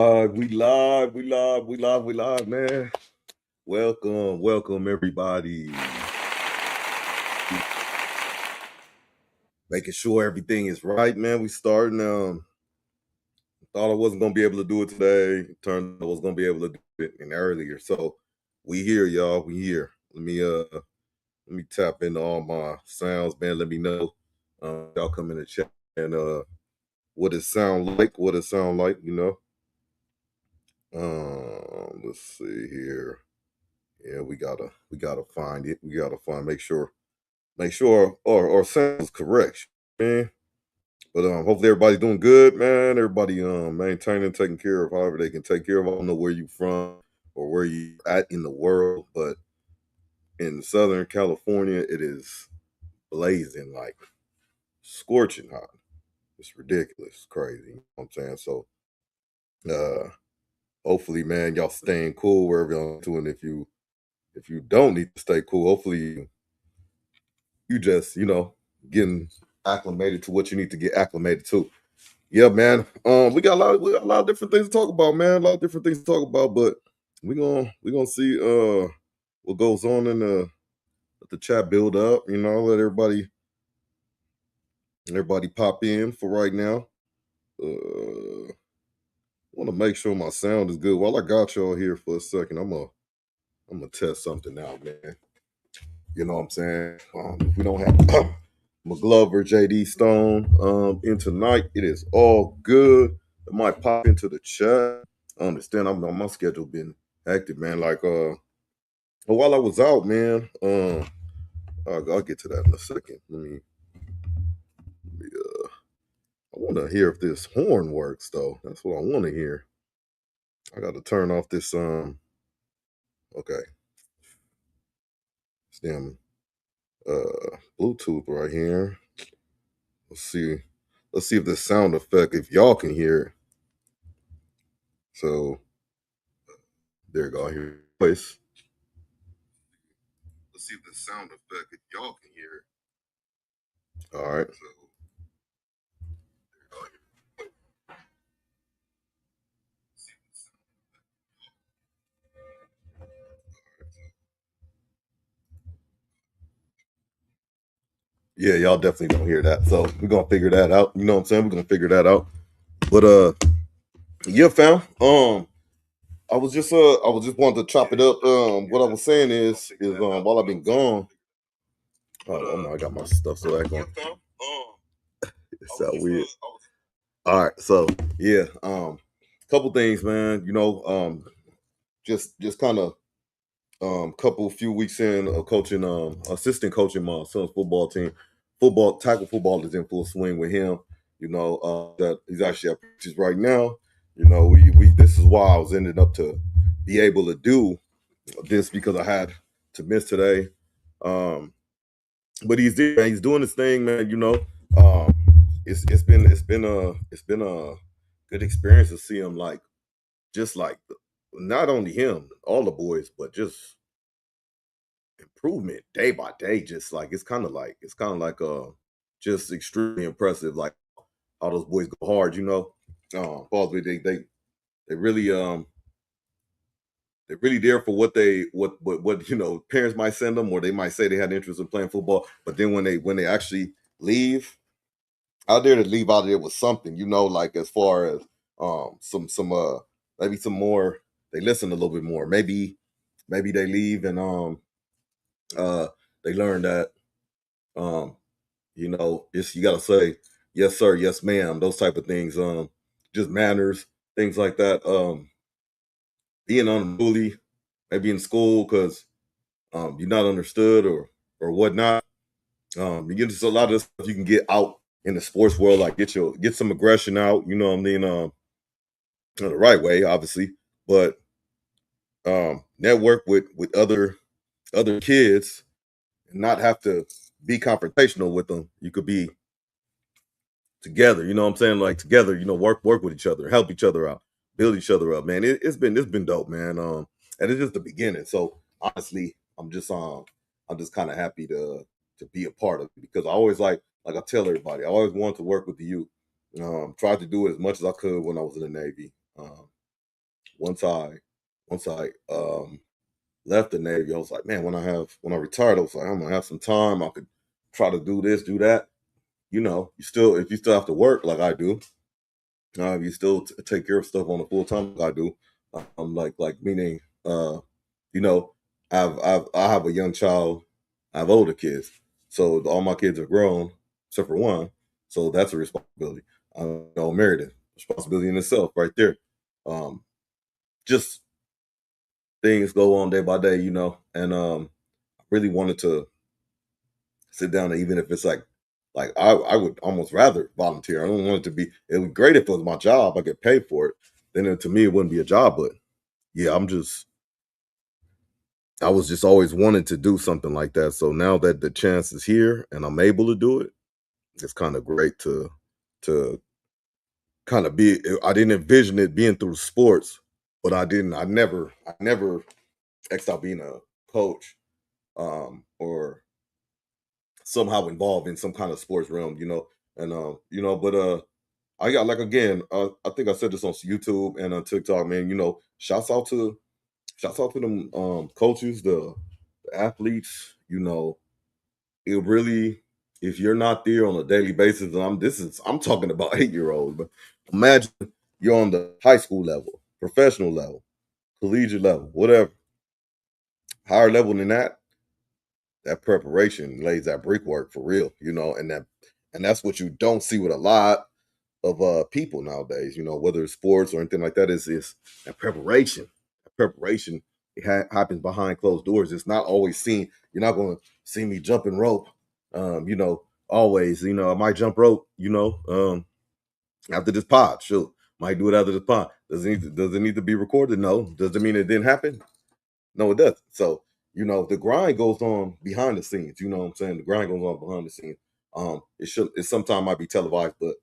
We live, man. Welcome, everybody. Making sure everything is right, man. We starting. Thought I wasn't gonna be able to do it today. Turned out I was gonna be able to do it in earlier. So we here, y'all. We here. Let me tap into all my sounds, man. Let me know. Y'all come in the chat and what it sound like. What it sound like, you know. Let's see here. Yeah, we gotta find it. We gotta make sure our sound is correct, man. But hopefully everybody's doing good, man. Everybody maintaining, taking care of however they can take care of. I don't know where you from or where you at in the world, but in Southern California, it is blazing, like scorching hot. It's ridiculous, it's crazy. You know what I'm saying? So uh hopefully, man, y'all staying cool wherever y'all doing. If you don't need to stay cool, hopefully you just, getting acclimated to what you need to get acclimated to. Yeah, man. We got a lot of different things to talk about, man. A lot of different things to talk about, but we gonna see what goes on in let the chat build up, let everybody pop in for right now. I wanna make sure my sound is good. While I got y'all here for a second, I'm gonna test something out, man. You know what I'm saying? If we don't have McGlover, JD Stone in tonight, it is all good. It might pop into the chat. I understand I'm on my schedule been hectic, man. Like while I was out, man, I'll get to that in a second. I wanna hear if this horn works though. That's what I wanna hear. I gotta turn off this okay. It's damn Bluetooth right here. Let's see. Let's see if this sound effect, if y'all can hear it. So there you go. I hear your voice. Let's see if the sound effect, if y'all can hear it. All right. So there you go. See if the sound effect. Yeah, y'all definitely don't hear that. So we're gonna figure that out. You know what I'm saying? We're gonna figure that out. But yeah, fam. I was just wanting to chop it up. What I was saying is while I've been gone. Oh no, I got my stuff so back on. It's so weird. All right, so yeah, couple things, man. Just kind of couple few weeks in of coaching, assistant coaching my son's football team. Tackle football is in full swing with him. That he's actually at practice right now. We this is why I was ended up to be able to do this because I had to miss today. Um, but he's there, man. He's doing his thing, man. It's been a good experience to see him like just like not only him, all the boys, but just improvement day by day. Just like it's kind of like just extremely impressive. Like how those boys go hard, Balls, they really they're really there for what parents might send them, or they might say they had interest in playing football, but then when they actually leave out there, to leave out of there with something, like as far as some maybe some more, they listen a little bit more. Maybe they leave and uh they learn that um just you gotta say yes sir, yes ma'am, those type of things, just manners, things like that. Being unruly, maybe in school because you're not understood or whatnot. You get just a lot of stuff you can get out in the sports world, like get some aggression out, you know what I mean? In the right way, obviously, but network with other kids and not have to be confrontational with them. You could be together, you know what I'm saying? Like together, work with each other, help each other out, build each other up, man. It's been dope, man. And it's just the beginning. So honestly, I'm just kind of happy to be a part of it because I always like I tell everybody, I always wanted to work with the youth. Tried to do it as much as I could when I was in the Navy. once I left the Navy, I was like, man, when I retired, I was like, I'm gonna have some time. I could try to do this, do that. You know, if you still have to work like I do, you still take care of stuff on a full time like I do. Like meaning, you know, I have a young child, I have older kids, so all my kids are grown except for one, so that's a responsibility. I'm married, a responsibility in itself, right there. Um, just things go on day by day, and I really wanted to sit down, and even if it's like I would almost rather volunteer. I don't want it to be. It would be great if it was my job. I get paid for it. Then to me, it wouldn't be a job. But yeah, I was just always wanting to do something like that. So now that the chance is here and I'm able to do it, it's kind of great to kind of be. I didn't envision it being through sports, but I didn't. I never X'd out being a coach, or somehow involved in some kind of sports realm, and but I got, like, again, I think I said this on YouTube and on TikTok, man. Shouts out to them coaches, the athletes. It really, if you're not there on a daily basis, and I'm talking about 8-year-olds, but imagine you're on the high school level, professional level, collegiate level, whatever, higher level than that. That preparation lays that brickwork for real, and that's what you don't see with a lot of people nowadays, whether it's sports or anything like that. Is that preparation. Preparation, happens behind closed doors. It's not always seen. You're not going to see me jumping rope, always. I might jump rope, after this pod. Sure, might do it after this pod. Does it need to be recorded? No. Does it mean it didn't happen? No, it doesn't. So, the grind goes on behind the scenes. You know what I'm saying? The grind goes on behind the scenes. It sometimes might be televised, but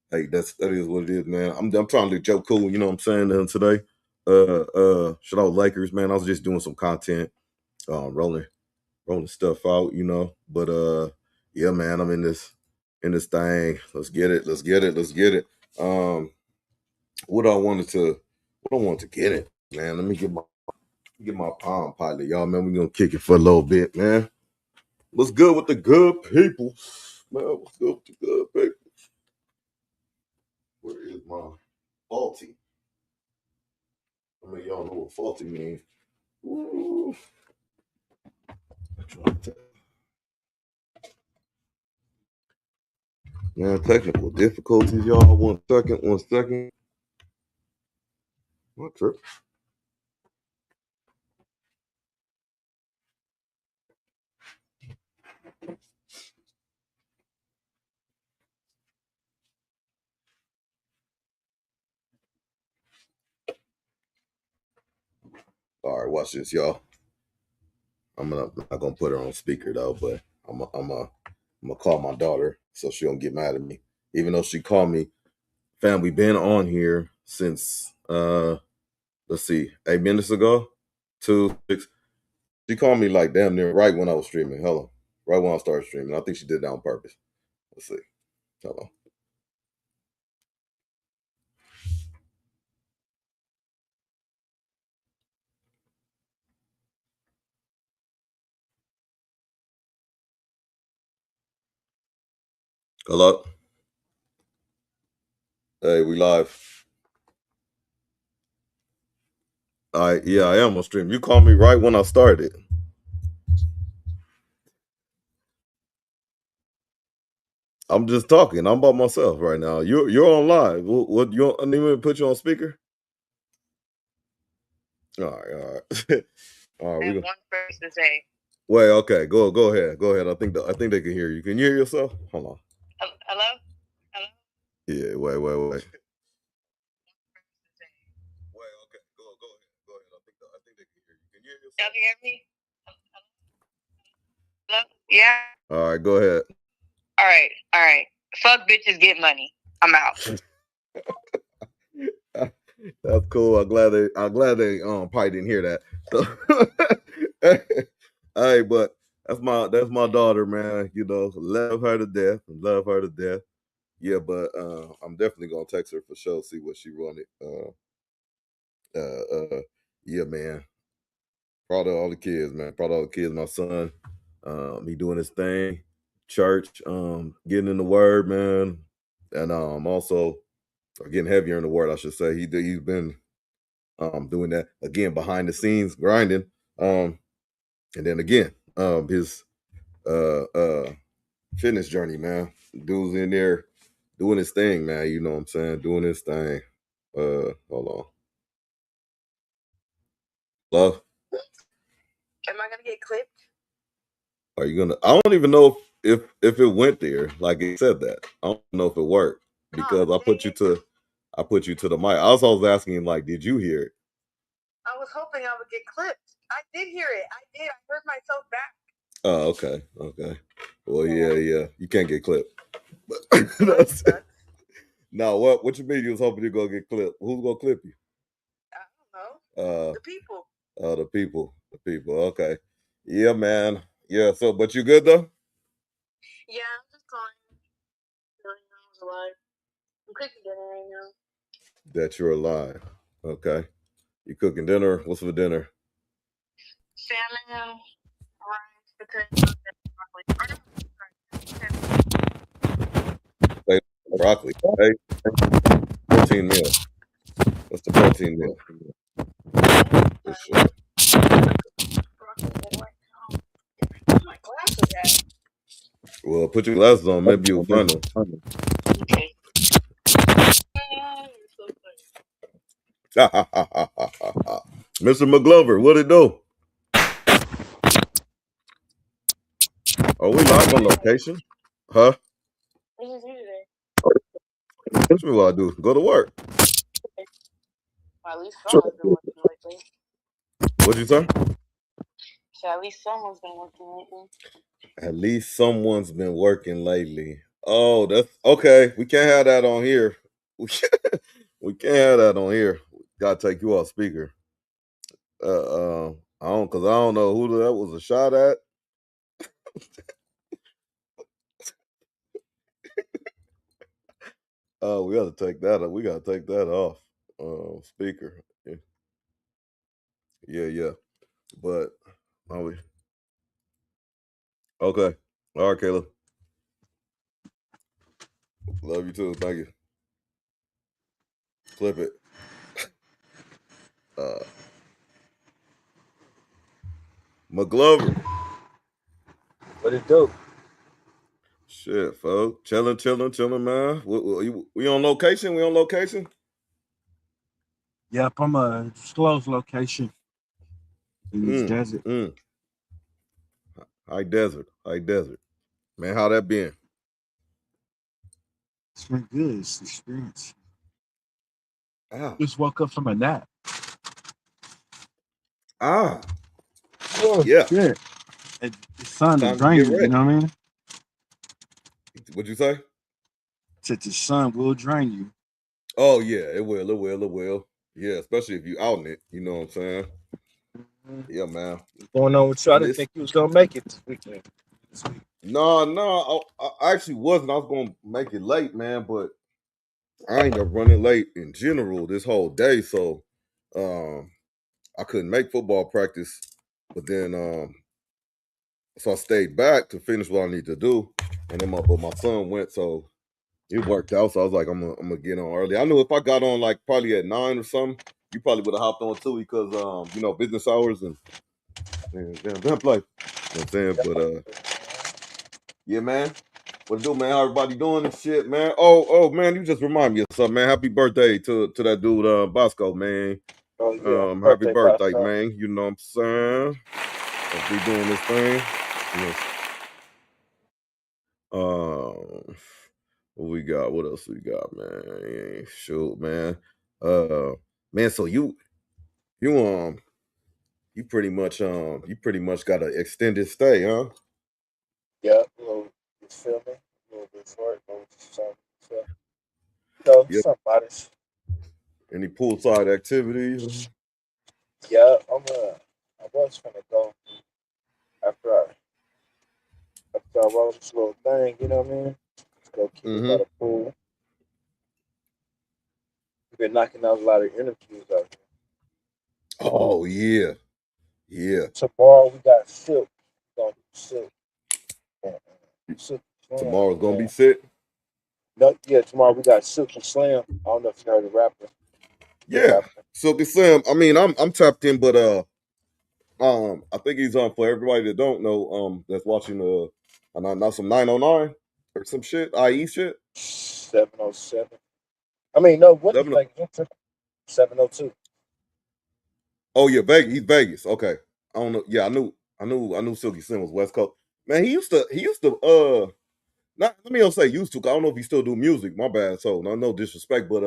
hey, that is what it is, man. I'm trying to joke cool, you know what I'm saying, today. Shout out Lakers, man. I was just doing some content, rolling stuff out, But yeah, man, I'm in this thing. Let's get it, let's get it, let's get it. What I wanted to get it, man. Let me get my palm pilot, y'all, man. We're gonna kick it for a little bit, man. What's good with the good people? Man, what's good with the good people? Where is my faulty? I mean, y'all know what faulty means. Ooh. Man, technical difficulties, y'all. One second. What trip? All right, watch this, y'all. I'm not gonna put her on speaker though, but I'm gonna call my daughter so she don't get mad at me. Even though she called me, fam, we been on here since let's see, 8 minutes ago, 2 6. She called me like damn near right when I was streaming. Hello, right when I started streaming. I think she did that on purpose. Let's see. Hello. Hello. Hey, we live. Yeah, I am on stream. You called me right when I started. I'm just talking. I'm by myself right now. You're on live. What you want me to put you on speaker? All right. All right. One person to say. Wait, okay. Go ahead. Go ahead. I think they can hear you. Can you hear yourself? Hold on. Hello? Hello? Yeah, wait. Wait, okay. Go ahead. Go ahead. I think they can hear you. Can you hear yourself? Y'all can hear me? Hello? Yeah. All right, go ahead. All right. Fuck bitches, get money. I'm out. That's cool. I'm glad they probably didn't hear that. So, hey, but that's my daughter, man. Love her to death. Love her to death. Yeah, but I'm definitely gonna text her for sure, see what she wanted. yeah, man. Proud of all the kids, man. Proud of all the kids. My son, he doing his thing, church, getting in the word, man, and also getting heavier in the word. I should say he's been doing that again behind the scenes, grinding, and then again his fitness journey, man. Dude's in there doing his thing, man. You know what I'm saying? Doing his thing. Hold on. Love. Am I gonna get clipped? Are you gonna? I don't even know if it went there. Like it said that. I don't know if it worked because I put you to the mic. I was always asking him like, did you hear it? I was hoping I would get clipped. I did hear it. I did. I heard myself back. Oh, okay, okay. Well, yeah. You can't get clipped. Now, what you mean? You was hoping you're gonna get clipped? Who's gonna clip you? I don't know. The people. The people. Okay. Yeah, man. Yeah. So, but you good though? Yeah, I'm just calling. I'm alive. I'm cooking dinner right now. That you're alive. Okay. You cooking dinner? What's for dinner? Salmon, rice, potatoes, and broccoli. Hey, protein meal. What's the protein meal? For sure. My glasses at? Well, put your glasses on. Maybe you'll find them. Okay. Mr. McGlover, what it do? Are we live on location? Huh? What did you do today? What you mean what I do? Go to work. Well, at least someone's been working lately. What'd you say? So at least someone's been working lately. At least someone's been working lately. Oh, that's okay. We can't have that on here. We can't have that on here. Gotta take you off speaker. I don't know who that was a shot at. Oh, we gotta take that. We gotta take that off. Speaker. Yeah. But are we? Okay. All right, Caleb. Love you too. Thank you. Flip it. McGlover. What it do? Shit, folks. Chilling, man. We on location? We on location? Yep, I'm a disclosed location in this desert. High desert. Man, how that been? It's been good. It's an experience. Ah. Just woke up from a nap. Ah. Oh, yeah. Shit. The sun will Time to drain get you, ready. you know what I mean? What'd you say? Said the sun will drain you. Oh yeah, it will. Yeah, especially if you out in it, you know what I'm saying? Yeah, man. What's going on with you? I didn't think you was gonna make it this weekend. No, I actually wasn't. I was gonna make it late, man, but I ain't up running late in general this whole day, so I couldn't make football practice. But then so I stayed back to finish what I need to do, and then my son went, so it worked out. So I was like, I'm gonna get on early. I knew if I got on like probably at 9 or something, you probably would have hopped on too because business hours and damn play. You know what I'm saying? But yeah, man. What to do, man? How everybody doing and shit, man? Oh, man, you just remind me of something, man. Happy birthday to that dude, Bosco, man. Oh yeah. Happy birthday, man. You know what I'm saying? Hope we doing this thing. What we got? What else we got, man? Shoot, man. Man, so you pretty much got an extended stay, huh? Yeah, you feel me? A little bit short, some modest. Any poolside activities? Yeah, I was gonna go after I wrote this little thing, you know what I mean? Just go keep it by the pool. We've been knocking out a lot of interviews out here. Oh yeah, yeah. Tomorrow we got Silk. We gonna do Silk. And, Silk Slam, Tomorrow's gonna be man. sick. No, yeah, tomorrow we got Silk and Slam. I don't know if you heard the rapper. Good Yeah, rapper. Silky Slim. I mean, I'm tapped in, but I think he's on for everybody that don't know. That's watching not some 909 or some shit, IE shit. 707. I mean, no, what is 7. Vegas? I'm tripping. 702. Oh yeah, Vegas. He's Vegas. Okay, I don't know. Yeah, I knew Silky Slim was West Coast. Man, he used to. Not let me don't say used to. 'Cause I don't know if he still do music. My bad. So no disrespect, but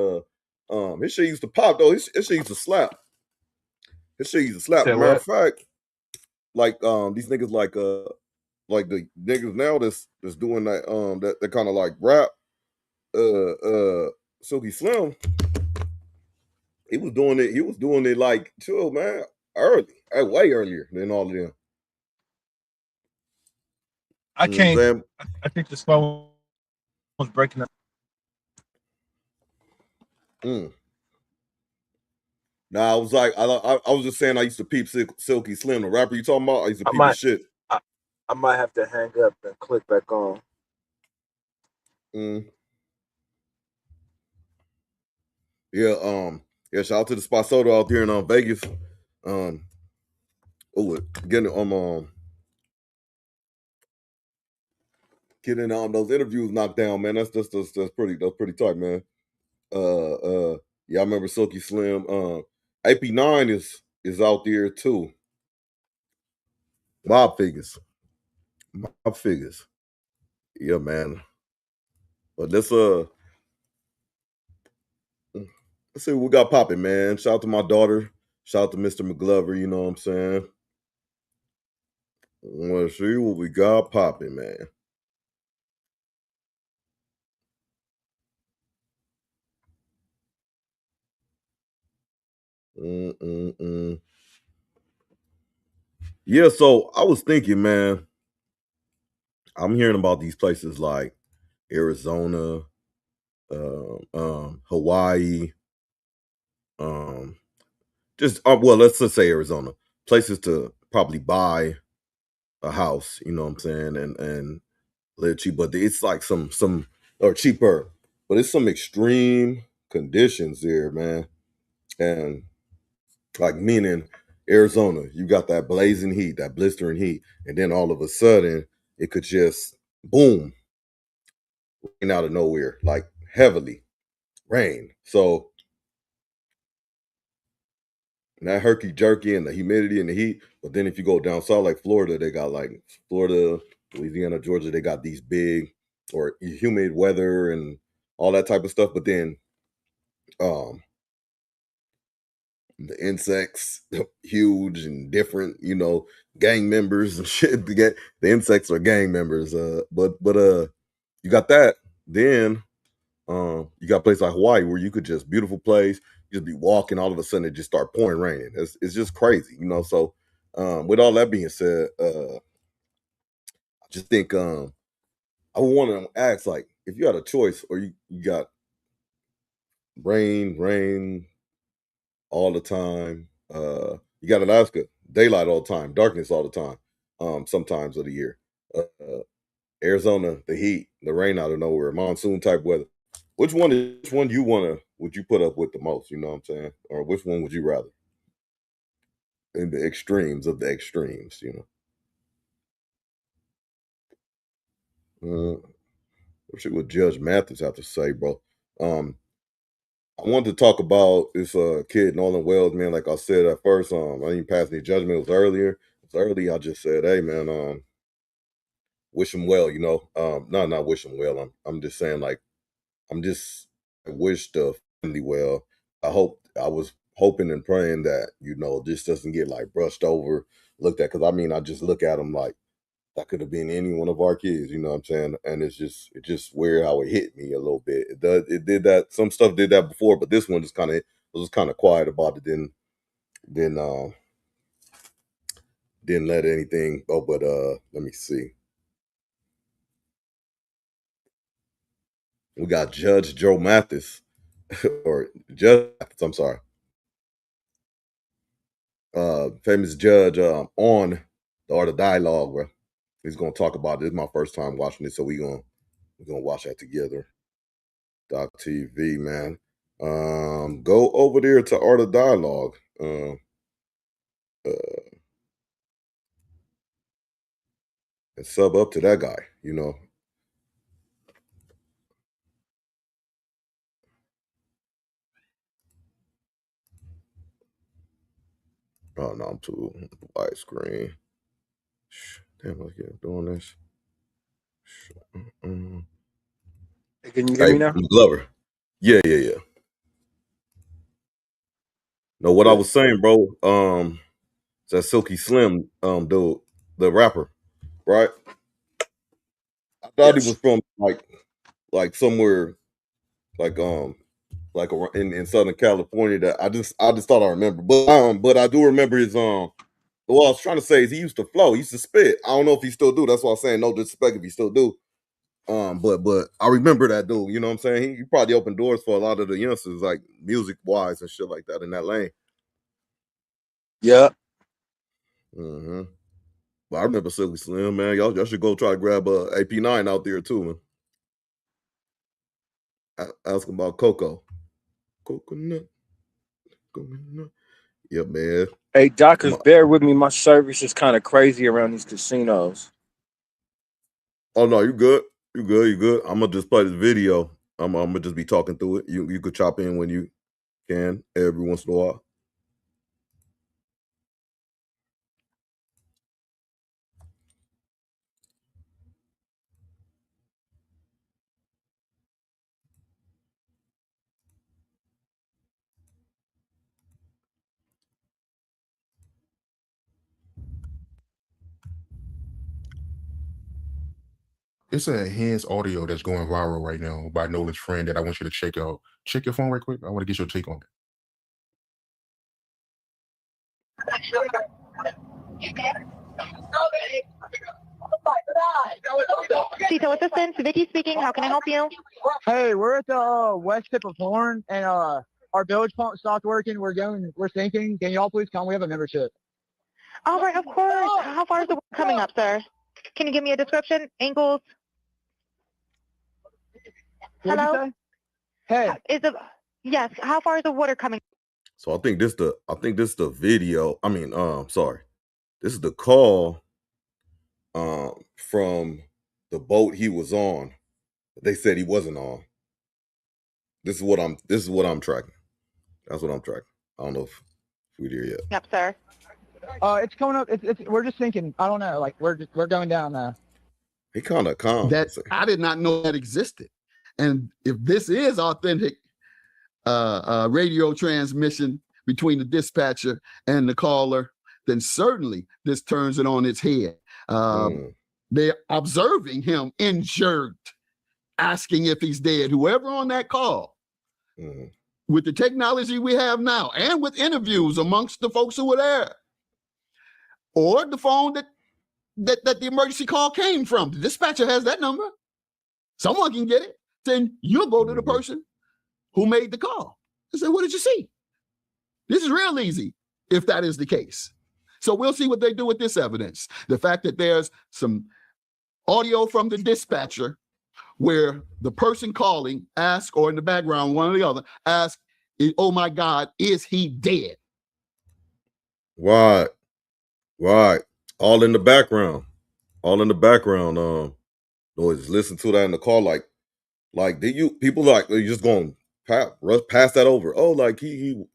his shit used to pop though. His shit used to slap. His shit used to slap. Said Matter of what? fact, like these niggas like the niggas now that's doing that kind of like rap. Silky Slim, he was doing it. He was doing it like chill, man, early, way earlier than all of them. I You know what I'm can't. saying? I think this phone was breaking up. Mm. Nah, I was like, I was just saying I used to peep Silky Slim, the rapper you talking about. I used to I peep his might. shit. I, I might have to hang up and click back on. Mm. Yeah, shout out to the spot SODO out there in Vegas. Um, getting getting those interviews knocked down, man. That's pretty tight, man. Yeah, I remember Silky Slim. AP9 is out there too. Mob figures. Mob figures. Yeah, man. But let's see what we got popping, man. Shout out to my daughter. Shout out to Mr. McGlover, you know what I'm saying? Let's see what we got popping, man. Mm-mm-mm. Yeah, so I was thinking, man, I'm hearing about these places like Arizona, Hawaii, um, well, let's just say Arizona, places to probably buy a house. You know what I'm saying, and live cheap, but it's like some or cheaper, but it's some extreme conditions there, man, and like meaning Arizona, you got that blazing heat, that blistering heat, and then all of a sudden it could just boom rain out of nowhere, like heavily rain. So that herky jerky and the humidity and the heat. But then if you go down south like Florida, they got like Florida, Louisiana, Georgia, they got these big or humid weather and all that type of stuff. But then um the insects huge and different, gang members and shit. The insects are gang members. But you got that. Then you got a place like Hawaii where you could just beautiful place, you just be walking, all of a sudden it just start pouring raining. It's just crazy, So with all that being said, I just think I would want to ask like if you had a choice or you got rain all the time, you got Alaska, daylight all the time, darkness all the time, sometimes of the year. Arizona, the heat, the rain out of nowhere, monsoon type weather. Which one you would you put up with the most, you know what I'm saying? Or which one would you rather? In the extremes of the extremes. What shit would Judge Mathis have to say, bro? Um, I wanted to talk about this kid, Nolan Wells, man. Like I said at first, I didn't pass any judgment. It was earlier. It was early. I just said, hey man, wish him well. Not wish him well. I'm just saying like I wish the family well. I was hoping and praying that, this doesn't get like brushed over, looked at. Cause I mean, I just look at them like that could have been any one of our kids, you know what I'm saying? And it's just weird how it hit me a little bit. It did that. Some stuff did that before, but this one just was kind of quiet about it. Then didn't let anything go. But let me see. We got Judge Joe Mathis or Judge Mathis, I'm sorry. famous judge on the Art of Dialogue, bro. He's gonna talk about it. This is my first time watching it, so we're gonna watch that together. .tv, man. Go over there to Art of Dialogue. And sub up to that guy, you know. Oh no, I'm too widescreen. Damn, let's get doing this. Can you hear me now? McGlover. Yeah. No, what I was saying, bro, that Silky Slim dude, the rapper, right? I thought he was from like somewhere like in Southern California that I just thought I remember. But I do remember his what I was trying to say is he used to flow, he used to spit. I don't know if he still do. That's why I'm saying no disrespect if he still do. But I remember that dude, you know what I'm saying? He probably opened doors for a lot of the youngsters, like music wise and shit like that in that lane. Yeah. Mm-hmm. But I remember Silky Slim, man. Y'all should go try to grab AP9 out there too, man. Ask him about Coconut. Yep, man. Hey, doctors, bear with me. My service is kind of crazy around these casinos. Oh no, you good. You good. I'm gonna just play this video. I'm gonna just be talking through it. You could chop in when you can every once in a while. It's a enhanced audio that's going viral right now by Nolan's friend that I want you to check out. Check your phone right quick. I want to get your take on it. Tito Assistance, Vicky speaking. How can I help you? Hey, we're at the west tip of Horn, and our bilge pump stopped working. We're sinking. Can y'all please come? We have a membership. All right, of course. How far is the water coming up, sir? Can you give me a description? Angles? Hello? Hey. Yes. How far is the water coming? So I think this the video. I mean, sorry. This is the call from the boat he was on. They said he wasn't on. This is what I'm tracking. That's what I'm tracking. I don't know if we're there yet. Yep, sir. It's coming up. We're just sinking. I don't know. Like we're going down there. He kind of calm. That I did not know that existed. And if this is authentic radio transmission between the dispatcher and the caller, then certainly this turns it on its head. They're observing him injured, asking if he's dead. Whoever on that call, with the technology we have now, and with interviews amongst the folks who were there, or the phone that the emergency call came from, the dispatcher has that number. Someone can get it. Then you'll go to the person who made the call and say, what did you see? This is real easy if that is the case. So we'll see what they do with this evidence. The fact that there's some audio from the dispatcher where the person calling asks, or in the background, one or the other, asks, oh my God, is he dead? Right. All in the background. Noise. Listen to that in the car. Like, did you people like you just going pass that over? Oh, like he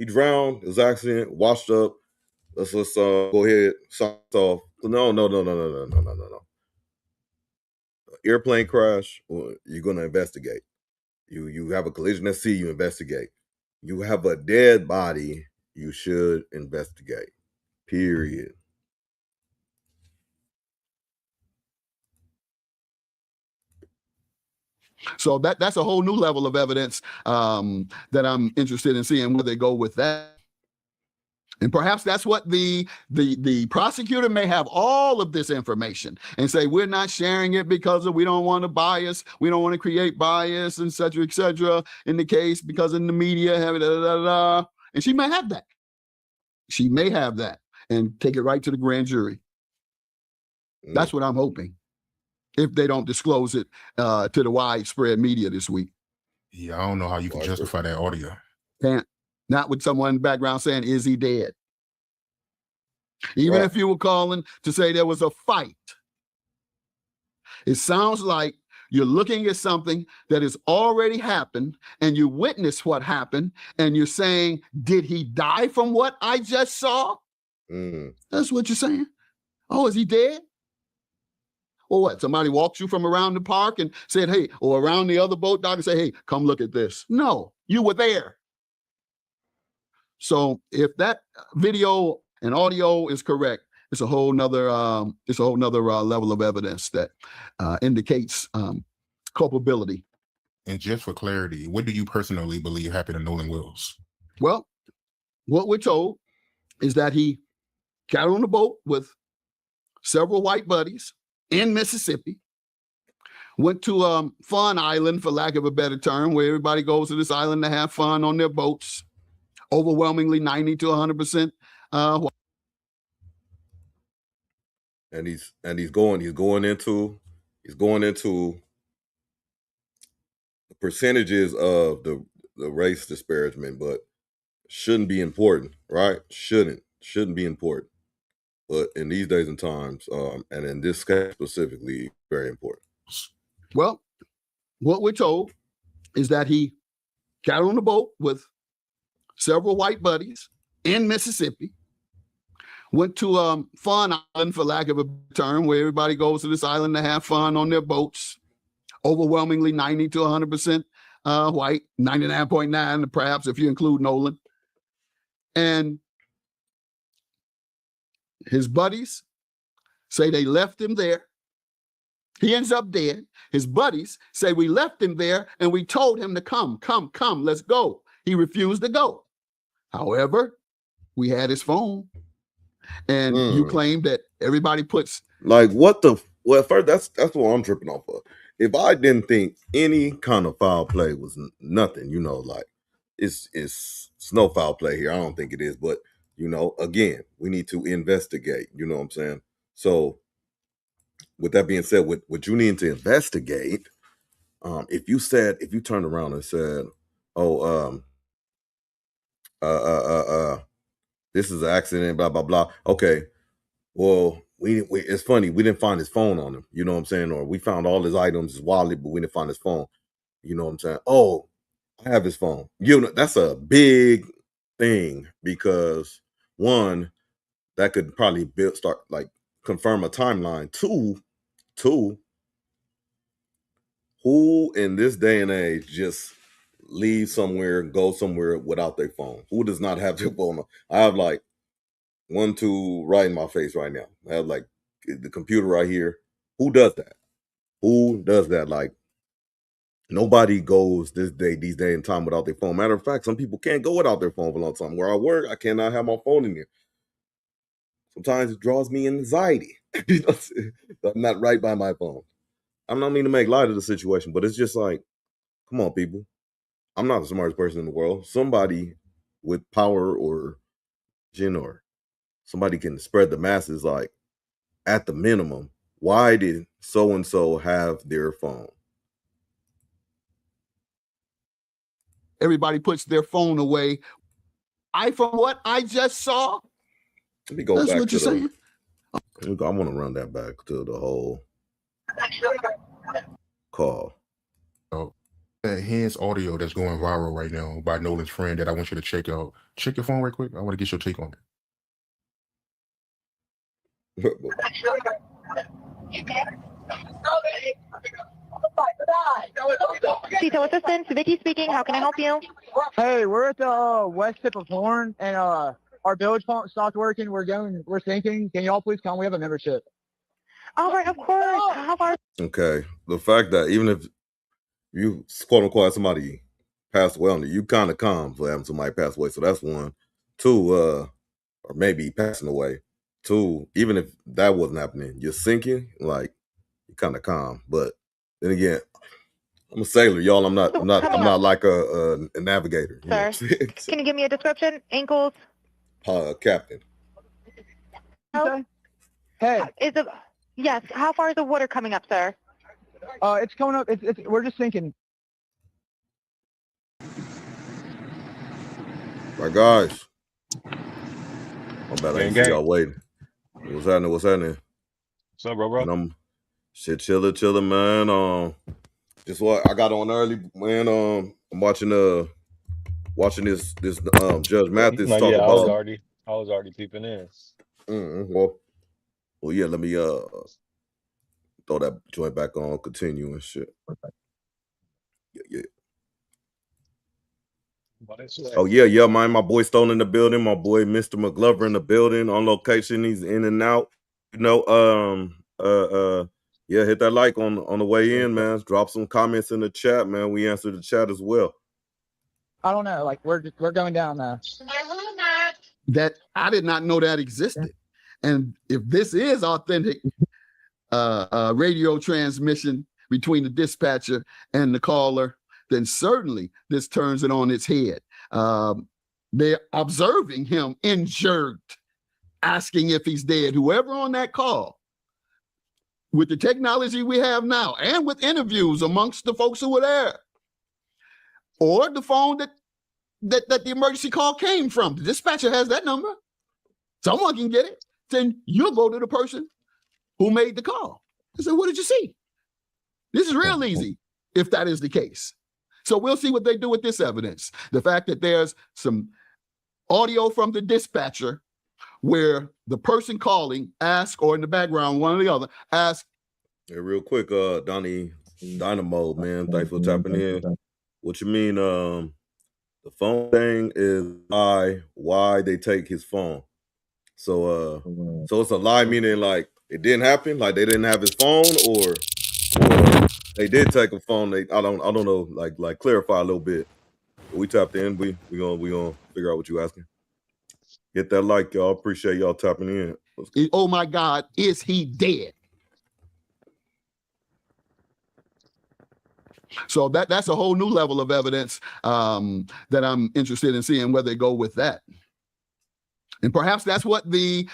drowned. It was an accident. Washed up. Let's go ahead. Stop off. No. Airplane crash. You're gonna investigate. You have a collision at sea. You investigate. You have a dead body. You should investigate. Period. So that's a whole new level of evidence that I'm interested in seeing where they go with that. And perhaps that's what the prosecutor may have all of this information and say, we're not sharing it because we don't want to bias. We don't want to create bias, et cetera, in the case because in the media, and she may have that. she may have that and take it right to the grand jury. That's what I'm hoping, if they don't disclose it to the widespread media this week. Yeah, I don't know how you can justify that audio. Can't. Not with someone in the background saying, is he dead? Even if you were calling to say there was a fight, it sounds like you're looking at something that has already happened and you witnessed what happened and you're saying, did he die from what I just saw? That's what you're saying. Oh, is he dead? Or what? Somebody walked you from around the park and said, hey, or around the other boat dock and say, hey, come look at this. No, you were there. So if that video and audio is correct, it's a whole nother level of evidence that indicates culpability. And just for clarity, what do you personally believe happened to Nolan Wills? Well, what we're told is that he got on a boat with several white buddies in Mississippi, went to Fun Island, for lack of a better term, where everybody goes to this island to have fun on their boats. Overwhelmingly 90 to 100%. And he's going into the percentages of the race disparagement, but shouldn't be important, right? Shouldn't be important. But in these days and times, and in this case specifically, very important. Well, what we're told is that he got on a boat with several white buddies in Mississippi, went to Fun Island, for lack of a term, where everybody goes to this island to have fun on their boats. Overwhelmingly 90 to 100% white, 99.9 perhaps if you include Nolan. And his buddies say they left him there. He ends up dead. His buddies say we left him there and we told him to come, let's go. He refused to go. However, we had his phone. And you claim that everybody puts like first that's what I'm tripping off of. If I didn't think any kind of foul play was nothing, like it's no foul play here. I don't think it is, but again, we need to investigate. You know what I'm saying? So with that being said, what you need to investigate, if you turned around and said, this is an accident, blah blah blah. Okay, well, it's funny, we didn't find his phone on him. You know what I'm saying? Or we found all his items, his wallet, but we didn't find his phone. You know what I'm saying? Oh, I have his phone. That's a big thing, because one, that could probably confirm a timeline. Two, who in this day and age just leave somewhere, go somewhere without their phone? Who does not have their phone? I have 1-2 right in my face right now. I have the computer right here. Who does that? Nobody goes these days and time without their phone. Matter of fact, some people can't go without their phone for a long time. Where I work, I cannot have my phone in here. Sometimes it draws me anxiety. I'm not right by my phone. I'm not meaning to make light of the situation, but it's just come on, people. I'm not the smartest person in the world. Somebody with power or somebody can spread the masses, at the minimum, why did so-and-so have their phone? Everybody puts their phone away. From what I just saw? Let me go That's back what to you're saying? I want to run that back to the whole call. Oh, his audio that's going viral right now by Nolan's friend that I want you to check out. Check your phone right quick. I want to get your take on it. Tito Assistance, Vicky speaking. How can I help you? Hey, we're at the west tip of Horn, and our bilge pump stopped working. We're sinking. Can y'all please come? We have a membership. All right, of course. How far? Okay. The fact that even if you quote unquote have somebody pass away on you kind of calm for having somebody pass away. So that's one. Two, or maybe passing away. Two, even if that wasn't happening, you're sinking, you're kind of calm. But then again, I'm a sailor, y'all. I'm not like a navigator. Sir, can you give me a description? Ankles, Captain. Okay. Hey, Is it? Yes. How far is the water coming up, sir? it's coming up. We're just thinking. My guys. My bad, I didn't see y'all waiting. What's happening? What's happening? What's up, bro? And I'm shit chilling, man. Just what I got on early, man. I'm watching this Judge Mathis talk Yeah, about. I was already peeping in. Well, yeah. Let me throw that joint back on, continue and shit. Yeah. Oh yeah, man. My boy Stone in the building. My boy Mr. McGlover in the building on location. He's in and out. You know, yeah, hit that like on the way in, man. Drop some comments in the chat, man. We answer the chat as well. I don't know. Like we're going down now. That I did not know that existed. And if this is authentic radio transmission between the dispatcher and the caller, then certainly this turns it on its head. They're observing him injured, asking if he's dead. Whoever on that call, with the technology we have now, and with interviews amongst the folks who were there, or the phone that the emergency call came from, the dispatcher has that number. Someone can get it. Then you'll go to the person who made the call and say, what did you see? This is real easy if that is the case. So we'll see what they do with this evidence. The fact that there's some audio from the dispatcher where the person calling asks, or in the background, one or the other, ask. Hey, real quick, Donnie Dynamo, man. Thanks for tapping in. What you mean, the phone thing is why they take his phone. So it's a lie, meaning like it didn't happen, like they didn't have his phone, or they did take a phone. I don't know, like clarify a little bit. We tapped in. We gonna figure out what you asking. Hit that like, y'all. Appreciate y'all tapping in. Oh my God, is he dead? So that's a whole new level of evidence that I'm interested in seeing where they go with that. And perhaps that's what the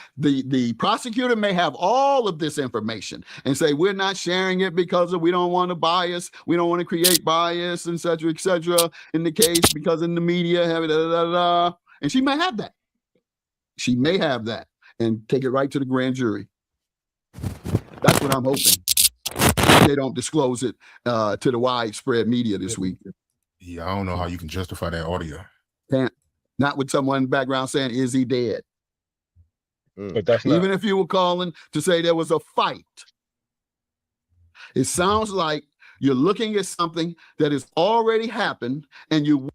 prosecutor may have all of this information and say, we're not sharing it because we don't want to bias. We don't want to create bias, et cetera, in the case, because in the media, and she may have that. She may have that and take it right to the grand jury. That's what I'm hoping. They don't disclose it to the widespread media this week. Yeah, I don't know how you can justify that audio. Can't. Not with someone in the background saying, is he dead? But that's not. Even if you were calling to say there was a fight, it sounds like you're looking at something that has already happened and you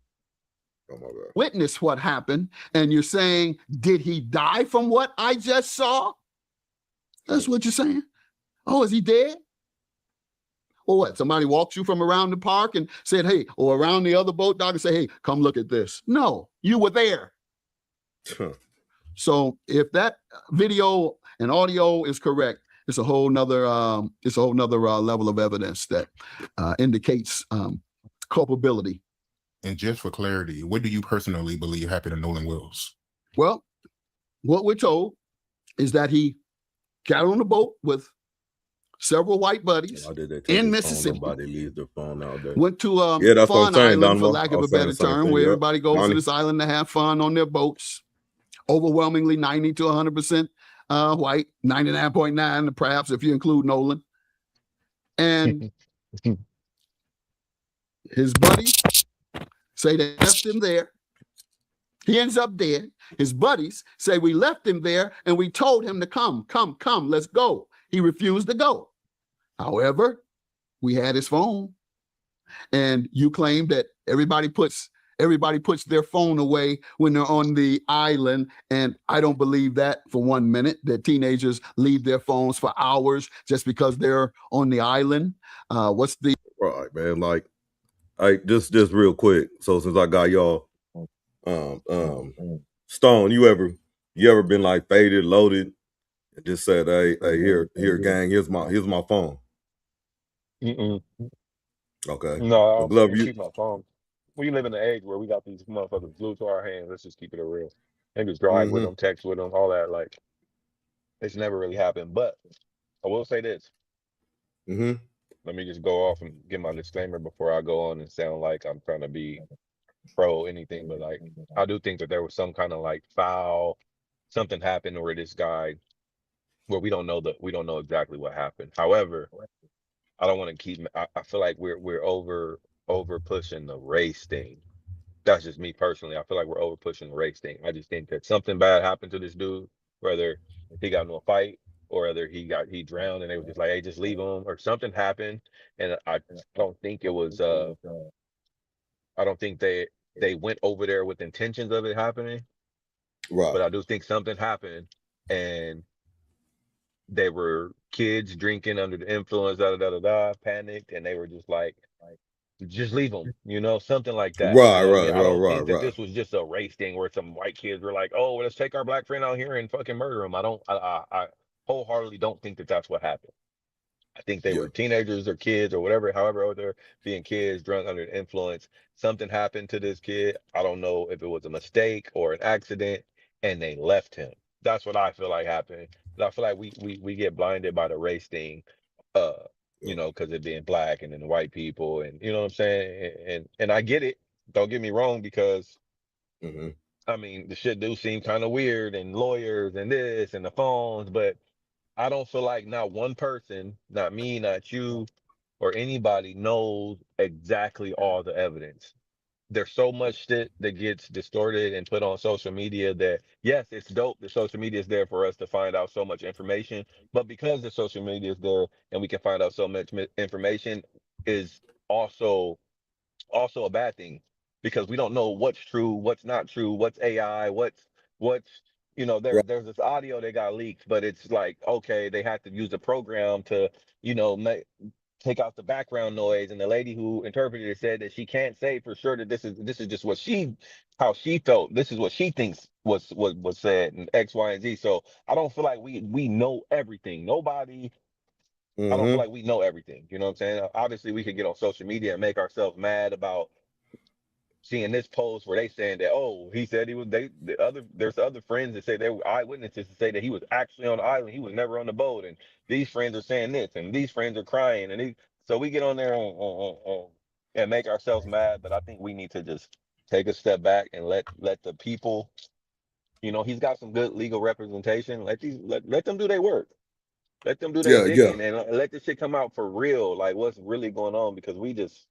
witness what happened, and you're saying, did he die from what I just saw? That's what you're saying. Oh, is he dead? Or what? Somebody walked you from around the park and said, hey, or around the other boat dock and say, hey, come look at this. No, you were there. So if that video and audio is correct, it's a whole nother level of evidence that indicates culpability. And just for clarity, what do you personally believe happened to Nolan Wills? Well, what we're told is that he got on the boat with several white buddies in Mississippi. Nobody leaves their phone out there. Went to that's Fun saying, Island, for lack of a better term, where everybody goes to this island to have fun on their boats. Overwhelmingly 90 to 100% white, 99.9 perhaps if you include Nolan. And his buddies say they left him there. He ends up dead. His buddies say we left him there and we told him to come, let's go. He refused to go. However, we had his phone, and you claim that everybody puts their phone away when they're on the island, and I don't believe that for 1 minute, that teenagers leave their phones for hours just because they're on the island. What's the right, man? Like, just real quick. So since I got y'all, Stone, you ever been like faded, loaded, and just said, hey, here, gang, here's my phone. Okay. No, I Glove, keep my phone. We live in an age where we got these motherfuckers glued to our hands. Let's just keep it real. Niggas drive with them, text with them, all that. Like, it's never really happened. But I will say this. Let me just go off and give my disclaimer before I go on and sound like I'm trying to be pro anything. But like, I do think that there was some kind of like foul, something happened where this guy, where we don't know exactly what happened. However, I don't want to keep. I feel like we're over pushing the race thing. That's just me personally. I feel like we're over pushing the race thing. I just think that something bad happened to this dude, whether he got into a fight or whether he drowned and they were just like, hey, just leave him, or something happened. And I don't think it was I don't think they went over there with intentions of it happening. Right. But I do think something happened and they were kids drinking under the influence, panicked, and they were just like, just leave them, something like that. Right, You know what I mean? right, I don't right, think that right. this was just a race thing where some white kids were like, oh, let's take our black friend out here and fucking murder him. I wholeheartedly don't think that that's what happened. I think they were teenagers or kids or whatever, however old they're being kids, drunk under the influence. Something happened to this kid. I don't know if it was a mistake or an accident, and they left him. That's what I feel like happened. And I feel like we get blinded by the race thing, because it being black and then white people, and you know what I'm saying. And I get it. Don't get me wrong, because I mean the shit do seem kind of weird, and lawyers and this and the phones, but I don't feel like not one person, not me, not you, or anybody knows exactly all the evidence. There's so much shit that gets distorted and put on social media that, yes, it's dope that social media is there for us to find out so much information, but because the social media is there and we can find out so much information is also a bad thing, because we don't know what's true, what's not true, what's AI, what's there's this audio that got leaked, but it's like, okay, they had to use a program to take out the background noise, and the lady who interpreted it said that she can't say for sure that this is just how she felt, this is what she thinks was said, and X, Y, and Z. So I don't feel like we know everything. Nobody. I don't feel like we know everything. You know what I'm saying? Obviously, we could get on social media and make ourselves mad about seeing this post where they saying that, oh, he said he was there's other friends that say they were eyewitnesses to say that he was actually on the island, he was never on the boat, and these friends are saying this, and these friends are crying, and so we get on there and make ourselves mad. But I think we need to just take a step back and let the people, he's got some good legal representation. Let them do their work. Let them do their digging and let this shit come out for real, like what's really going on, because we just,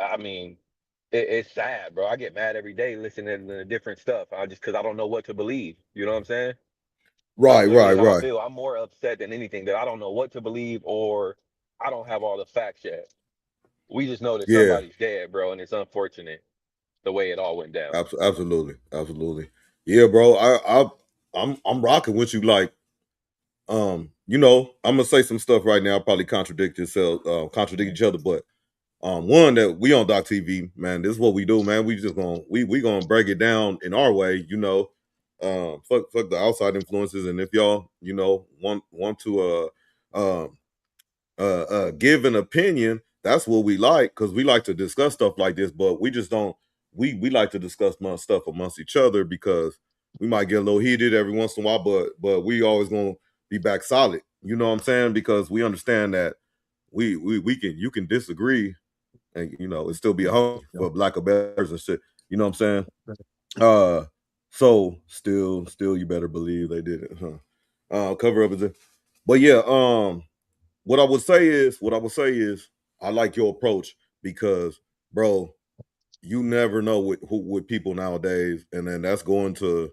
I mean, it's sad, bro. I get mad every day listening to different stuff. Because I don't know what to believe. You know what I'm saying? Right, That's literally how I right. feel. I'm more upset than anything that I don't know what to believe, or I don't have all the facts yet. We just know that somebody's dead, bro, and it's unfortunate the way it all went down. Absolutely. Yeah, bro. I'm rocking with you. Like, I'm gonna say some stuff right now. I'll probably contradict each other, but one, that we on Doc TV, man. This is what we do, man. We just gonna break it down in our way, fuck the outside influences, and if y'all, want to give an opinion, that's what we like, because we like to discuss stuff like this, but we just don't. We like to discuss stuff amongst each other, because we might get a little heated every once in a while, but we always gonna be back solid. You know what I'm saying? Because we understand that you can disagree, and it still be a home, for lack of better words and shit. You know what I'm saying? So still, you better believe they did it, huh? Cover up is it, but yeah. What I would say is, I like your approach, because, bro, you never know with people nowadays, and then that's going to.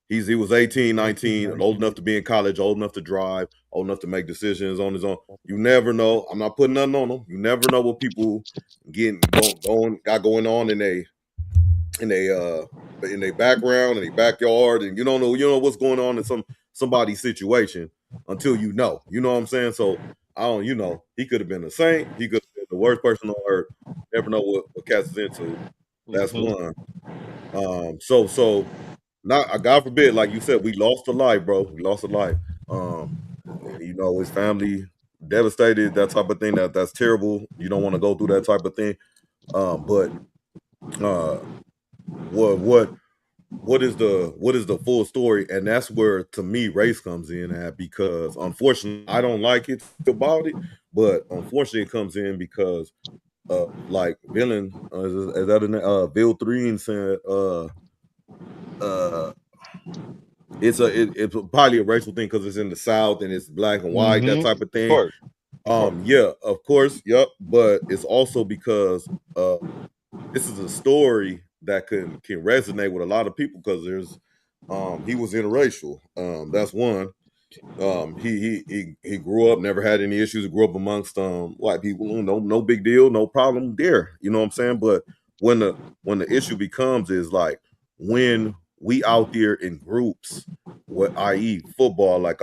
He was 18, 19, and old enough to be in college, old enough to drive, old enough to make decisions on his own. You never know. I'm not putting nothing on them. You never know what people got going on in their background, in their backyard, and you don't know what's going on in somebody's situation until you know. You know what I'm saying? So I don't. He could have been a saint. He could have been the worst person on earth. Never know what cats is into. That's one. So not, God forbid, like you said, we lost a life, bro. We lost a life. His family devastated, that type of thing. That's terrible. You don't want to go through that type of thing. But what what is the full story? And that's where, to me, race comes in at, because unfortunately I don't like it about it, but unfortunately it comes in because like Villain, is that Bill 3 said it's probably a racial thing because it's in the South and it's black and white, that type of thing. Yeah, of course, yep. But it's also because this is a story that can resonate with a lot of people, because there's he was interracial. That's one. He grew up, never had any issues. He grew up amongst white people. No big deal, no problem there. You know what I'm saying? But when the issue becomes is like when we out there in groups, what i.e. football, like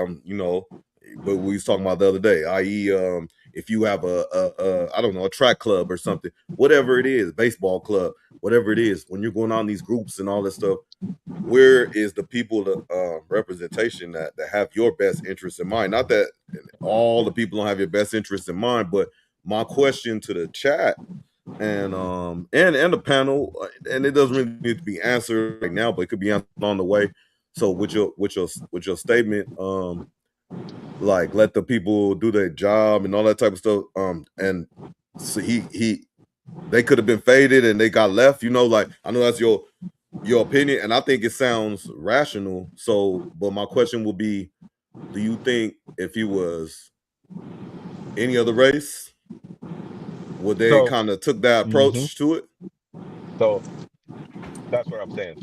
but we was talking about the other day, i.e. If you have a I don't know, a track club or something, whatever it is, baseball club, whatever it is, when you're going on these groups and all this stuff, where is the people representation that have your best interest in mind? Not that all the people don't have your best interest in mind, but my question to the chat and the panel, and it doesn't really need to be answered right now, but it could be answered on the way. So with your statement, like, let the people do their job and all that type of stuff, and so they could have been faded and they got left, like, I know that's your opinion, and I think it sounds rational. So, but my question will be, do you think if he was any other race, would they kind of took that approach to it? So that's what I'm saying.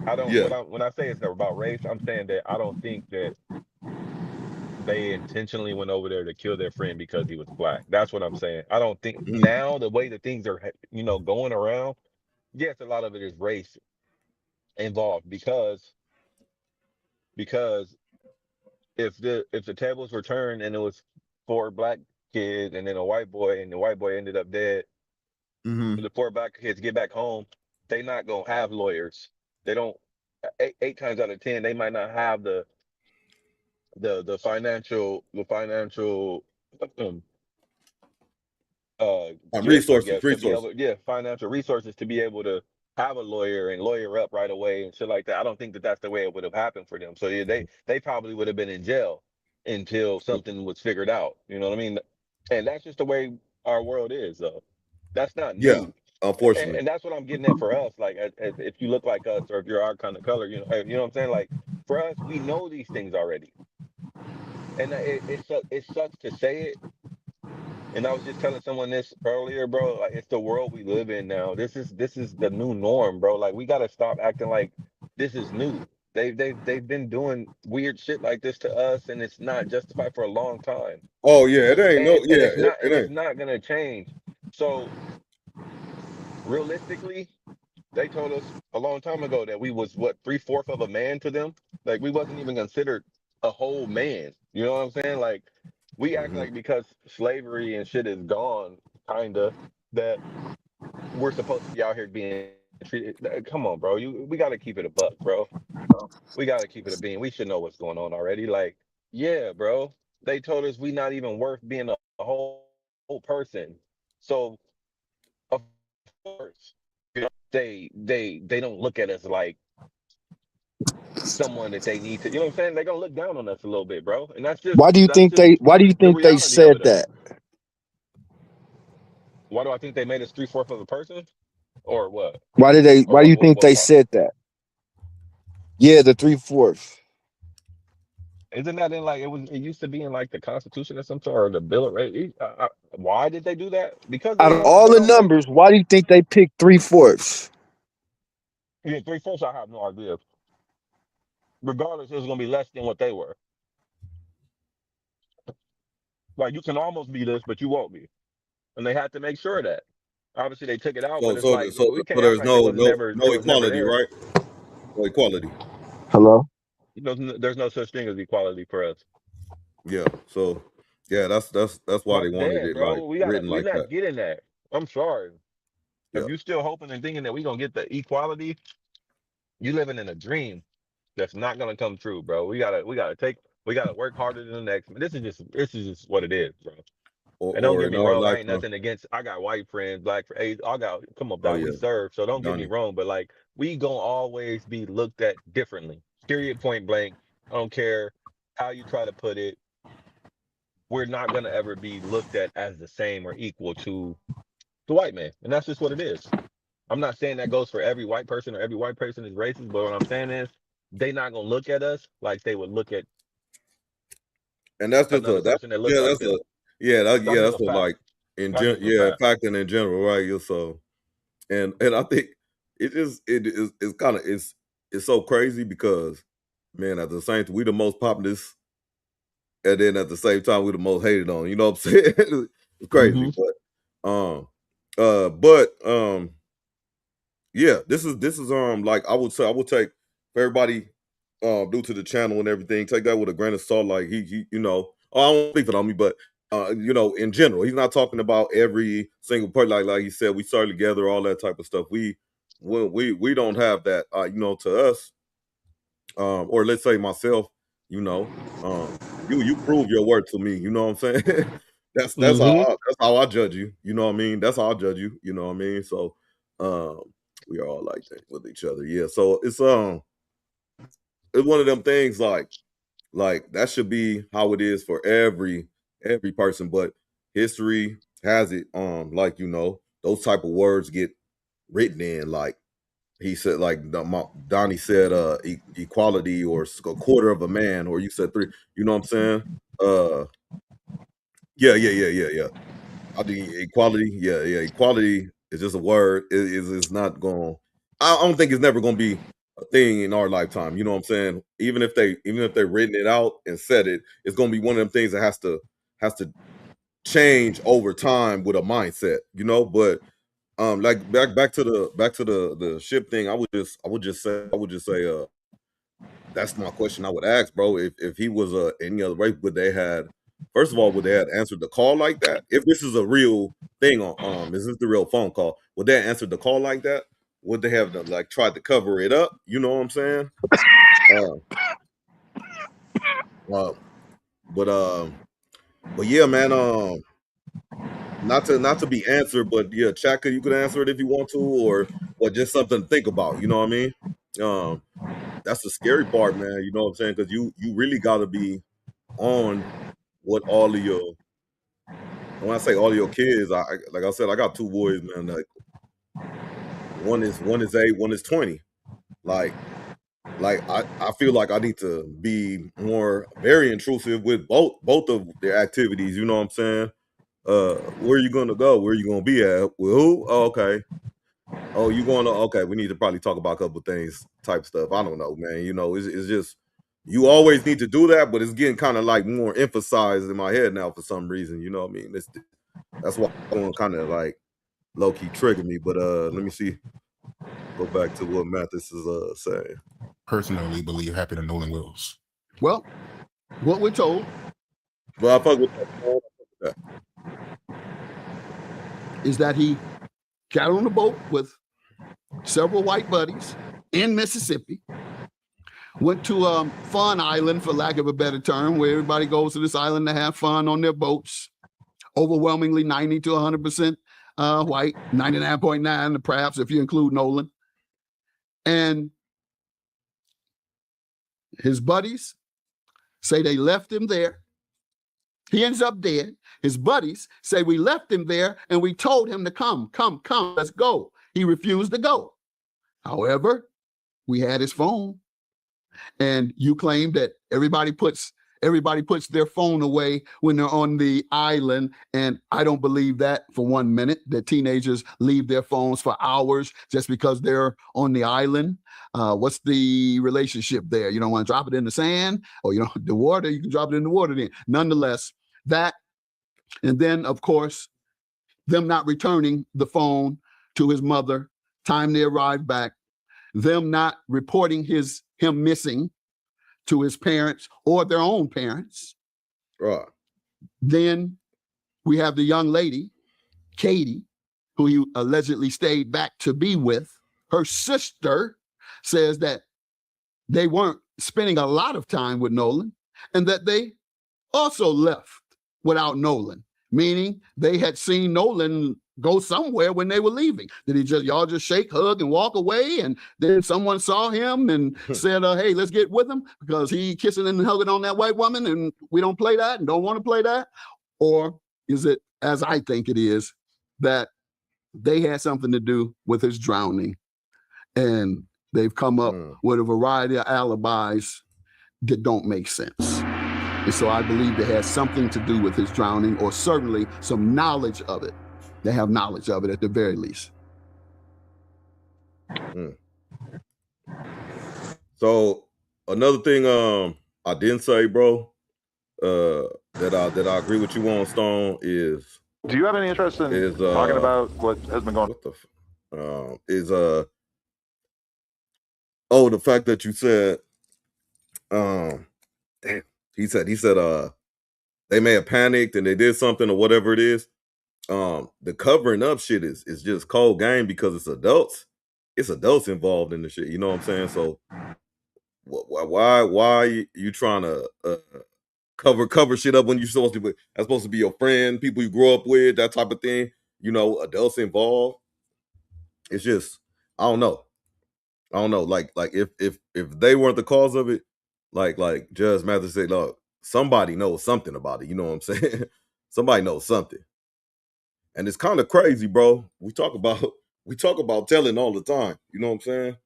I don't. Yeah. When I say it's about race, I'm saying that I don't think that they intentionally went over there to kill their friend because he was black. That's what I'm saying. I don't think now, the way that things are, going around. Yes, a lot of it is race involved, because if the tables were turned and it was 4 black kids and then a white boy, and the white boy ended up dead, the 4 black kids get back home, they not gonna have lawyers. They don't. Eight times out of 10, they might not have the financial gifts, I guess, to be able, financial resources to be able to have a lawyer and lawyer up right away and shit like that. I don't think that that's the way it would have happened for them. So yeah, they probably would have been in jail until something was figured out. You know what I mean? And that's just the way our world is, though. That's not Yeah, new. unfortunately. And that's what I'm getting at for us. Like, if you look like us, or if you're our kind of color, you know what I'm saying? Like, for us, we know these things already. And it sucks to say it. And I was just telling someone this earlier, bro. Like, it's the world we live in now. This is the new norm, bro. Like, we gotta stop acting like this is new. They've been doing weird shit like this to us, and it's not justified for a long time. Oh yeah, it ain't And it's it not and it's ain't. not gonna change. So realistically, they told us a long time ago that we was, what, 3/4 of a man to them. Like, we wasn't even considered a whole man. You know what I'm saying? Like, we act like because slavery and shit is gone, kinda, that we're supposed to be out here being treated. Come on, bro. We got to keep it a buck, bro. We got to keep it a bean. We should know what's going on already. Like, yeah, bro. They told us we not even worth being a whole person. So of course, they don't look at us like someone that they need to. You know what I'm saying? They're gonna look down on us a little bit, bro. And that's just Why do you think they the reality of said it all. that? Why do I think they made us 3/4 of a person? Or what? Why do you think What they part? said that? Yeah, the 3/4. Isn't that in, like, it used to be in, like, the Constitution or something, or the Bill of Rights? Why did they do that? Because Out they of all they the don't like, numbers, why do you think they picked 3/4? yeah, 3/4. I have no idea. Regardless, it was gonna be less than what they were. Like, you can almost be this, but you won't be, and they had to make sure of that. Obviously, they took it out, but it's So like, so we can't so act there's like it was no never equality, there. right? No equality. Hello? There's no such thing as equality for us. Yeah. So yeah, that's why they But wanted damn, it like bro, written we're like not that. getting that. I'm sorry. Yeah. If you still hoping and thinking that we gonna get the equality, you living in a dream that's not gonna come true, bro. We gotta work harder than the next. This is just what it is, bro. And don't Or get in me our wrong, I ain't lifetime. nothing against. I got white friends, black friends. Come on, Oh dog. We yeah, serve, so don't get me Donnie. wrong. But, like, we gonna always be looked at differently. Period, point blank. I don't care how you try to put it. We're not gonna ever be looked at as the same or equal to the white man, and that's just what it is. I'm not saying that goes for every white person or every white person is racist, but what I'm saying is they not gonna look at us like they would look at And that's just another person that looks like them. That's just that's a a fact. like That's just a yeah, fact. fact and in general, right? Yeah, so and I think it's kind of it's so crazy because man, at the same time we the most populous, and then at the same time we the most hated on. You know what I'm saying? It's crazy, but yeah, this is like I would say I would take for everybody due to the channel and everything, take that with a grain of salt. Like he you know, I don't speak it on me, but you know, in general, he's not talking about every single part. Like he said, we started together, all that type of stuff. We don't have that. You know, to us, or let's say myself, you know, you prove your worth to me. You know what I'm saying? That's how I judge you. You know what I mean? That's how I judge you. You know what I mean? So um, we are all like that with each other. Yeah. So it's one of them things like that should be how it is for every person. But history has it like you know those type of words get written in like he said like Donnie said equality or a quarter of a man or you said three. You know what I'm saying? Uh yeah. I think equality, yeah. Equality is just a word. It's not going. I don't think it's never going to be a thing in our lifetime. You know what I'm saying? Even if they're written it out and said it, it's going to be one of them things that has to change over time with a mindset. You know, but like back to the ship thing. I would just say that's my question I would ask, bro. If he was any other race, would they had first of all would they had answered the call like that? If this is a real thing on is this the real phone call? Would they have answered the call like that? Would they have like tried to cover it up? You know what I'm saying? Uh, uh, but yeah, man. Not to be answered, but yeah, Chaka, you could answer it if you want to, or just something to think about. You know what I mean? Um, that's the scary part, man. You know what I'm saying? Because you really got to be on what all of your when I say all of your kids, like I said, I got two boys, man. Like one is 8, one is 20. Like I feel like I need to be more very intrusive with both of their activities. You know what I'm saying? Where are you gonna go? Where are you gonna be at? With who? Oh, okay. Oh, you going to okay, we need to probably talk about a couple things type stuff. I don't know, man. You know, it's just you always need to do that, but it's getting kind of like more emphasized in my head now for some reason. You know what I mean? That's why I want to kind of like low key trigger me. But let me see. Go back to what Mathis is saying. Personally believe Happy to Nolan Wills. Well, what we're told Well, I fuck with that. is that he got on a boat with several white buddies in Mississippi, went to Fun Island, for lack of a better term, where everybody goes to this island to have fun on their boats. Overwhelmingly 90 to 100% white, 99.9 perhaps if you include Nolan. And his buddies say they left him there. He ends up dead. His buddies say we left him there and we told him to come, let's go. He refused to go. However, we had his phone, and you claim that everybody puts their phone away when they're on the island, and I don't believe that for 1 minute, that teenagers leave their phones for hours just because they're on the island. What's the relationship there? You don't want to drop it in the sand, or the water, you can drop it in the water then. Nonetheless, that, and then of course, them not returning the phone to his mother, time they arrived back, them not reporting him missing to his parents or their own parents. Right. Then we have the young lady, Katie, who he allegedly stayed back to be with. Her sister says that they weren't spending a lot of time with Nolan and that they also left without Nolan, meaning they had seen Nolan go somewhere when they were leaving? Did he y'all just shake, hug, and walk away? And then someone saw him and said, hey, let's get with him because he kissing and hugging on that white woman and we don't play that and don't want to play that? Or is it, as I think it is, that they had something to do with his drowning and they've come up with a variety of alibis that don't make sense? And so I believe they had something to do with his drowning, or certainly some knowledge of it. They have knowledge of it at the very least. So another thing I didn't say, bro, that I agree with you on, Stone, is do you have any interest in talking about what has been going on? The fact that you said damn, he said they may have panicked and they did something or whatever it is. The covering up shit is just cold game because it's adults. It's adults involved in the shit. You know what I'm saying? So why you trying to cover shit up when you're supposed to be, that's supposed to be your friend, people you grow up with, that type of thing? You know, adults involved. It's just, I don't know. Like if they weren't the cause of it, like Judge Mathis said, look, somebody knows something about it. You know what I'm saying? Somebody knows something. And it's kind of crazy, bro. We talk about telling all the time. You know what I'm saying?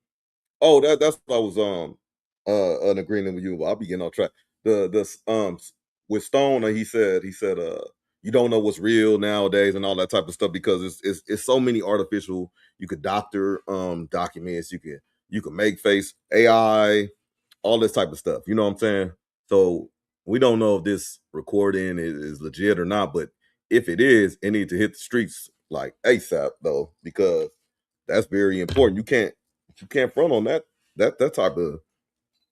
Oh, that's what I was in agreement with you. I'll be getting off track. With Stone, he said you don't know what's real nowadays and all that type of stuff because it's so many artificial. You could doctor documents. You can make face AI, all this type of stuff. You know what I'm saying? So we don't know if this recording is legit or not, but if it is, it needs to hit the streets like ASAP though, because that's very important. You can't front on that type of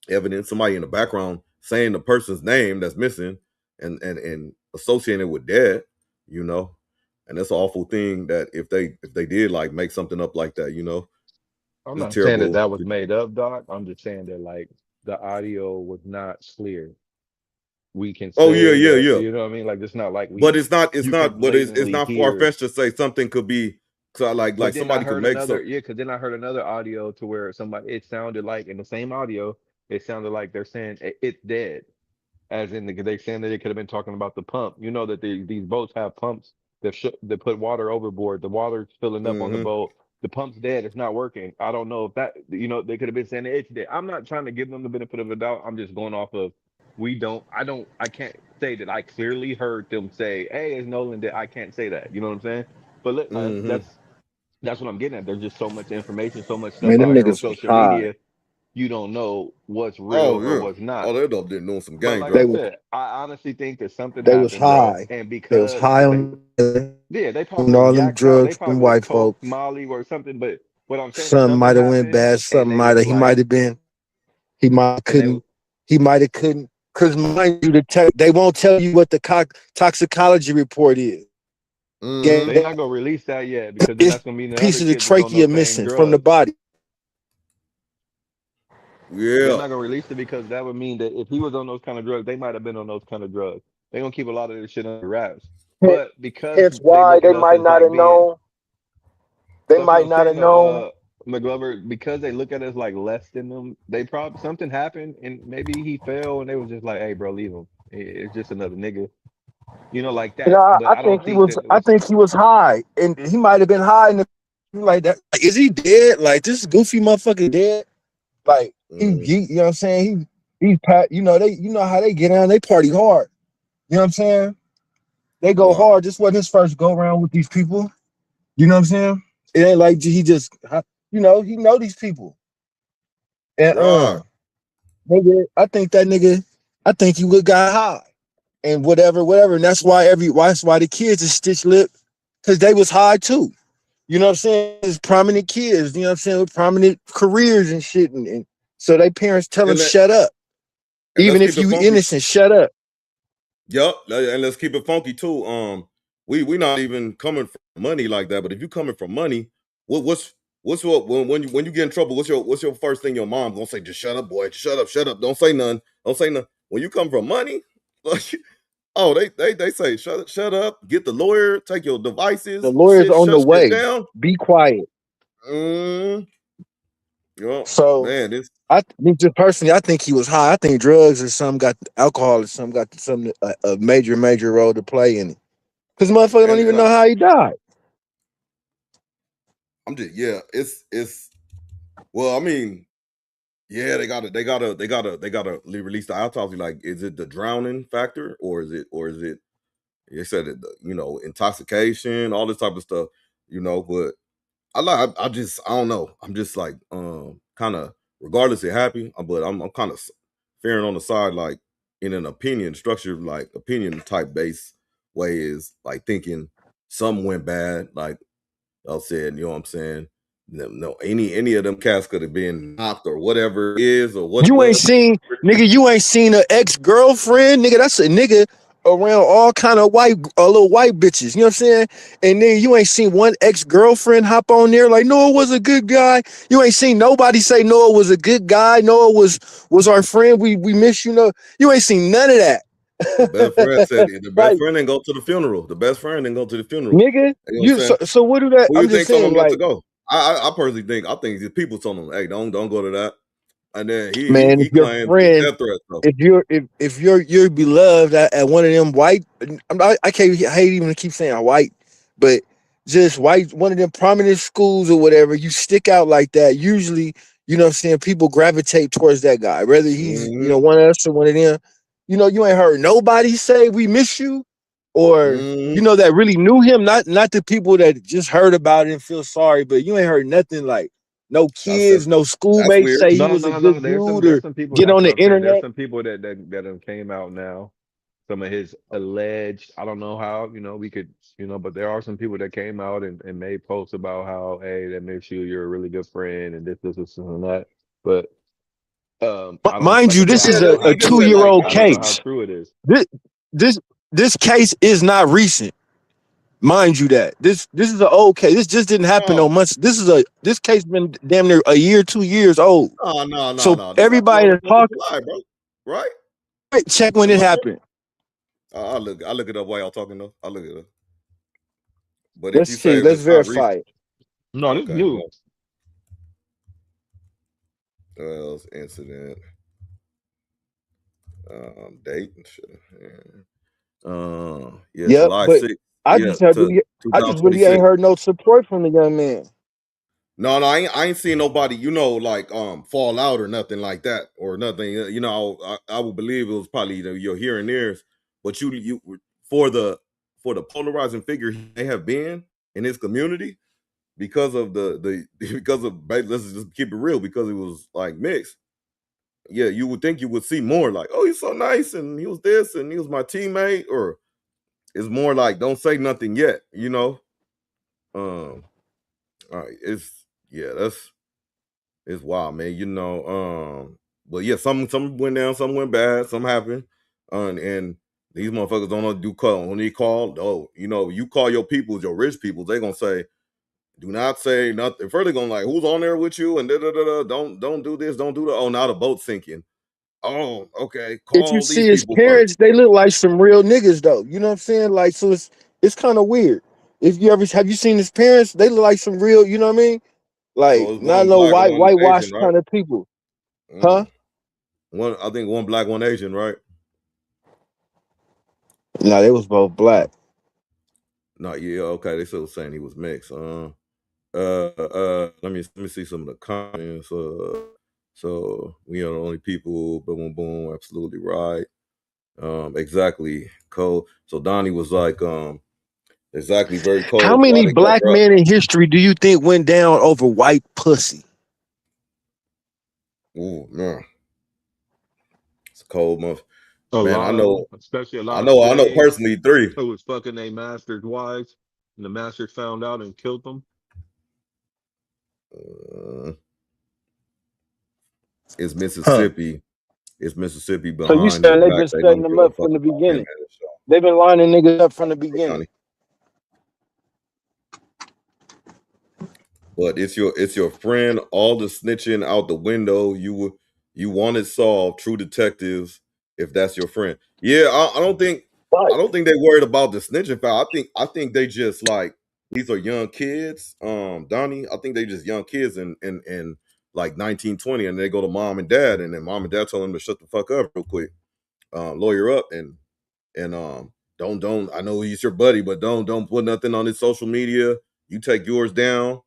evidence. Somebody in the background saying the person's name that's missing and associated with dead, you know, and that's an awful thing that if they did like make something up like that, you know. I'm not saying that was made up, Doc. I'm just saying that like the audio was not clear. We can say yeah. You know what I mean? Like it's not like it's not far fetched to say something could be like somebody could make something. Yeah, because then I heard another audio to where it sounded like in the same audio, it sounded like they're saying it's dead. As in they saying that they could have been talking about the pump. You know that these boats have pumps that put water overboard. The water's filling up on the boat. The pump's dead. It's not working. I don't know if that, you know, they could have been saying it's dead. I'm not trying to give them the benefit of the doubt. I'm just going off of I can't say that I clearly heard them say, hey, it's Nolan dead. I can't say that. You know what I'm saying? But that's what I'm getting at. There's just so much information, so much stuff out here on social media. You don't know what's real or what's not. Oh, they didn't know some gang. But like I said, I honestly think that something They happened, was high. bro. And because they was high on they probably all them drugs they from white coke, folks. Molly or something. But what I'm saying, Something might have went bad. Something he might have been. He might have couldn't. Because mind you, they won't tell you what the toxicology report is. They're not gonna release that yet because then that's gonna mean piece of the trachea missing from the body. Yeah, they're not gonna release it because that would mean that if he was on those kind of drugs, they might have been on those kind of drugs. They're gonna keep a lot of this shit under wraps. But because that's why they might not have known. They might not have known. McGlover, because they look at us like less than them, they probably something happened and maybe he fell and they was just like, "Hey, bro, leave him. It's just another nigga," you know, like that. You know, but I think he was. I think he was high, and he might have been high in the like that. Like, is he dead? Like this goofy motherfucker dead? Like he you know what I'm saying? He's you know how they get on. They party hard. You know what I'm saying? They go hard. This wasn't his first go around with these people. You know what I'm saying? It ain't like he just, you know, he know these people. And nigga, I think he would got high and whatever. And that's why the kids is stitch lip, because they was high too. You know what I'm saying? It's prominent kids, you know what I'm saying, with prominent careers and shit. And so they parents tell them shut up. Even if you innocent, shut up. Yup, and let's keep it funky too. We not even coming from money like that, but if you coming from money, when you get in trouble, what's your first thing your mom gonna say? Just shut up, boy. Shut up. Don't say nothing. When you come from money, like Oh, they say shut up, get the lawyer, take your devices, The lawyer's on the shut way. down. Be quiet. So man, just personally, I think he was high. I think drugs or something got alcohol or something got some a major role to play in it. Because motherfucker don't even know how he died. I'm just it's well, I mean, yeah, they gotta release the autopsy. Like, is it the drowning factor or is it they said it, intoxication, all this type of stuff, but I don't know. I'm just like kind of regardless of happy, but I'm kind of fearing on the side, like in an structured like opinion type base way, is like thinking something went bad, like I said, you know what I'm saying? No, any of them cats could have been knocked or whatever it is or what. You ain't seen an ex-girlfriend, nigga. That's a nigga around all kind of little white bitches. You know what I'm saying? And then you ain't seen one ex-girlfriend hop on there like Noah was a good guy. You ain't seen nobody say Noah was a good guy. Noah was our friend. We miss you. No, you ain't seen none of that. The best friend said the best friend didn't go to the funeral. The best friend didn't go to the funeral. Nigga, so what do that? Who I'm you just think told saying, him not like, to go? I personally think the people told him, hey, don't go to that. And then man, he if your claimed friend, death threats. So. if you're beloved at one of them white, I hate even to keep saying white, but just white, one of them prominent schools or whatever, you stick out like that. Usually, you know what I'm saying, people gravitate towards that guy, whether he's one of us or one of them. You know, you ain't heard nobody say we miss you, or that really knew him. Not the people that just heard about it and feel sorry, but you ain't heard nothing like. No kids, no schoolmates say he was a good dude, There's or some people, get on the internet. There's some people that came out now. Some of his alleged, I don't know how, we could, but there are some people that came out and made posts about how, hey, that makes you're a really good friend and this, and that. But mind you, this is a 2-year-old case. I don't know how true it is. This case is not recent. Mind you that this is an old case. This just didn't happen no months. This case been damn near a year, 2 years old. No. So everybody is talking, bro. Right? Check when it happened. I'll look it up while y'all talking though. I'll look it up. But let's see, let's verify it. No, this is new. Incident. Date and shit. July 6th. I just really ain't heard no support from the young man. No, I ain't seen nobody, like fall out or nothing like that or nothing. I would believe it was probably your here and there's, but you for the polarizing figure they have been in his community because of let's just keep it real, because it was like mixed. Yeah, you would think you would see more like, oh, he's so nice and he was this and he was my teammate, or it's more like don't say nothing yet, All right, it's wild, man. But yeah, some went down, some went bad, some happened, and these motherfuckers don't do call when they call. Oh, you call your peoples, your rich peoples, they gonna say, do not say nothing. Further gonna like, who's on there with you, and don't do this, don't do that. Oh, now the boat's sinking. Oh, okay. If you see his parents, they look like some real niggas though. You know what I'm saying? Like, so it's kind of weird. If you have you seen his parents? They look like some real, you know what I mean? Like, not no whitewash kind of people. Huh? I think one black, one Asian, right? No, they was both black. No, yeah, okay. They still saying he was mixed. Let me see some of the comments. So we are the only people. Boom, boom, absolutely right. Exactly, Cole. So Donnie was like, exactly, very cold. How many black men in history do you think went down over white pussy? Ooh, man, it's a cold month. Man, I know, especially a lot. I know personally 3 who was fucking their masters' wives, and the masters found out and killed them. It's Mississippi. It's Mississippi behind. So you saying they've been setting them up from the beginning? They've been lining niggas up from the beginning. But it's your friend. All the snitching out the window. You want it solved. True detectives. If that's your friend, yeah. I don't think. I don't think they worried about the snitching foul. I think they just like these are young kids. Donnie, I think they just young kids in like 19, 20, and they go to mom and dad, and then mom and dad tell them to shut the fuck up real quick, lawyer up, and don't. I know he's your buddy, but don't put nothing on his social media. You take yours down.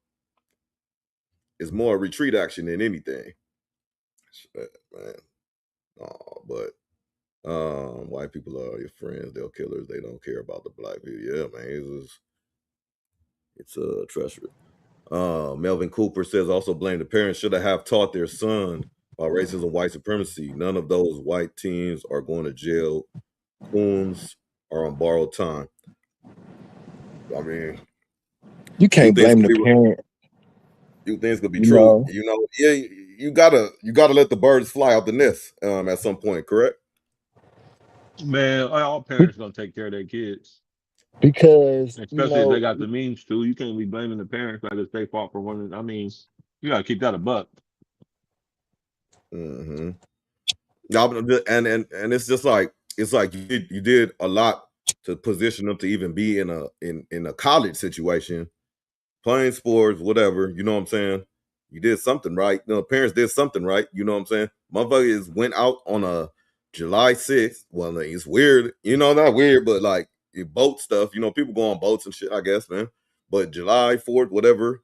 It's more a retreat action than anything. Shit, man. Oh, but white people are your friends. They're killers. They don't care about the black people. Yeah, man. It's a treacherous. Melvin Cooper says also blame the parents should have taught their son about racism, white supremacy. None of those white teens are going to jail. Coons are on borrowed time. I mean, you can't blame the parent. You things could be true. You know, yeah, you gotta let the birds fly out the nest at some point, correct? Man, all parents gonna take care of their kids. Because especially if they got the means to. You can't be blaming the parents like it's their fault for one. I mean, you gotta keep that a buck. Mm-hmm. And it's just like you did a lot to position them to even be in a college situation, playing sports, whatever. You know what I'm saying? You did something right. You know, parents did something right. You know what I'm saying? Motherfuckers went out on a July 6th. Well, it's weird. You know, not weird, but like boat stuff. You know, people go on boats and shit, I guess, man. But July 4th, whatever,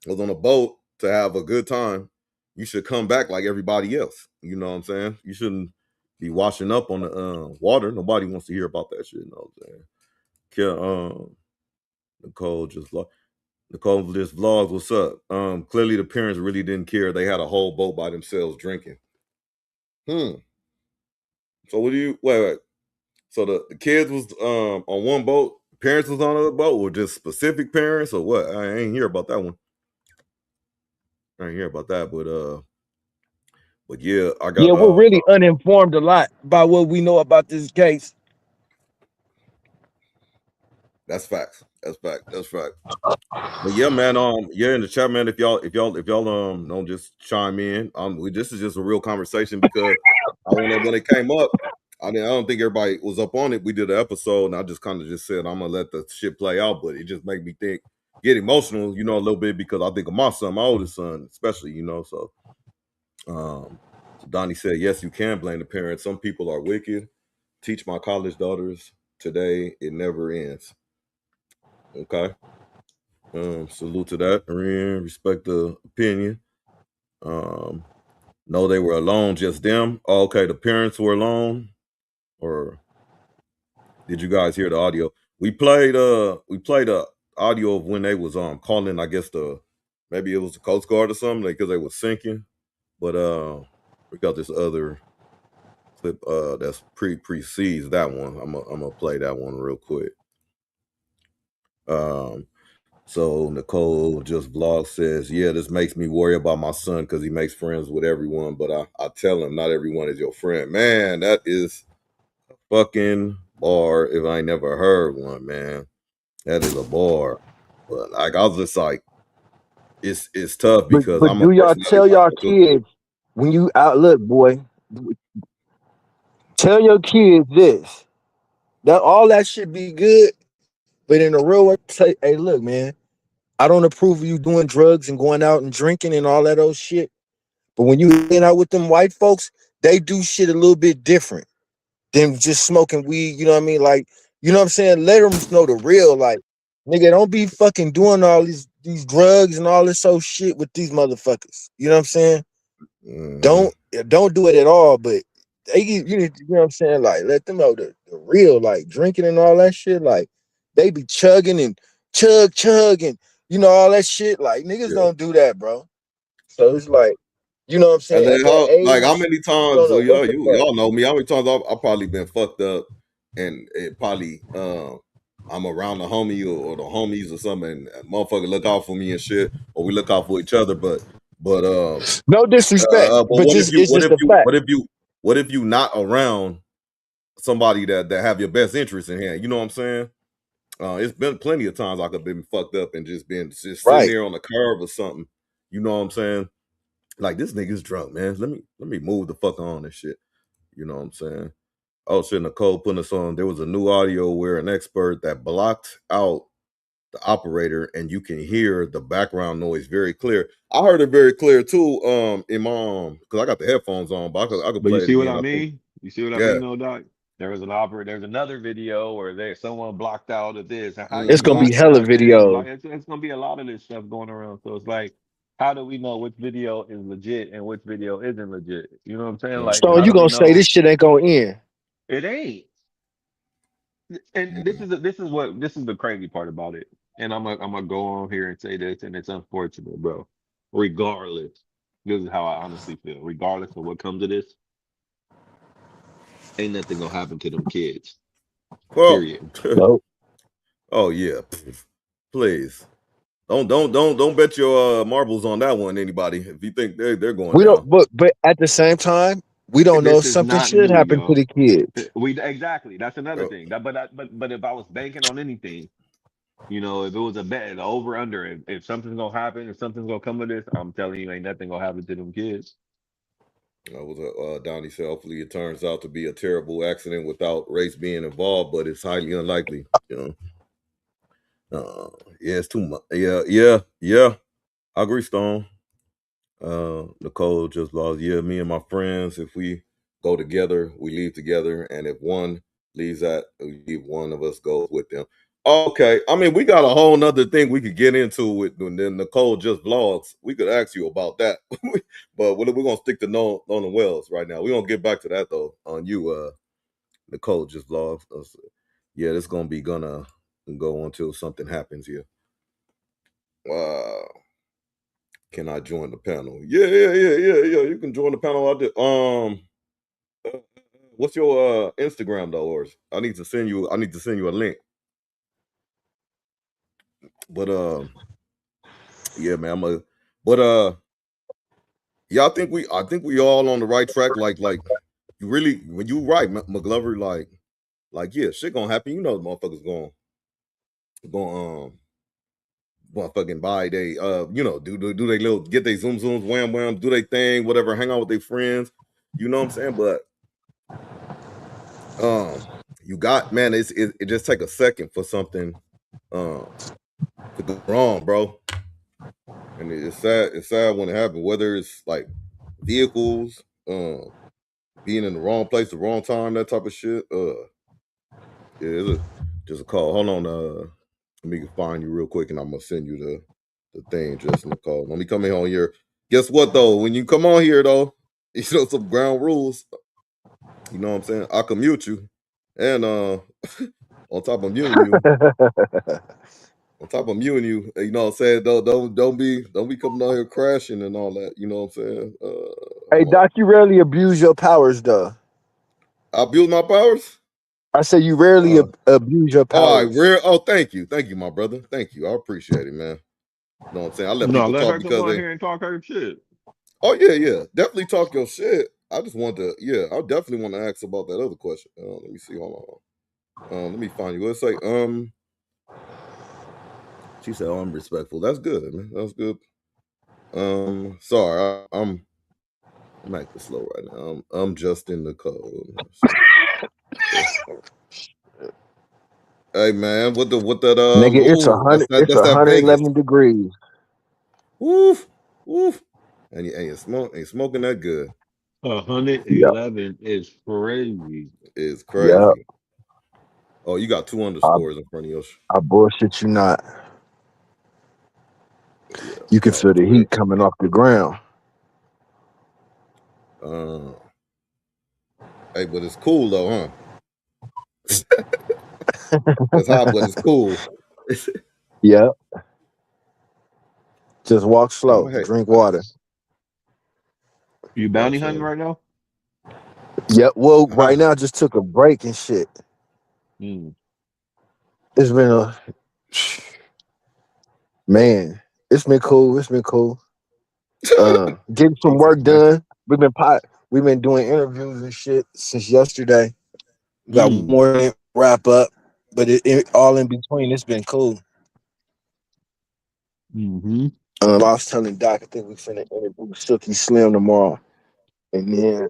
was on a boat to have a good time. You should come back like everybody else. You know what I'm saying? You shouldn't be washing up on the water. Nobody wants to hear about that shit. You know what I'm saying? Nicole just vlogs. What's up? Clearly the parents really didn't care. They had a whole boat by themselves drinking. So what do you wait? So the kids was on one boat, parents was on another boat, or just specific parents, or what? I ain't hear about that one. I ain't hear about that, but yeah, I got. Yeah, we're really uninformed a lot about what we know about this case. That's facts. That's fact. But yeah, man. Yeah, in the chat, man. If y'all don't just chime in. This is just a real conversation because when it came up, I don't think everybody was up on it. We did an episode, and I just kind of just said I'm gonna let the shit play out, but it just made me get emotional, you know, a little bit because I think of my son, my oldest son, especially, you know. So, so Donnie said, yes, you can blame the parents. Some people are wicked. Teach my college daughters today. It never ends. Okay. Salute to that. Respect the opinion. No, they were alone, just them. Oh, okay, the parents were alone. Or did you guys hear the audio? We played a audio of when they was calling, I guess maybe it was the Coast Guard or something, because they was sinking. But we got this other clip that's precedes that one. I'm gonna play that one real quick. So Nicole just vlog says, yeah, this makes me worry about my son because he makes friends with everyone, but I tell him not everyone is your friend. Man, that is a fucking bar if I never heard one, man. That is a bar. But like I was just like, it's tough because but I'm do a y'all person that tell be y'all watching too. kids when you out? Look, boy, tell your kids this. That all that shit be good, but in the real world, say, hey, look, man, I don't approve of you doing drugs and going out and drinking and all that old shit. But when you hang out with them white folks, they do shit a little bit different than just smoking weed. You know what I mean? Like, you know what I'm saying? Let them know the real. Like, nigga, don't be fucking doing all these drugs and all this old shit with these motherfuckers. You know what I'm saying? Don't do it at all. But you know what I'm saying? Like, let them know the real. Like, drinking and all that shit. Like, they be chugging and chugging. You know, all that shit. Like, niggas don't do that, bro. So it's like, you know what I'm saying? And then At that age, how many times don't know what the fuck. y'all know me? How many times I've probably been fucked up, and it probably I'm around the homie or the homies or something, and motherfucker look out for me and shit, or we look out for each other. But no disrespect, but but what if just it's just a fact. what if you not around somebody that have your best interest in hand? You know what I'm saying? It's been plenty of times I could have been fucked up and just sitting there on the curb or something. You know what I'm saying? Like, this nigga's drunk, man. Let me move the fuck on and shit. You know what I'm saying? Oh shit, Nicole putting us on. There was a new audio where an expert that blocked out the operator and you can hear the background noise very clear. I heard it very clear too, in my because I got the headphones on, but I could But play you it see what again. I I think, mean? You see what I yeah. mean, though, Doc? There was an operator. There's another video where someone blocked out of this. And how It's you gonna be block hella out and block? videos. It's gonna be a lot of this stuff going around. So it's like, how do we know which video is legit and which video isn't legit? You know what I'm saying? Like, Stone, how you do we gonna say know? this shit ain't gonna end? It ain't. And this is the crazy part about it. And I'm gonna go on here and say this, and it's unfortunate, bro. Regardless, this is how I honestly feel. Regardless of what comes of this, ain't nothing gonna happen to them kids. Well, Period. Nope. oh yeah, please don't bet your marbles on that one. Anybody, if you think they're going We don't, down. but at the same time, we don't know This if is something not should new, happen to yo. the kids. We exactly. That's another Oh, thing. But if I was banking on anything, you know, if it was a bet, the over under, if something's gonna happen, if something's gonna come of this, I'm telling you, ain't nothing gonna happen to them kids. that was Donnie said, hopefully it turns out to be a terrible accident without race being involved, but it's highly unlikely. You know, yeah, it's too much. Yeah. I agree, Stone. Nicole just lost. Yeah, me and my friends, if we go together, we leave together, and if one leaves we leave, one of us goes with them. Okay, I mean, we got a whole nother thing we could get into with when then Nicole just vlogs. We could ask you about that, but we're gonna stick to Nolan Wells right now. We're gonna get back to that though on you, Nicole just vlogs. Yeah, this gonna go until something happens here. Can I join the panel? Yeah. You can join the panel. What's your Instagram though, or I need to send you a link. But yeah, man, yeah, I think we all on the right track. Like you really, when you right, McGlover, like yeah, shit gonna happen. You know, the motherfuckers going motherfucking buy they you know, do they little get they zooms, wham, do they thing, whatever, hang out with their friends. You know what I'm saying? But you got, man, it just take a second for something to go wrong, bro. And it's sad when it happens, whether it's like vehicles, being in the wrong place, the wrong time, that type of shit. Yeah, just a call. Hold on, let me find you real quick and I'm gonna send you the thing, just Nicole. Let me come in on here. Guess what though? When you come on here though, you know some ground rules. You know what I'm saying? I can mute you. And on top of muting you, you know what I'm saying? Don't be coming out here crashing and all that. You know what I'm saying? Hey, Hold on. Doc, you rarely abuse your powers, though. I abuse my powers. I say you rarely abuse your powers. Thank you, my brother. Thank you. I appreciate it, man. You know what I'm saying? I let No, people let talk her come because on they. here and talk her shit. Oh yeah, definitely talk your shit. I just want to, I definitely want to ask about that other question. Let me see. Hold on. Let me find you. Let's say, she said, "Oh, I'm respectful." That's good, man. That's good. Sorry, I'm acting slow right now. I'm just in the code. Hey man, what that Nigga, it's ooh, it's that's that Vegas. 111 degrees. Woof. And you smoking that good. 111 is crazy. It's Yeah, crazy. Oh, you got 2 I, underscores in front of your I bullshit you not. yeah, You can feel the Twitter. heat coming off the ground. Hey, but it's cool though, huh? It's hot, but it's cool. Yeah. Just walk slow. Hey, Drink water. You you know what I'm bounty hunting saying? right now? Yep. Well, right now I just took a break and shit. It's been man. It's been cool. Getting some work done. We've been doing interviews and shit since yesterday. Got more wrap up, but it all in between. It's been cool. I was telling Doc, I think we finna interview Sookie Slim tomorrow, and then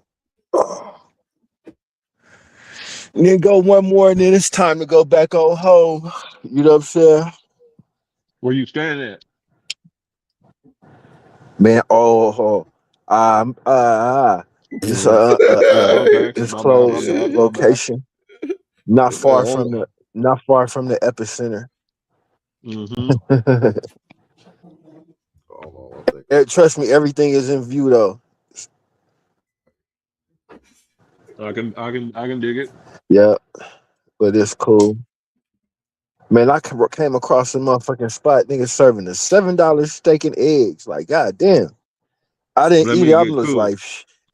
And then go one more, and then it's time to go back on home. You know what I'm saying? Where you staying at? Man, this Okay, this my bad, close my bad. location, not Man, far from the epicenter. Mm-hmm. hold on one second. Trust me, everything is in view though. I can dig it. Yeah, but it's cool. Man, I came across a motherfucking spot, nigga serving a $7 steak and eggs. Like, goddamn. I didn't Let eat me it. I get was to it. like,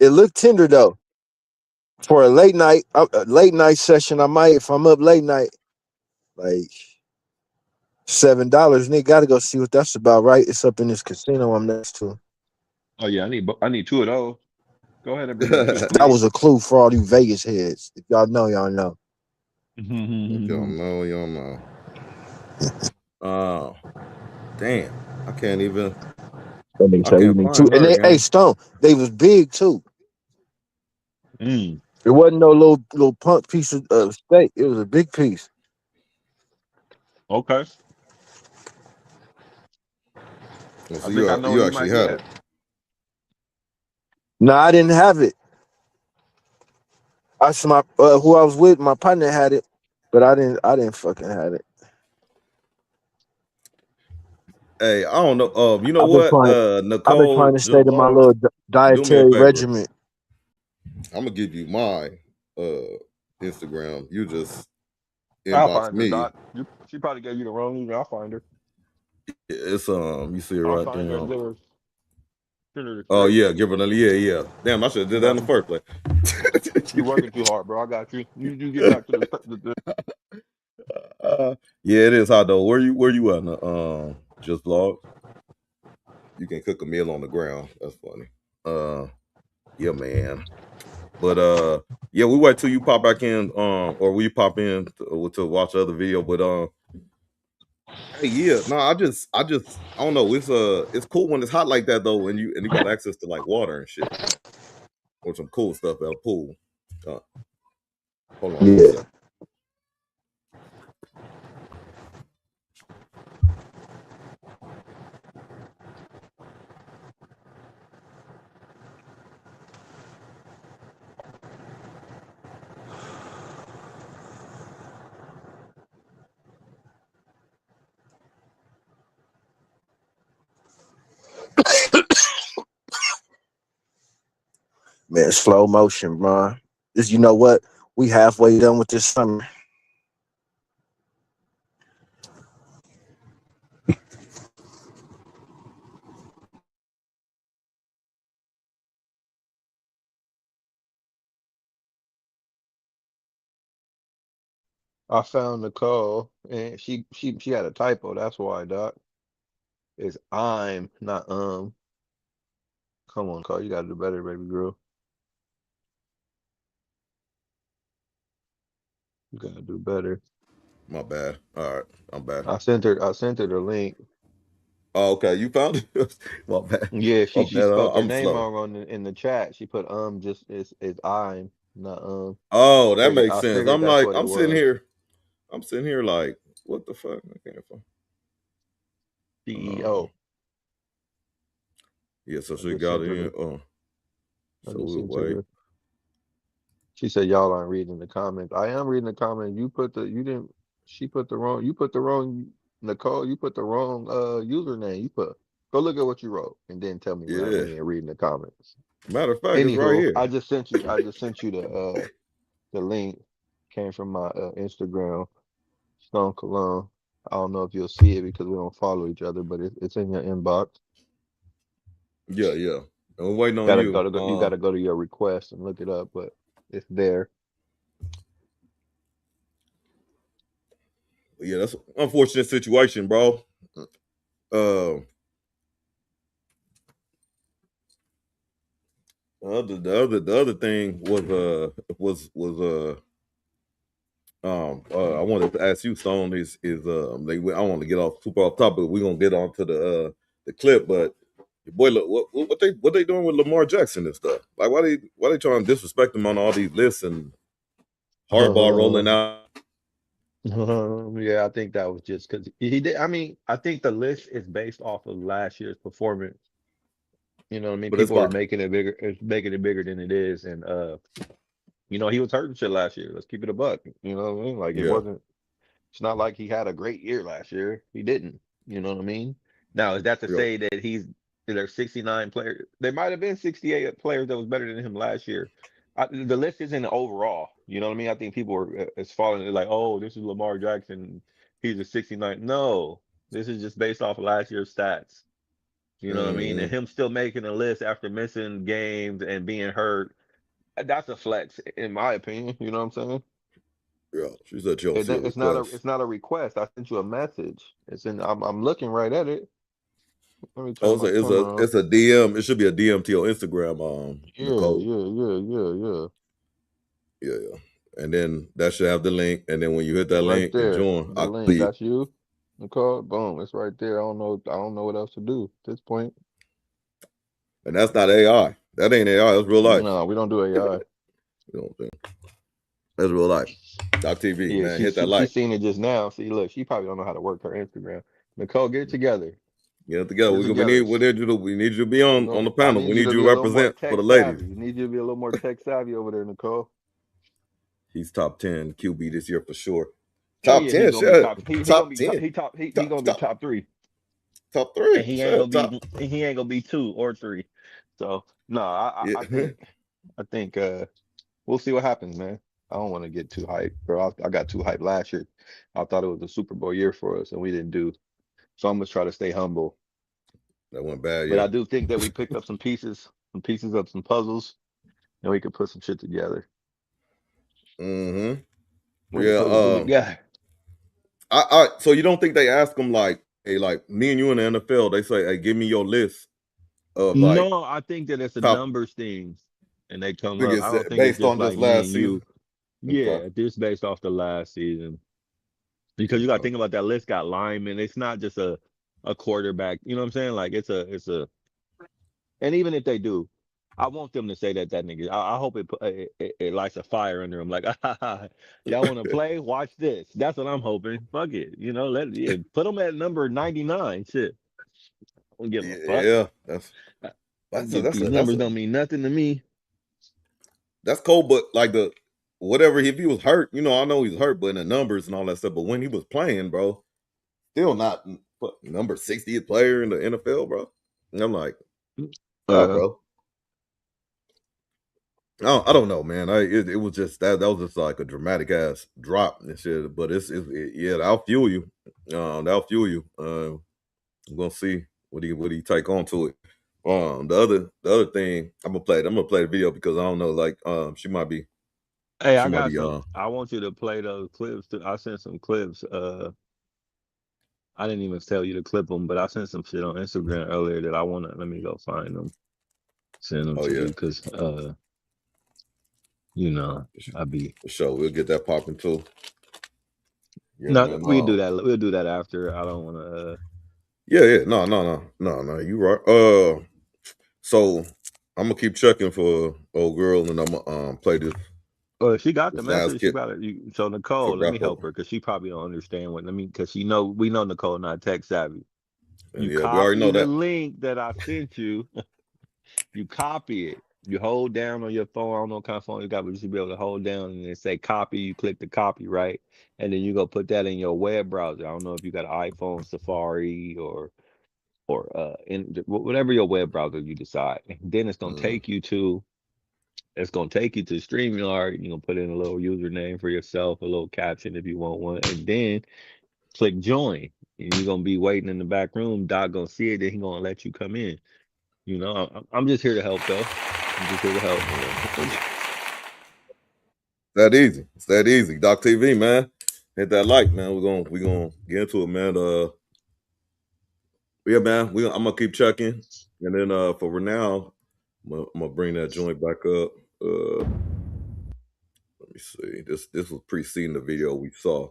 it looked tender though. For a late night session, I might, if I'm up late night, like $7. Nigga, gotta go see what that's about, right? It's up in this casino I'm next to. Oh yeah, I need two of those. Go ahead and bring me two, That please. was a clue for all you Vegas heads. If y'all know, y'all know. You don't know. Oh, damn. I can't even. That nigga I said you can't need two. find And her they, hey, again. Stone, they was big too. Mm. It wasn't no little punk piece of steak. It was a big piece. Okay. Well, so I think I know where you you actually might be had at. it. No, I didn't have it. Who I was with, my partner had it, but I didn't fucking have it. Hey, I don't know. You know I've been what? trying. I've been Nicole, trying to stay just to my blog. little Do me a dietary favor. regimen. I'm gonna give you my Instagram. You just I'll inbox find her, me. Doc. She probably gave you the wrong email. I'll find her. It's you see it I'll right find her and there. send her the Oh script. yeah, give her yeah. Damn, I should have I did that in got the you. first place. You're working too hard, bro. I got you. You get back to the Yeah, it is hot though. Where you at? Just blog. You can cook a meal on the ground. That's funny. Yeah, man. But yeah, we wait till you pop back in, or we pop in to watch the other video. But hey, yeah, no, I don't know. It's cool when it's hot like that though, and you got access to like water and shit, or some cool stuff at a pool. Hold on one Yeah. second. Man, slow motion, bro. You know what? We halfway done with this summer. I found Nicole and she had a typo. That's why, Doc. It's I'm not Come on, Cole. You gotta do better, baby girl. You gotta do better. My bad. All right, I'm back. I sent her the link. Oh, okay, you found it. My bad. Yeah, My she bad. spelled her I'm name slow. wrong in the chat. She put just is I'm not Oh, that makes I sense. figured that's what it I'm sitting was. here. I'm sitting here like, what the fuck? I can't find. CEO. Yeah, so I she just got sent it her in. the I So just we'll sent her wait. the She said y'all aren't reading the comments. I am reading the comments. You didn't She put the wrong Nicole, you put the wrong username. Go look at what you wrote and then tell me Yeah. we ain't reading the comments. Matter of fact, it's right Anywho, here. I just sent you the link. Came from my Instagram, Stone Cologne. I don't know if you'll see it because we don't follow each other, but it's in your inbox. Yeah. And we're waiting on you. You gotta go to your request and look it up, but it's there. Yeah, that's an unfortunate situation, bro. Uh, the other thing was I wanted to ask you, Stone, I want to get off super off topic. We're gonna get on to the clip, but your boy, look, what they doing with Lamar Jackson and stuff? Like, why they trying to disrespect him on all these lists and hardball rolling out. Yeah, I think that was just because he did. I mean, I think the list is based off of last year's performance. You know what I mean? But it's People are fine. making it bigger than it is. And you know, he was hurting shit last year. Let's keep it a buck. You know what I mean? Like it's not like he had a great year last year. He didn't. You know what I mean? Now, is that to say that there's 69 players? There might have been 68 players that was better than him last year. The list isn't overall. You know what I mean? I think people are it's falling like, oh, this is Lamar Jackson. He's a 69. No, this is just based off of last year's stats. You know what I mean? And him still making a list after missing games and being hurt, that's a flex, in my opinion. You know what I'm saying? Yeah, she said she don't see a It's request. not a request. I sent you a message. It's in. I'm looking right at it. Let me turn Oh, my camera on. it's a DM. It should be a DM to your Instagram, Nicole. Yeah. And then that should have the link. And then when you hit that Right link there, and join, the link. That's you, Nicole. Boom, it's right there. I don't know what else to do at this point. And that's not AI. That ain't AI. That's real life. No, we don't do AI. That's real life. Doc TV, man. Hit that like. She's seen it just now. See, look, she probably don't know how to work her Instagram. Nicole, get it together. Get it together. We need you to be on the panel. We need you to represent for the ladies. We need you to be a little more tech savvy over there, Nicole. He's top 10 QB this year for sure. Top 10, he's gonna be top 10. He's gonna be top 3. Top 3. And he ain't gonna be 2 or 3. So no, I think we'll see what happens, man. I don't want to get too hyped, bro. I got too hyped last year. I thought it was a Super Bowl year for us, and we didn't do. So I'm gonna try to stay humble. That went bad, but I do think that we picked up some pieces of some puzzles, and we could put some shit together. Yeah. So you don't think they ask them like, hey, like me and you in the NFL, they say, hey, give me your list of like. No, I think that it's a numbers thing, and they come up. I don't think based it's just on like this last me and you. season. Yeah, this based off the last season. Because you got to think about that list got linemen. It's not just a quarterback. You know what I'm saying? Like it's a. And even if they do, I want them to say that nigga. I hope it lights a fire under them. Like, y'all want to play? Watch this. That's what I'm hoping. Fuck it. You know, put them at number 99. Shit. I don't give a fuck. Yeah, these numbers don't mean nothing to me. That's cold, but like whatever, if he was hurt, you know, I know he's hurt, but in the numbers and all that stuff. But when he was playing, bro, still not number 60th player in the NFL, bro. And I'm like, bro. I don't know, man. It was just that was just like a dramatic ass drop and shit. But that'll fuel you. That'll fuel you. I'm gonna see what he take on to it. The other thing, I'm gonna play the video because I don't know, like she might be. Hey, I want you to play those clips. I sent some clips. I didn't even tell you to clip them, but I sent some shit on Instagram earlier that I want to. Let me go find them. Send them to you because you know, I'll be for sure. We'll get that popping too. No, we'll do that. We'll do that after. I don't want to. Yeah. No. You right. So I'm gonna keep checking for old girl, and I'm gonna play this. Well, she got the message. She got it. So Nicole, let me help her because she probably don't understand what. Because we know Nicole not tech savvy. You copy we already know the link that I sent you. You copy it. You hold down on your phone. I don't know what kind of phone you got, but you should be able to hold down and then say copy. You click the copy, right? And then you go put that in your web browser. I don't know if you got an iPhone, Safari, or in whatever your web browser you decide. And then it's gonna take you to. It's gonna take you to StreamYard. You're gonna put in a little username for yourself, a little caption if you want one, and then click join. And you're gonna be waiting in the back room. Doc gonna see it, then he gonna let you come in. You know, I'm just here to help, though. I'm just here to help. That easy. It's that easy. Doc TV, man. Hit that like, man. We're gonna get into it, man. Yeah, man. I'm gonna keep checking, and then for now, I'm gonna bring that joint back up. Let me see. This was preceding the video we saw.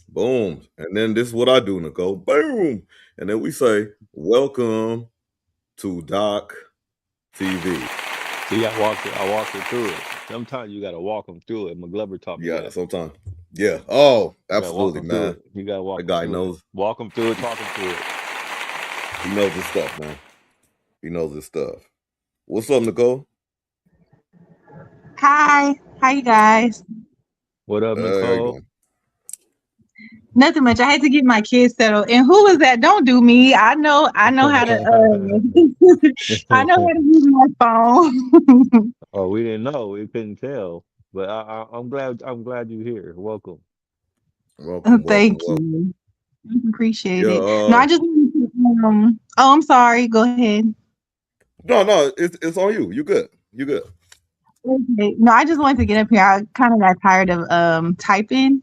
Boom. And then this is what I do, Nicole. Boom. And then we say, welcome to Doc TV. See, I walked her through it. Sometimes you gotta walk them through it. McGlover taught me Yeah, that. sometimes. Yeah. Oh, You gotta walk absolutely, them through man. it. You gotta walk That them guy through it. knows. Walk them through it. Talk them through it. He knows his stuff, man. He knows his stuff. What's up, Nicole? Hi, how you guys? What up, How you Nicole? doing? Nothing much. I had to get my kids settled. And who was that? Don't do me. I know how to I know how to use my phone. Oh, we didn't know. We couldn't tell. But I'm glad. I'm glad you're here. Welcome. Welcome, welcome, Thank welcome. you. Appreciate Yeah. it. No, I just oh, I'm sorry. Go ahead. No, it's on you. You good. You good. Okay. No, I just wanted to get up here. I kind of got tired of typing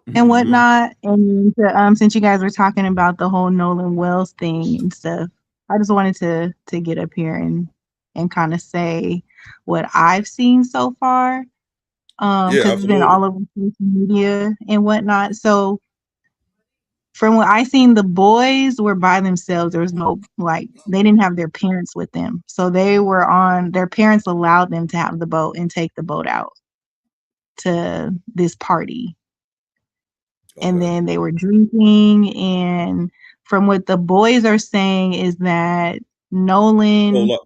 and Mm-hmm. whatnot. And since you guys were talking about the whole Nolan Wells thing and stuff, I just wanted to get up here and kind of say what I've seen so far. Yeah, Because it's been absolutely. all over social media and whatnot. So from what I seen, the boys were by themselves. There was no they didn't have their parents with them. So they were on their parents allowed them to have the boat and take the boat out to this party. And Okay. then they were drinking, and from what the boys are saying is that So, Nolan like,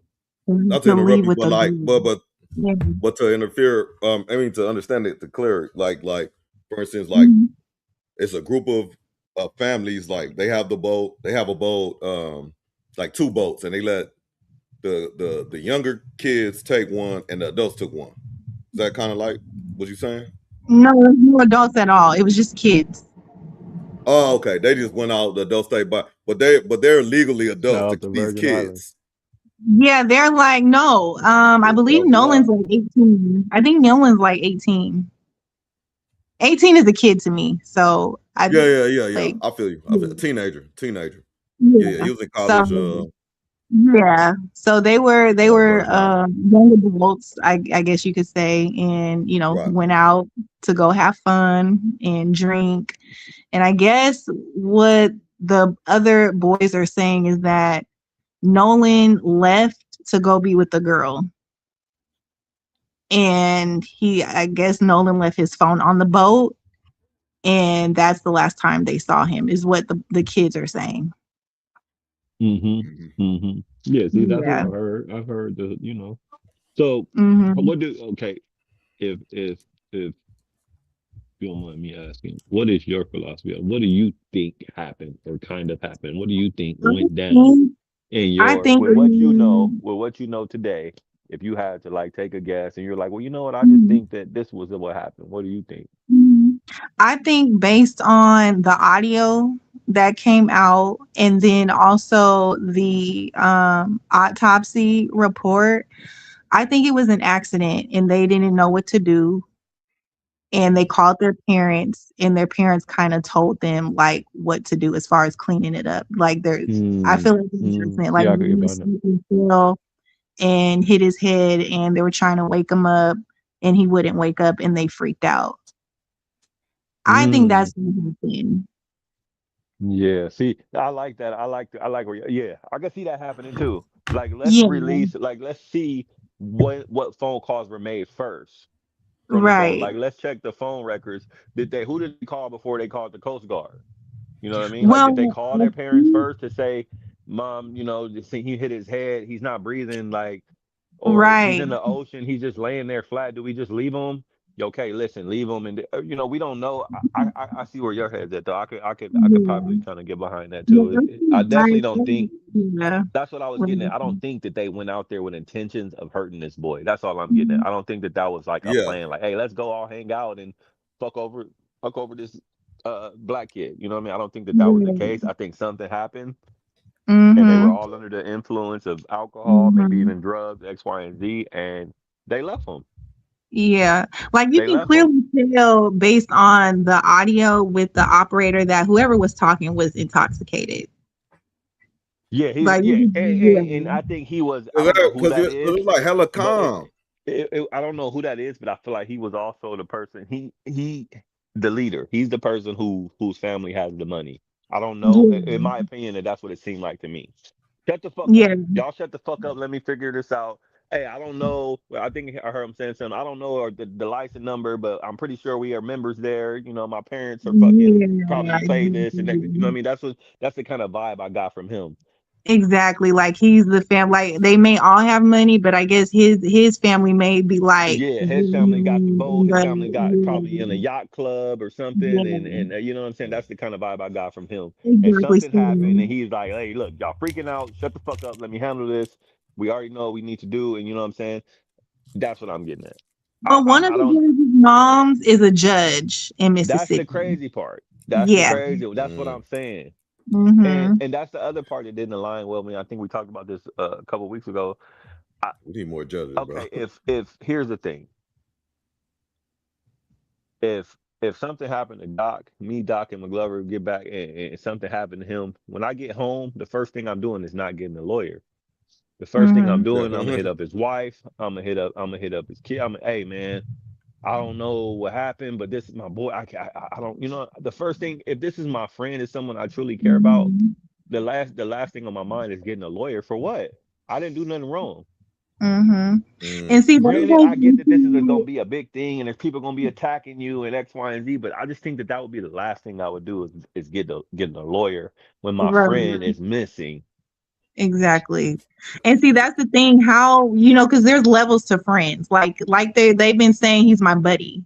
not to to interrupt leave you, with but the like, girl. Yeah. but to interfere. I mean, to understand it, to clear, like, for instance, like Mhm. it's a group of families. Like they have the boat. They have a boat. Like two boats, and they let the younger kids take one, and the adults took one. Is that kind of like what you saying? No, no adults at all. It was just kids. Oh, okay. They just went out. The adults stay by, but they're legally adults. Out the These Virgin Islands. kids. Yeah, they're like, no. I believe That's Nolan's wild. like 18. I think Nolan's like 18. 18 is a kid to me. So I Yeah. like I feel you. I feel yeah. teenager. Yeah. Yeah. He was in So college. yeah. So they were Virgin Islands. young adults, I guess you could say, and Right. went out to go have fun and drink. And I guess what the other boys are saying is that Nolan left to go be with the girl. And I guess Nolan left his phone on the boat, and that's the last time they saw him, is what the kids are saying. Yeah, see, that's what Yeah. I've heard. I've heard So Mm-hmm. if you don't mind me asking, what is your philosophy? What do you think happened or kind of happened? What do you think went down in I think with what you know today? If you had to like take a guess and you're like, well, you know what, I just think that this was what happened. What do you think? I think based on the audio that came out, and then also the autopsy report, I think it was an accident and they didn't know what to do. And they called their parents, and their parents kind of told them like what to do as far as cleaning it up. Like I feel like it's an accident. Like Yeah, I he could get was behind that. sleeping still and hit his head, and they were trying to wake him up, and he wouldn't wake up, and they freaked out. I think that's what happened. Yeah, see, I like that. I like where yeah, I can see that happening too. Like Yeah, let's see what phone calls were made first from the boat. right. Like let's check the phone records. Who did they call before they called the Coast Guard? You know what I mean? Like did they Well, call I their parents think, first to say, "Mom, see he hit his head, he's not breathing," like, or he's right. in the ocean, he's just laying there flat. Do we just leave him? Okay, listen, leave him, and we don't know. I see where your head's at though. I could Yeah. probably kind of get behind that Yeah, too. I definitely don't think yeah. that's what I was What getting is at. I don't it? think that they went out there with intentions of hurting this boy. That's all I'm getting at. I don't think that was like a Yeah. plan. Like, hey, let's go all hang out and fuck over this black kid. You know what I mean? I don't think that was the case. I think something happened and they were Mm-hmm. all under the influence of alcohol, maybe Mm-hmm. even drugs, X, Y, and Z, and they left him. Yeah. Like you They can left him. clearly tell based on the audio with the operator that whoever was talking was intoxicated. Yeah, Like, and I think he was. I don't know who Because that is, it's like hella but calm. I don't know who that is, but I feel like he was also the person. The leader. He's the person whose family has the money. I don't know. In yeah. my opinion, that's what it seemed like to me. Shut the fuck up, Yeah. y'all. Shut the fuck up. Let me figure this out. Hey, I don't know. Well, I think I heard him saying something. I don't know or the license number, but I'm pretty sure we are members there. You know, my parents are fucking Yeah, probably play this, and that, you know what I mean. That's the kind of vibe I got from him. exactly. Like he's the fam. Like they may all have money, but I guess his family may be like, Yeah, his family got the boat. His family got probably in a yacht club or something, and you know what I'm saying. That's the kind of vibe I got from him. And exactly. something happened, and he's like, "Hey, look, y'all freaking out. Shut the fuck up. Let me handle this. We already know what we need to do." And you know what I'm saying. That's what I'm getting at. But one of I the don't. judge's moms is a judge in That's the Mississippi. crazy part. That's the Yeah. crazy. That's what I'm saying. Mm-hmm. And that's the other part that didn't align well with me. I think we talked about this a couple weeks ago. We need more judges, bro. Okay, if here's the thing, if something happened to Doc and McGlover get back and something happened to him, when I get home, the first thing I'm doing is not getting a lawyer. The first thing I'm Mm-hmm. doing, I'm gonna hit up his wife. I'm gonna hit up his kid. Hey man, I don't know what happened, but this is my boy. I don't, you know, the first thing, if this is my friend, is someone I truly care about, Mm-hmm. the last thing on my mind is getting a lawyer for what? I didn't do nothing wrong. Mm-hmm. And see, that Granted, goes I get that this is going to into be a big thing, and there's people going to be attacking you and X, Y, and Z. But I just think that would be the last thing I would do is getting a lawyer when my right. friend is missing. Exactly. And see, that's the thing, how, because there's levels to friends. Like they've been saying he's my buddy.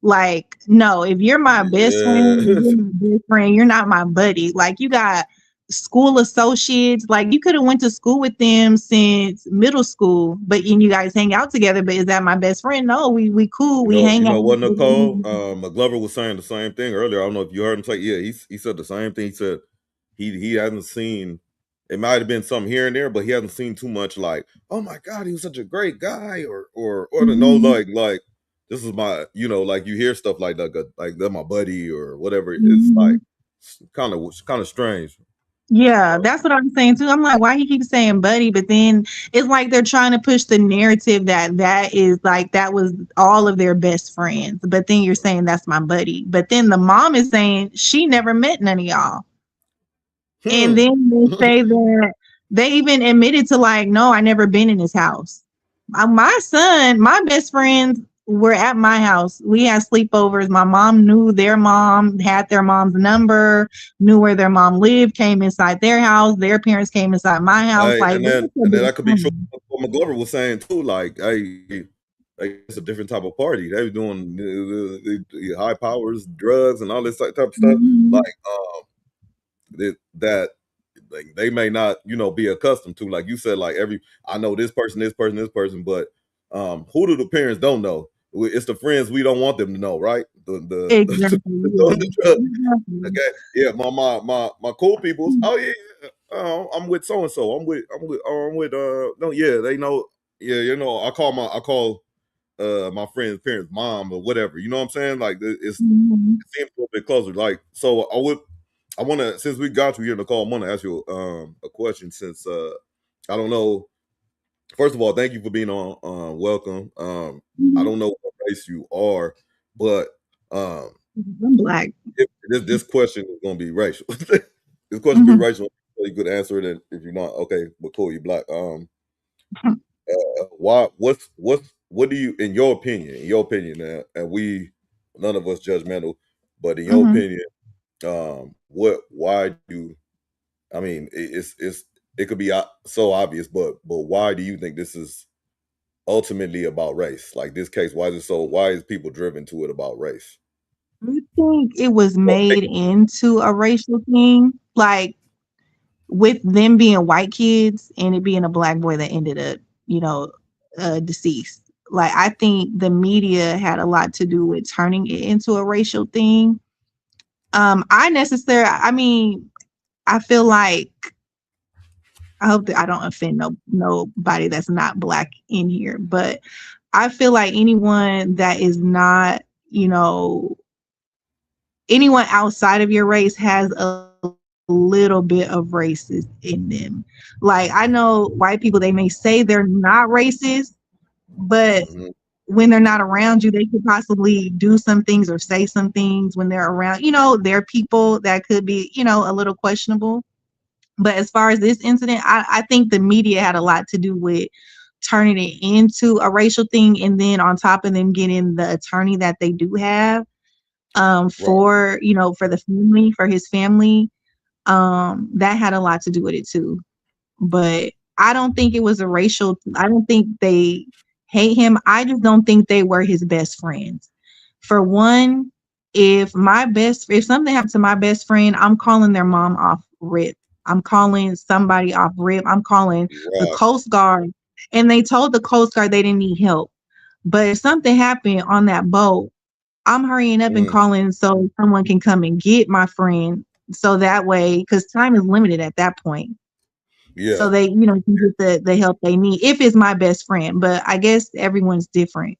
Like, no, if you're my best friend, Yeah. you're my best friend, you're not my buddy. Like you got school associates, like you could have went to school with them since middle school, but you guys hang out together. But is that my best friend? No, we cool, we You hang out. know what, Nicole? McGlover was saying the same thing earlier. I don't know if you heard him say. Yeah, he said the same thing. He said he hasn't seen. It might have been something here and there, but he hasn't seen too much. Like, oh my God, he was such a great guy, or to know like this is my, like you hear stuff like that, like they're my buddy or whatever. It's like kind of strange. Yeah, that's what I'm saying too. I'm like, why he keeps saying buddy? But then it's like they're trying to push the narrative that is like that was all of their best friends. But then you're saying that's my buddy. But then the mom is saying she never met none of y'all. And then they say that they even admitted to like, no, I never been in his house. My best friends were at my house. We had sleepovers. My mom knew their mom, had their mom's number, knew where their mom lived, came inside their house. Their parents came inside my house. Hey, Like, and then that could be true. What McGlover was saying too. Like, hey, it's a different type of party. They were doing the high powers, drugs, and all this type of stuff. Like, that like they may not, be accustomed to. Like you said, like I know this person, but who do the parents don't know? It's the friends we don't want them to know, right? exactly. Okay, yeah, my cool peoples. Oh yeah, I'm with so and so. I'm with no, yeah, they know. Yeah, I call my friend's parents mom or whatever. You know what I'm saying? Like it seems a little bit closer. Like, so I want to, since we got you here, Nicole, I want to ask you a question. Since I don't know. First of all, thank you for being on. Welcome. I don't know what race you are, but I'm black. This question is going to be racial. This question be racial. So you could answer it, and if you're not, okay, but cool, you black. What do you, in your opinion, and we, none of us judgmental, but in your opinion, why do, I mean, it could be so obvious, but why do you think this is ultimately about race? Like this case, why is people driven to it about race? I think it was made into a racial thing, like with them being white kids and it being a black boy that ended up, deceased. Like I think the media had a lot to do with turning it into a racial thing. I mean, I feel like I hope that I don't offend nobody that's not black in here, but I feel like anyone that is not, anyone outside of your race has a little bit of racist in them. Like I know white people, they may say they're not racist, but when they're not around you, they could possibly do some things or say some things when they're around, they're people that could be, a little questionable. But as far as this incident, I think the media had a lot to do with turning it into a racial thing, and then on top of them getting the attorney that they do have for for the family, for his family, that had a lot to do with it too. But I don't think it was a racial. I don't think they hate him. I just don't think they were his best friends. For one, if something happened to my best friend, I'm calling their mom off rip. I'm calling somebody off rip. I'm calling the Coast Guard. And they told the Coast Guard they didn't need help. But if something happened on that boat, I'm hurrying up and calling so someone can come and get my friend. So that way, because time is limited at that point. Yeah. So they, can get the help they need if it's my best friend. But I guess everyone's different.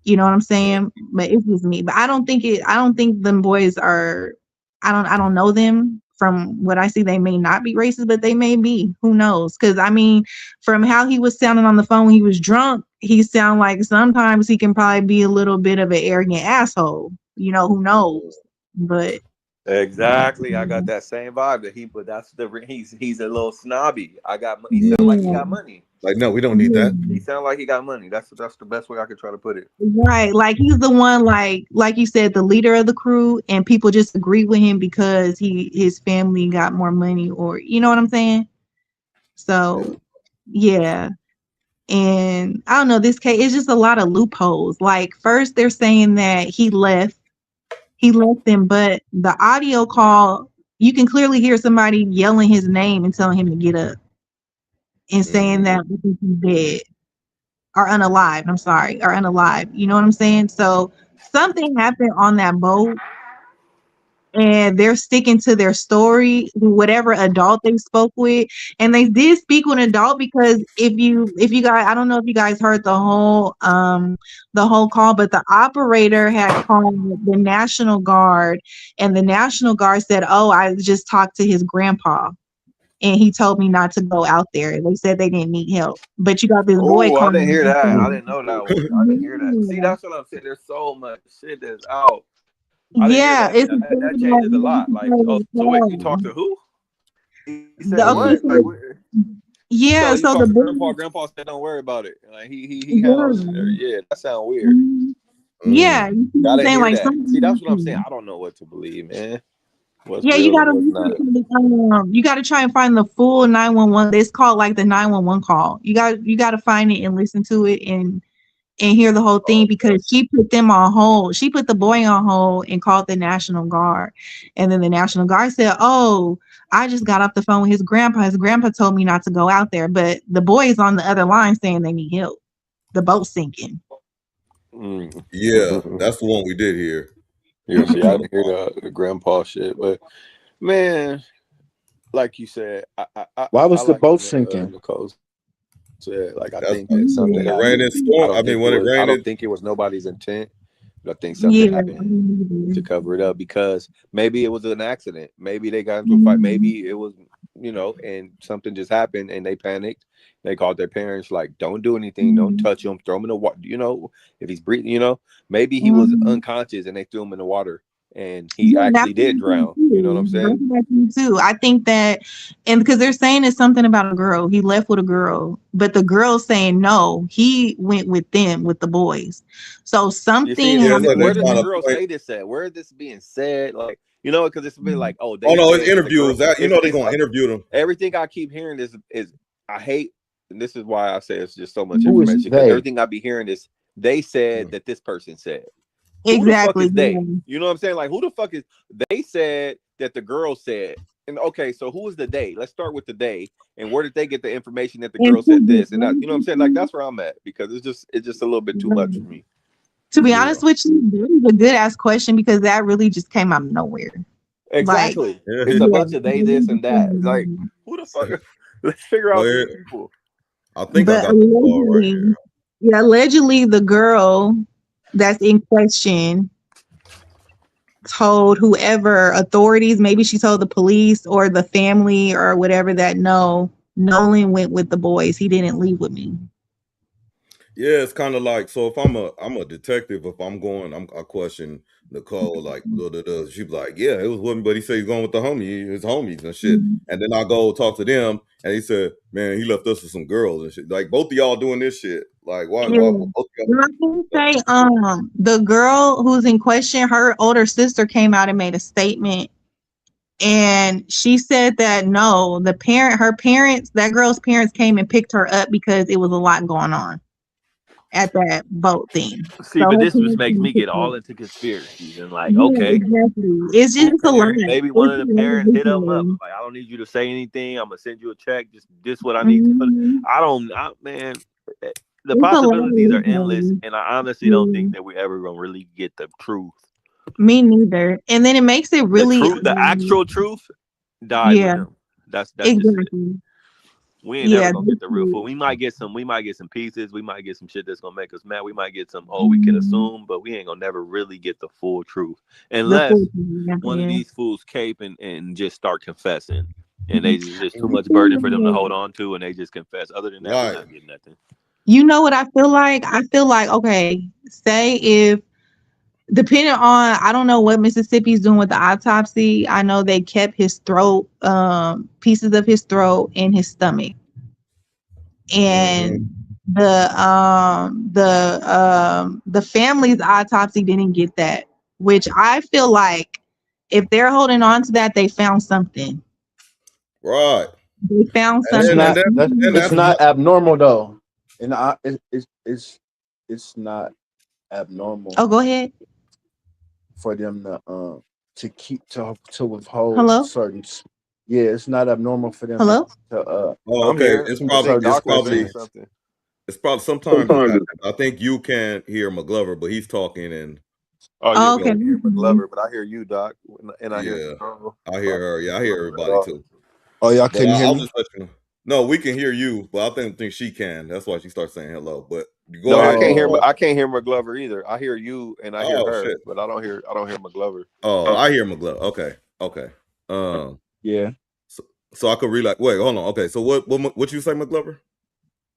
You know what I'm saying? But it's just me. But I don't think them boys are. I don't know them. From what I see, they may not be racist, but they may be. Who knows? Because I mean, from how he was sounding on the phone when he was drunk, he sound like sometimes he can probably be a little bit of an arrogant asshole. Who knows? But exactly, I got that same vibe that but that's he's a little snobby. He sound like he got money. Like, no, we don't need that. He sound like he got money. That's the best way I could try to put it. Right, like he's the one, like you said, the leader of the crew, and people just agree with him because his family got more money, or you know what I'm saying. So, yeah. And I don't know, this case, it's just a lot of loopholes. Like, first they're saying that he left them, but the audio call, you can clearly hear somebody yelling his name and telling him to get up and saying that he's dead or unalive. I'm sorry, or unalive. You know what I'm saying? So something happened on that boat, and they're sticking to their story, whatever adult they spoke with. And they did speak with an adult, because if you guys, I don't know if you guys heard the whole call, but the operator had called the National Guard, and the National Guard said, "Oh, I just talked to his grandpa, and he told me not to go out there." They said they didn't need help. But you got this boy Oh, I calling. didn't hear that. I didn't know that one. I didn't hear that. See, that's what I'm saying. There's so much shit that's out. Yeah, it's that changes a lot. Like, oh, so wait, you talked to who? He said what? Like, yeah, so the grandpa said, "Don't worry about it." Like he handles it. Yeah, that sounds weird. Yeah, I didn't hear like that. See, that's what I'm saying. I don't know what to believe, man. What's yeah, real you gotta and what's not. you gotta try and find the full 911. It's called like the 911 call. You gotta find it and listen to it and hear the whole thing, because she put them on hold. She put the boy on hold and called the National Guard. And then the National Guard said, "Oh, I just got off the phone with his grandpa. His grandpa told me not to go out there." But the boy is on the other line saying they need help. The boat's sinking. Yeah, that's the one we did hear. Yeah, see, I didn't hear the grandpa shit, but man, like you said, why was the like boat sinking? Nicole said, like, I That's think that something when it rained and storm. I don't think it was nobody's intent, but I think something happened to cover it up, because maybe it was an accident. Maybe they got into a fight. Maybe it was, and something just happened and they panicked. They called their parents, like, "Don't do anything. Don't touch him. Throw him in the water. If he's breathing, maybe he was unconscious and they threw him in the water and he actually did drown." You know what I'm saying? Too. I think that, and because they're saying it's something about a girl. He left with a girl, but the girl's saying no, he went with them, with the boys. So something. Where does the girl say this at? Where is this being said? Like, because it's been like, oh, it's interviews. They're going to interview them. Everything I keep hearing is I hate, and this is why I say it's just so much information, because everything I be hearing is they said that this person said. Exactly. Who the fuck is they? You know what I'm saying? Like, who the fuck is they? Said that the girl said. And okay, so who is the they? Let's start with the they. And where did they get the information that the girl said this? And that, you know what I'm saying? Like, that's where I'm at, because it's just a little bit too much for me. To be honest with you, that is a good ass question, because that really just came out of nowhere. Exactly. Like, it's a bunch of they, this, and that. Like, who the fuck? Let's figure out these people. I think I got the ball right here. Yeah, allegedly the girl that's in question told whoever authorities, maybe she told the police or the family or whatever, that no, Nolan went with the boys. He didn't leave with me. Yeah, it's kind of like, so if I'm a detective, if I'm going, I question Nicole, like, she'd be like, yeah, it was with me, but he said he's going with his homies and shit. And then I go talk to them, and he said, man, he left us with some girls and shit. Like, both of y'all doing this shit. Like, why both of y'all? I can say, the girl who's in question, her older sister came out and made a statement, and she said that no, her parents, that girl's parents came and picked her up because it was a lot going on at that boat thing. See, but this just makes me get all into conspiracies and like, okay, exactly. It's just a lot. Maybe one of the parents hit them up. Like, I don't need you to say anything. I'm gonna send you a check. Just what I need to put. Man, the possibilities are endless, and I honestly don't think that we're ever gonna really get the truth. Me neither. And then it makes it really the actual truth died with him. That's exactly. We ain't never gonna get the real full. We might get some pieces. We might get some shit that's gonna make us mad. We might get some, we can assume, but we ain't gonna never really get the full truth. Unless one of these fools cape and just start confessing. And they just too much burden for them to hold on to, and they just confess. Other than that, we're not getting nothing. You know what I feel like? I feel like, okay, say if, depending on, I don't know what Mississippi's doing with the autopsy. I know they kept his throat, pieces of his throat and his stomach. And the family's autopsy didn't get that, which I feel like if they're holding on to that, they found something. Right. They found something. It's not abnormal though. And it's not abnormal. Oh, go ahead. For them to keep to withhold certain. Yeah, it's not abnormal for them. Hello. I'm here. It's probably sometimes I think you can't hear McGlover, but he's talking and. Oh, you can hear McGlover, but I hear you, Doc, and I hear. I hear her. Yeah, I hear everybody too. Oh, y'all couldn't hear me? No, we can hear you, but I think she can. That's why she starts saying hello. But go ahead. I can't hear McGlover either. I hear you and I hear her, but I don't hear McGlover. Oh, I hear McGlover. Okay. Yeah. So I could wait, hold on. Okay, so what you say, McGlover?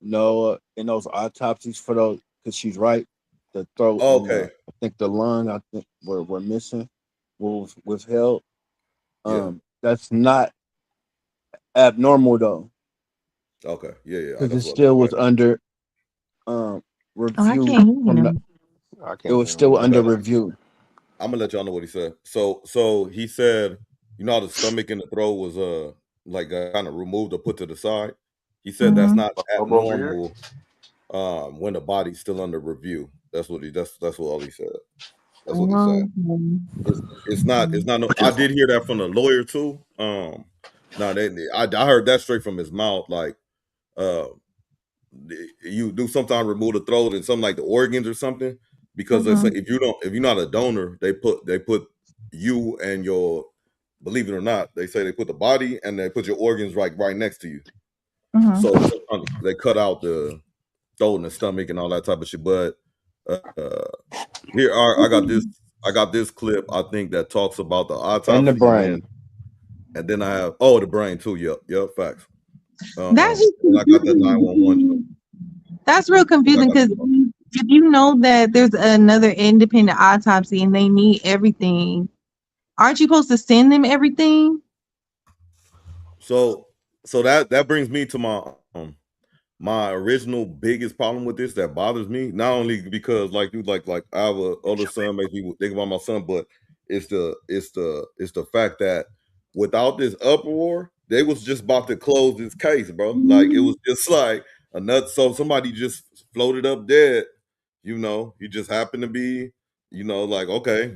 No, in those autopsies for those, because she's right. The throat. Okay. I think the lung. I think were missing. Was withheld. That's not abnormal though. Okay. Yeah. Because it still was under review. It was still under review. I'm gonna let y'all know what he said. So he said, you know how the stomach and the throat was kind of removed or put to the side. He said that's not abnormal when the body's still under review. That's what all he said. That's what he said. It's not. No, I did hear that from the lawyer too. I heard that straight from his mouth. Like, you do sometimes remove the throat and something like the organs or something, because they say if you're not a donor, they put you and your, believe it or not, they say they put the body and they put your organs right next to you. So they cut out the throat and the stomach and all that type of shit. But here I got this clip, I think, that talks about the autopsy and the brain. And then I have the brain too. Yep, facts. That's just I got that 911. That's real confusing, because if you know that there's another independent autopsy and they need everything, aren't you supposed to send them everything? So that brings me to my original biggest problem with this that bothers me. Not only because like I have an older son, makes me think about my son, but it's the fact that without this uproar, they was just about to close this case, bro. Like, it was just like so somebody just floated up dead, he just happened to be, like, okay,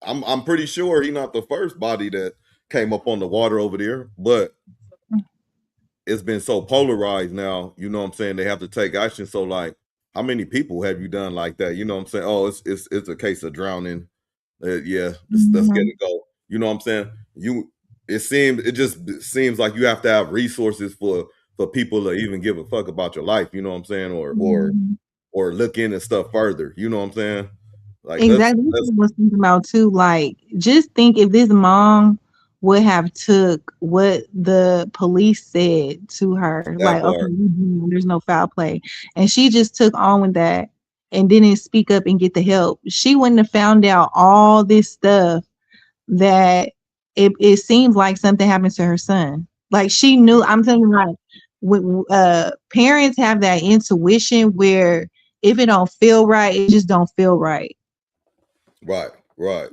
I'm pretty sure he's not the first body that came up on the water over there, but it's been so polarized now, you know what I'm saying, they have to take action. So, like, how many people have you done like that? You know what I'm saying? Oh, it's a case of drowning. Let's get it go. You know what I'm saying? It just seems like you have to have resources for people to even give a fuck about your life, you know what I'm saying? Or look into stuff further, you know what I'm saying? Like, exactly. That's what I was thinking about too. Like, just think if this mom would have took what the police said to her, That like, okay, part. there's no foul play, and she just took on with that and didn't speak up and get the help. She wouldn't have found out all this stuff that it seems like something happened to her son. Like she knew. I'm telling you, like, when parents have that intuition where if it don't feel right, it just don't feel right. Right. Yeah.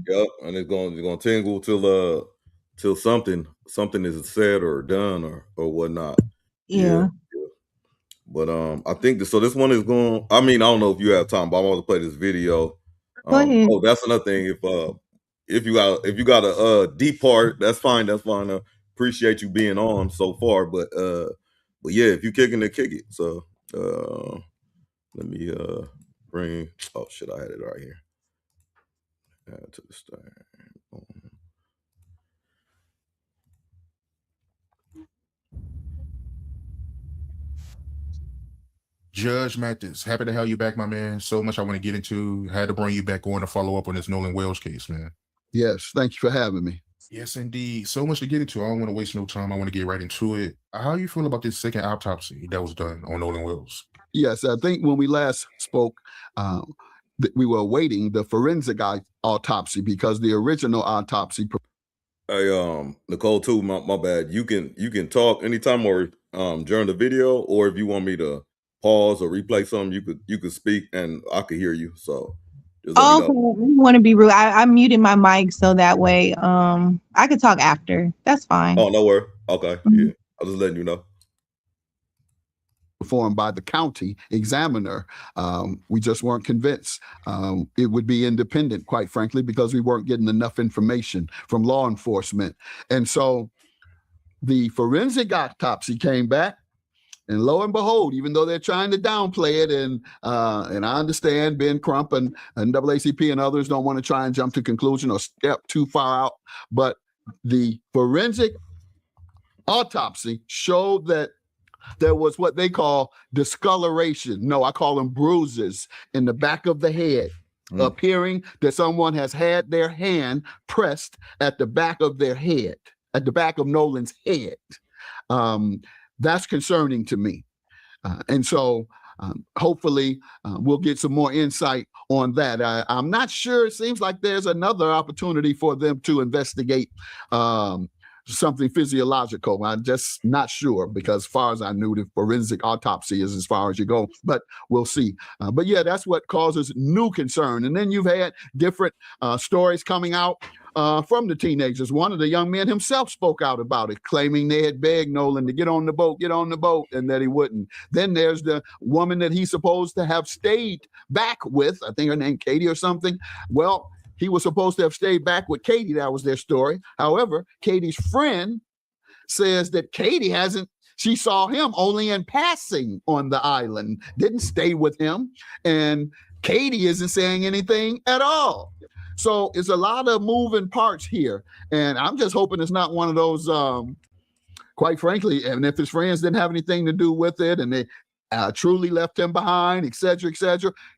Yep. And it's gonna tingle till something is said or done or whatnot. Yeah. But I think this one is going. I mean, I don't know if you have time, but I'm going to play this video. Go ahead. Oh, that's another thing. If you got a deep part, that's fine. Appreciate you being on so far. But yeah, if you kicking it, kick it. So let me bring. Oh shit, I had it right here. Add to the stand. Judge Mathis, happy to have you back, my man. So much I want to get into. Had to bring you back on to follow up on this Nolan Wells case, man. Yes, thank you for having me. Yes, indeed. So much to get into. I don't want to waste no time. I want to get right into it. How you feel about this second autopsy that was done on Nolan Wells? Yes, I think when we last spoke, we were awaiting the forensic autopsy because the original autopsy. Hey, Nicole, too. My bad. You can talk anytime or during the video, or if you want me to pause or replay something, you could speak and I could hear you. So just let me Okay, I know. don't want to be rude. I muted my mic so that way I could talk after. That's fine. Oh, no worry. Okay, yeah. I was just letting you know. Performed by the county examiner. We just weren't convinced it would be independent, quite frankly, because we weren't getting enough information from law enforcement. And so the forensic autopsy came back, and lo and behold, even though they're trying to downplay it, and I understand Ben Crump and NAACP and others don't want to try and jump to conclusion or step too far out, but the forensic autopsy showed that there was what they call discoloration. No, I call them bruises in the back of the head, appearing that someone has had their hand pressed at the back of their head, at the back of Nolan's head. That's concerning to me. And so hopefully we'll get some more insight on that. I'm not sure. It seems like there's another opportunity for them to investigate something physiological. I'm just not sure because as far as I knew, the forensic autopsy is as far as you go, but we'll see. But yeah, that's what causes new concern. And then you've had different stories coming out from the teenagers. One of the young men himself spoke out about it, claiming they had begged Nolan to get on the boat, and that he wouldn't. Then there's the woman that he's supposed to have stayed back with. I think her name Katie or something. Well, he was supposed to have stayed back with Katie. That was their story. However, Katie's friend says that Katie hasn't. She saw him only in passing on the island, didn't stay with him. And Katie isn't saying anything at all. So it's a lot of moving parts here. And I'm just hoping it's not one of those, quite frankly, and if his friends didn't have anything to do with it and they truly left him behind, et cetera,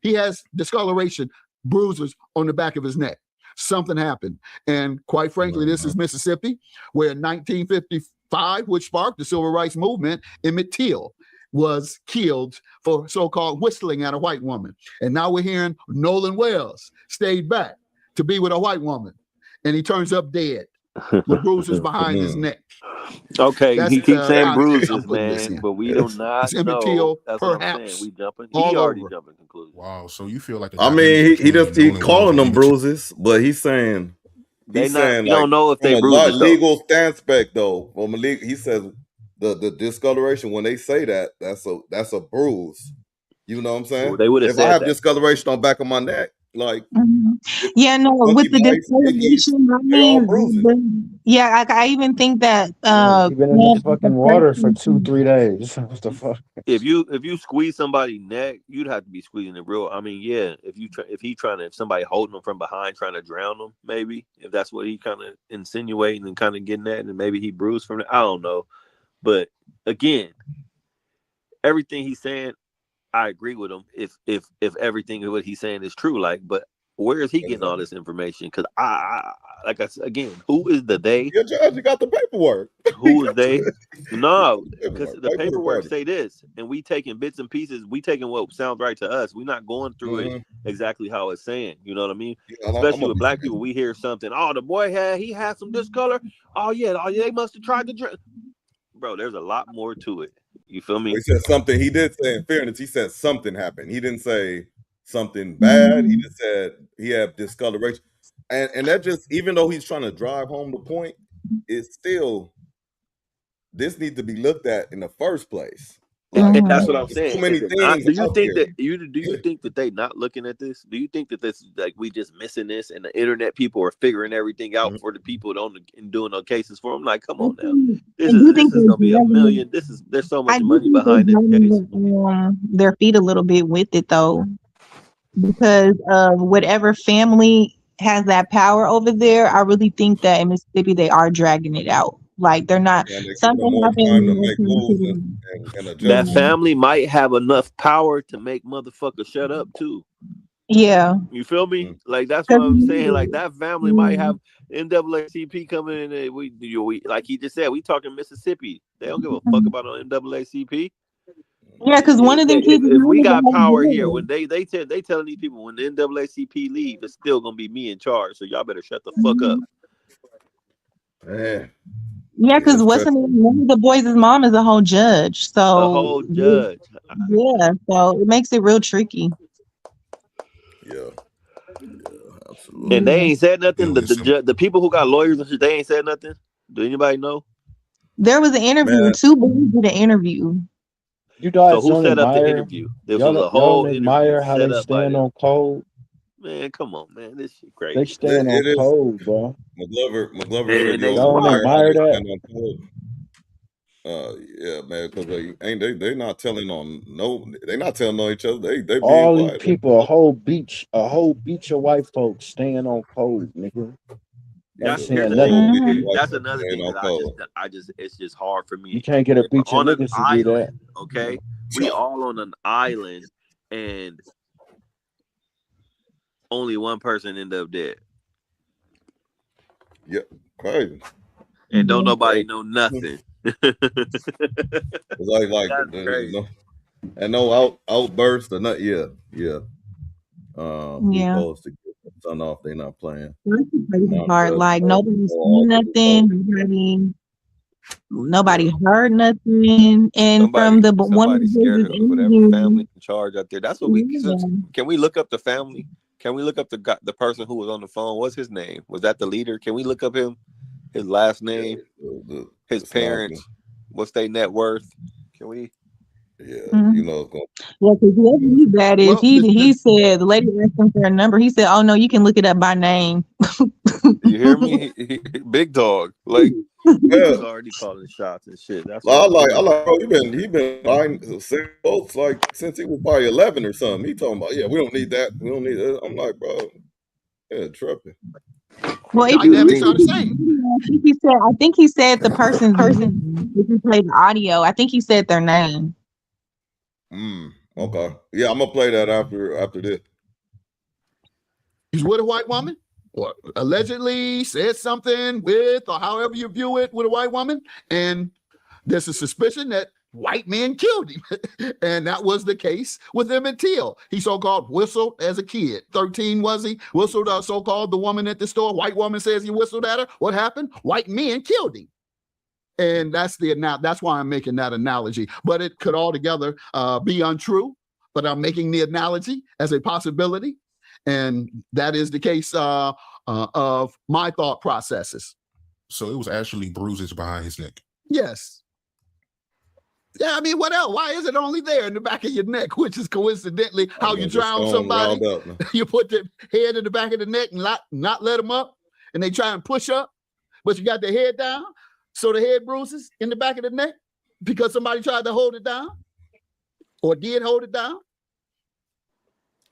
he has discoloration, bruises on the back of his neck. Something happened. And quite frankly, this is Mississippi, where in 1955, which sparked the civil rights movement, Emmett Till was killed for so-called whistling at a white woman. And now we're hearing Nolan Wells stayed back to be with a white woman, and he turns up dead with bruises behind his neck. Okay, That's he keeps saying bruises, I'm putting this man, in. but we do not Emmett know. Till, That's what I'm perhaps, saying. We jumping. all He already over. jumping conclusions. Wow, so you feel like the I mean, he calling them bruises, but he's saying We like don't know if from they a bruises though. legal stance back though. From a legal, he says the discoloration when they say that's a bruise. You know what I'm saying? Well, they would have If I said have that. discoloration on back of my neck, like Yeah, no, with the discoloration, I they all bruising. yeah, I even think that You've been in the fucking water for 2-3 days. What the fuck? If you squeeze somebody's neck, you'd have to be squeezing it real. I mean, yeah. If somebody holding them from behind trying to drown them, maybe if that's what he kind of insinuating and kind of getting at, and maybe he bruised from it. I don't know, but again, everything he's saying, I agree with him. If everything of what he's saying is true, but Where is he getting all this information? Because like I said again, who is the they? Your judge, you got the paperwork. Who is they? No, because the paperwork say this, and we taking bits and pieces. We taking what sounds right to us. We're not going through it exactly how it's saying. You know what I mean? Yeah, especially with black people, we hear something. Oh, the boy had some discolor. Oh yeah, they must have tried to drink. Bro, there's a lot more to it. You feel me? He said something. He did say, in fairness, he said something happened. He didn't say something bad. He just said he had discoloration. And that just, even though he's trying to drive home the point, it's still, this needs to be looked at in the first place. Like, and that's what I'm saying. So many things. Do you think that do you think that they not looking at this? Do you think that this like we just missing this, and the internet people are figuring everything out for the people and doing no cases for them? Like, come on now, this is gonna be a million. There's so much money behind this case. Their feet a little bit with it though, because of whatever family has that power over there. I really think that in Mississippi they are dragging it out. Like they're not. Something happened. That family might have enough power to make motherfuckers shut up too. Yeah. You feel me? Like that's what I'm saying. Like that family might have NAACP coming in. And we like he just said, we talking Mississippi. They don't give a fuck about no NAACP. Yeah, because one of them people. If we got power here, when they telling these people when the NAACP leave, it's still gonna be me in charge. So y'all better shut the fuck up. Man. Yeah, because one of the boys' mom is a whole judge. So a whole judge. Yeah, so it makes it real tricky. Yeah, absolutely. And they ain't said nothing. The people who got lawyers and shit, they ain't said nothing. Do anybody know? There was an interview. Two boys did an interview. You guys so who set up the interview? There was a whole admire how they stand on code. Man, come on, man. This shit crazy. They stand on code, bro. McGlover and said don't admire that. Yeah, man, because they not telling on they're not telling on each other. They all being these people, a whole beach of white folks stand on code, nigga. That's another thing that I just it's just hard for me. You can't get a beach of niggas to do that. Okay, we all on an island and only one person ended up dead. Yeah, crazy. And don't nobody know nothing. like and no outburst or not. Yeah. Supposed to get the sun off. They not playing. Like nobody's seen nothing. Nobody heard nothing. And from the one scared of whatever family in charge out there. That's what can we look up the family? Can we look up the person who was on the phone? What's his name? Was that the leader? Can we look up him? His last name? His parents? What's their net worth? Can we? Yeah, you know. Yeah, because whoever he's that is, he said, the lady asked him for a number. He said, oh, no, you can look it up by name. You hear me? Big dog. Like, he's already calling shots and shit. That's I like, bro, he been buying folks like since he was probably 11 or something. He talking about, yeah, we don't need that. We don't need that. I'm like, bro, yeah, tripping. Well, dynamics are the same. I think he said the person's name. If you play the audio, I think he said their name. Okay. Yeah, I'm gonna play that after this. He's with a white woman, or allegedly said something with, or however you view it, with a white woman, and there's a suspicion that white men killed him. And that was the case with Emmett Till. He so-called whistled as a kid. 13 was he? Whistled so-called the woman at the store. White woman says he whistled at her. What happened? White men killed him. And that's why I'm making that analogy. But it could altogether be untrue. But I'm making the analogy as a possibility. And that is the case of my thought processes. So it was actually bruises behind his neck. Yes. Yeah, I mean, what else? Why is it only there in the back of your neck, which is coincidentally how you drown somebody? You put the head in the back of the neck and not let them up, and they try and push up, but you got the head down, so the head bruises in the back of the neck because somebody tried to hold it down or did hold it down.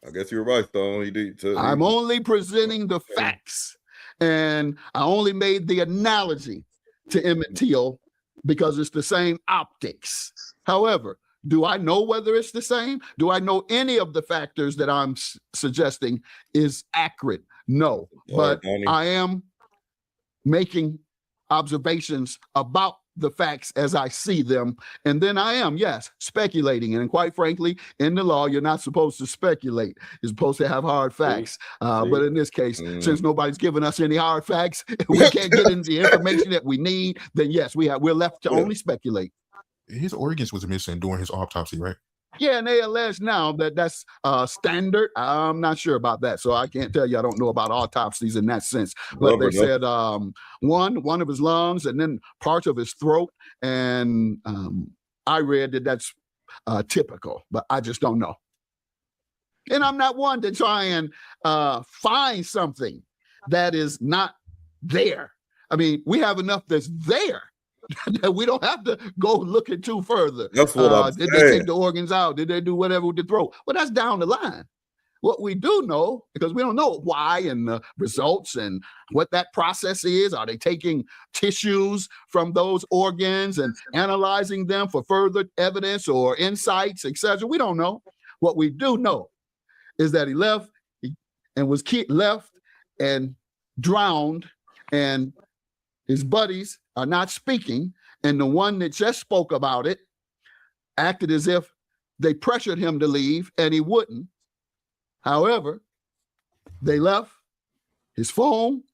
I guess you're right, Stone. I'm only presenting the facts, and I only made the analogy to Emmett Till because it's the same optics. However, Do I know whether it's the same? Do I know any of the factors that I'm suggesting is accurate? No, but I am making observations about the facts as I see them. And then I am, yes, speculating. And quite frankly, in the law, you're not supposed to speculate. You're supposed to have hard facts. But in this case, since nobody's given us any hard facts, we can't get into the information that we need, then yes, we're left to only speculate. His organs was missing during his autopsy, right? Yeah, and they allege now that that's standard. I'm not sure about that, so I can't tell you. I don't know about autopsies in that sense. But they said one of his lungs and then parts of his throat, and I read that that's typical, but I just don't know. And I'm not one to try and find something that is not there. I mean, we have enough that's there. We don't have to go looking too further. That's what I'm Did saying. they take the organs out? Did they do whatever with the throat? Well, that's down the line. What we do know, because we don't know why and the results and what that process is. Are they taking tissues from those organs and analyzing them for further evidence or insights, etc.? We don't know. What we do know is that he left and was left and drowned, and his buddies are not speaking, and the one that just spoke about it acted as if they pressured him to leave, and he wouldn't. However, they left his phone.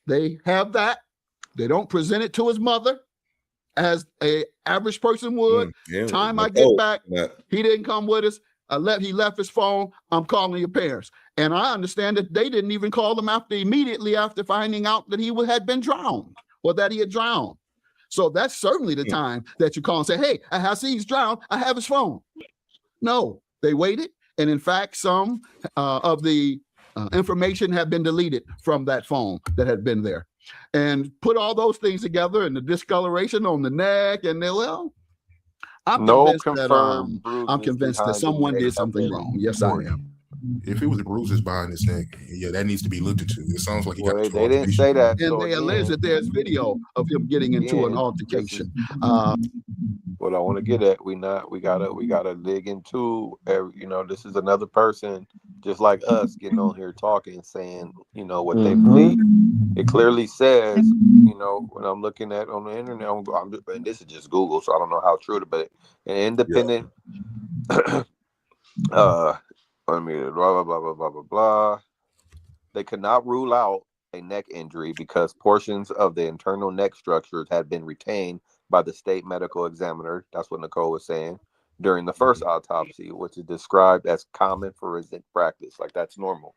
They have that. They don't present it to his mother as a average person would. Time I get back, he didn't come with us. He left his phone. I'm calling your parents. And I understand that they didn't even call him immediately after finding out that he had been drowned, or that he had drowned. So that's certainly the time that you call and say, hey, I see he's drowned. I have his phone. No, they waited. And in fact, some of the information had been deleted from that phone that had been there. And put all those things together, and the discoloration on the neck, and I'm convinced that someone did something wrong. Yes, I am. If it was bruises behind his neck, yeah, that needs to be looked into. It sounds like he got. They didn't say that, and they allege that there's video of him getting into an altercation. What I want to get at, we gotta dig into. This is another person just like us getting on here talking, saying, what they believe. It clearly says, when I'm looking at on the internet, and this is just Google, so I don't know how true it is, but an independent. Blah, blah, blah, blah, blah, blah, blah. They could not rule out a neck injury because portions of the internal neck structures had been retained by the state medical examiner. That's what Nicole was saying during the first autopsy, which is described as common forensic practice. Like, that's normal.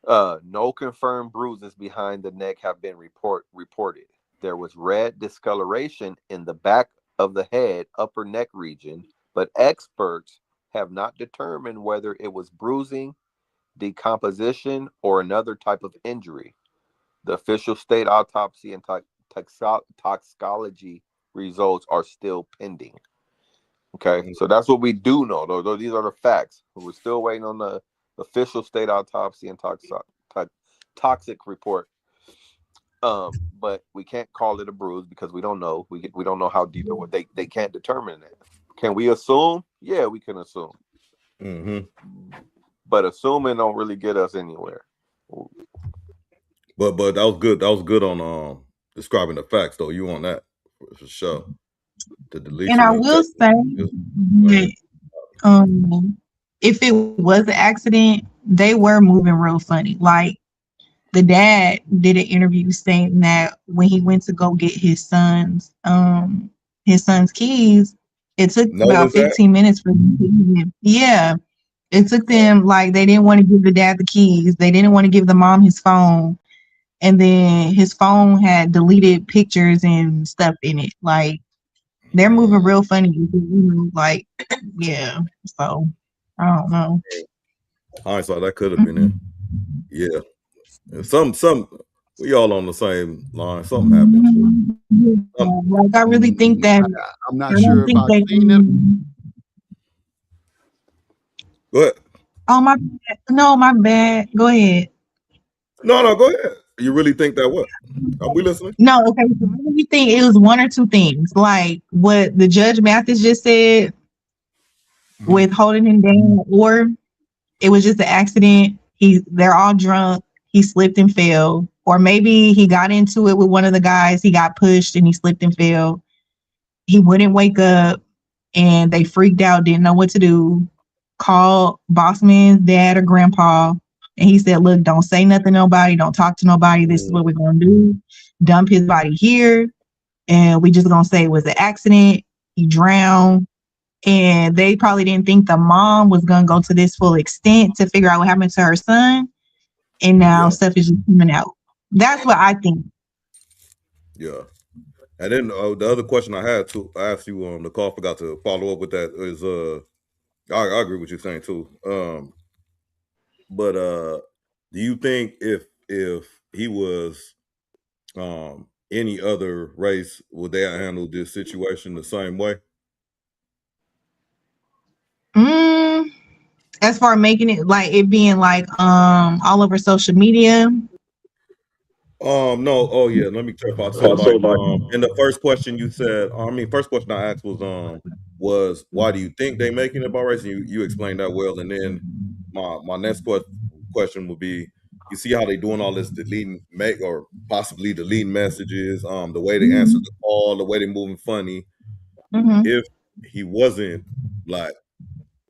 No confirmed bruises behind the neck have been reported. There was red discoloration in the back of the head, upper neck region, but experts have not determined whether it was bruising, decomposition, or another type of injury. The official state autopsy and toxicology results are still pending. Okay, so that's what we do know. Though these are the facts. We're still waiting on the official state autopsy and toxic report. But we can't call it a bruise because we don't know. We don't know how deep or they can't determine that. Can we assume? Yeah, we can assume. But assuming don't really get us anywhere. But that was good. That was good on describing the facts, though. You on that for sure. The deletion. And I will say, if it was an accident, they were moving real funny. Like, the dad did an interview saying that when he went to go get his son's keys, it took about 15 minutes for them. Yeah. It took them, like, they didn't want to give the dad the keys. They didn't want to give the mom his phone. And then his phone had deleted pictures and stuff in it. Like, they're moving real funny. Like, yeah. So, I don't know. All right, so that could have been it. Yeah. Some we all on the same line. Something happened. Like, I really think that I'm not sure if I've seen it. Go ahead. Oh, my bad. No, my bad. Go ahead. No, go ahead. You really think that what? Are we listening? No, okay. So I really think it was one or two things. Like what the Judge Mathis just said, with holding him down, or it was just an accident. They're all drunk. He slipped and fell, or maybe he got into it with one of the guys. He got pushed and he slipped and fell. He wouldn't wake up, and they freaked out, didn't know what to do. Called boss man's dad or grandpa, and he said, "Look, don't say nothing to nobody. Don't talk to nobody. This is what we're gonna do. Dump his body here, and we just gonna say it was an accident. He drowned." And they probably didn't think the mom was gonna go to this full extent to figure out what happened to her son. And now stuff is just coming out. That's what I think. Yeah. And then the other question I had to ask you, Nicole, forgot to follow up with that is, I agree with you saying too. But do you think if he was any other race, would they handle this situation the same way? As far as making it like it being like all over social media. No. Oh yeah. Let me clarify. So like in the first question you said, first question I asked was why do you think they making it about race? And you explained that well. And then my next question would be, you see how they doing all this possibly deleting messages, the way they answer the call, the way they moving funny. If he wasn't like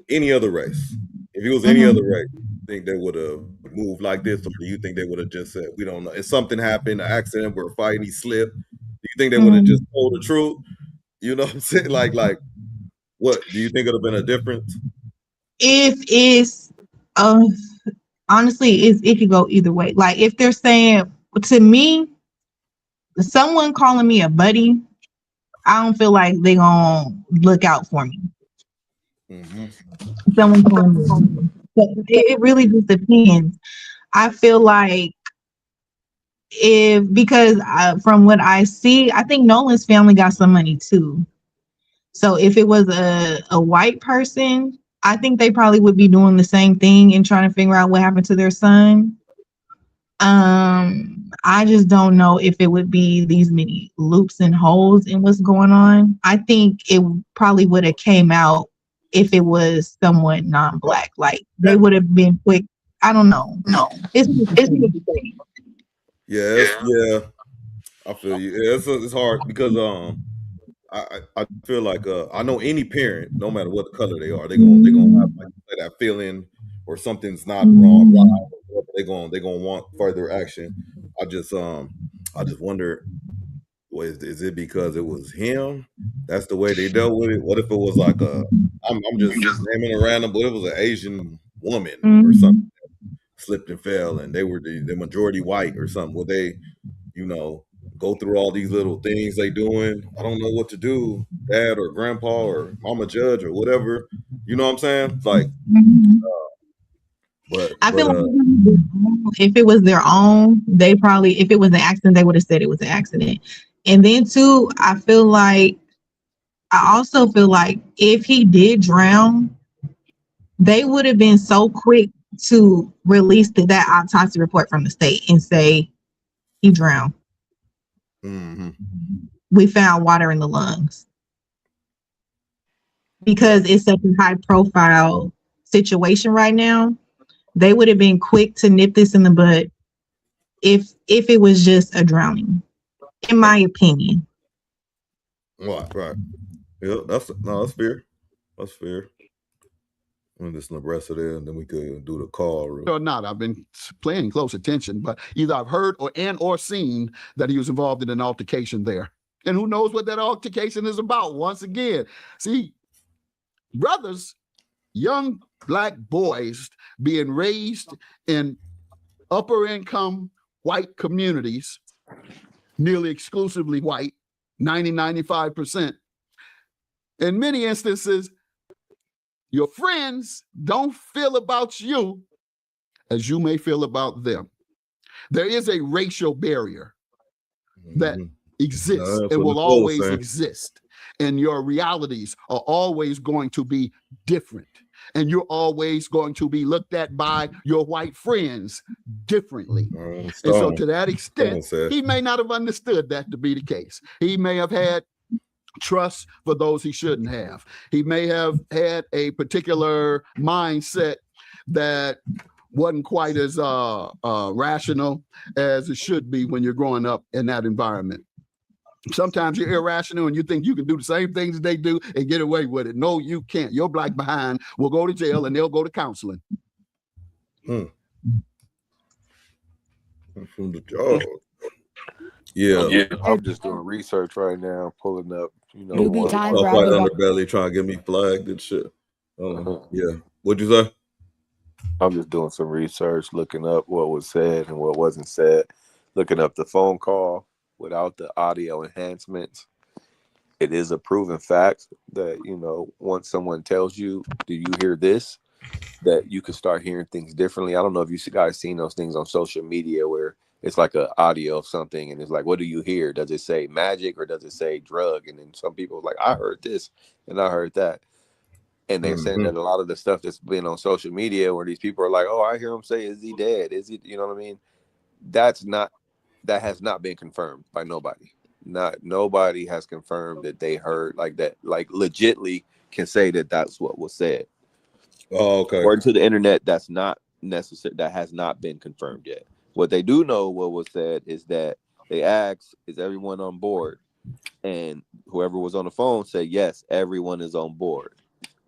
any other race, if he was any other race, do you think they would have moved like this, or do you think they would have just said, we don't know, if something happened, an accident, we're fighting, he slipped, do you think they would have just told the truth? You know what I'm saying? Like what do you think it would have been a difference? If it's honestly, it could go either way. Like if they're saying, to me, someone calling me a buddy, I don't feel like they gonna look out for me. Someone calling me a buddy. But it really just depends. I feel like because from what I see, I think Nolan's family got some money too. So if it was a white person, I think they probably would be doing the same thing and trying to figure out what happened to their son. I just don't know if it would be these many loops and holes in what's going on. I think it probably would have came out if it was somewhat non-black. Like they would have been quick. I don't know. No, it's yeah. I feel you. Yeah, it's hard because I feel like I know any parent, no matter what the color they are, they're gonna have like that feeling or something's not wrong. They're gonna want further action. I just wonder, is it because it was him? That's the way they dealt with it. What if it was like I'm just naming a random, but it was an Asian woman or something that slipped and fell, and they were the majority white or something? Would they, go through all these little things they doing? I don't know what to do, dad or grandpa or mama judge or whatever. You know what I'm saying? It's like, I feel like if it was their own, they probably, if it was an accident, they would have said it was an accident. And then too, I also feel like if he did drown, they would have been so quick to release that autopsy report from the state and say he drowned. We found water in the lungs. Because it's such a high profile situation right now, they would have been quick to nip this in the bud if it was just a drowning, in my opinion. Right. Yeah, that's fair. That's fair. And this Nebraska there, and then we could do the call. Or not, I've been paying close attention, but either I've heard or seen that he was involved in an altercation there. And who knows what that altercation is about? Once again, see, brothers, young Black boys being raised in upper income white communities, nearly exclusively white, 95%. In many instances, your friends don't feel about you as you may feel about them. There is a racial barrier that exists and will always exist. And your realities are always going to be different. And you're always going to be looked at by your white friends differently. And so to that extent, he may not have understood that to be the case. He may have had trust for those he shouldn't have. He may have had a particular mindset that wasn't quite as rational as it should be when you're growing up in that environment. Sometimes you're irrational and you think you can do the same things they do and get away with it. No, you can't. Your black behind will go to jail and they'll go to counseling. From the job. Yeah. I'm just doing research right now, pulling up, Stuff like Underbelly trying to get me flagged and shit. Yeah. What'd you say? I'm just doing some research, looking up what was said and what wasn't said, looking up the phone call without the audio enhancements. It is a proven fact that, once someone tells you, do you hear this? That you can start hearing things differently. I don't know if you guys seen those things on social media where it's like an audio of something and it's like, what do you hear? Does it say magic or does it say drug? And then some people are like, I heard this and I heard that. And they're saying that a lot of the stuff that's been on social media where these people are like, oh, I hear him say, is he dead? Is he, you know what I mean? That has not been confirmed by nobody. Nobody has confirmed that they heard like that, like legitly can say that that's what was said. Oh, okay. According to the internet, that's not necessary. That has not been confirmed yet. What they do know, what was said, is that they asked, is everyone on board? And whoever was on the phone said, yes, everyone is on board.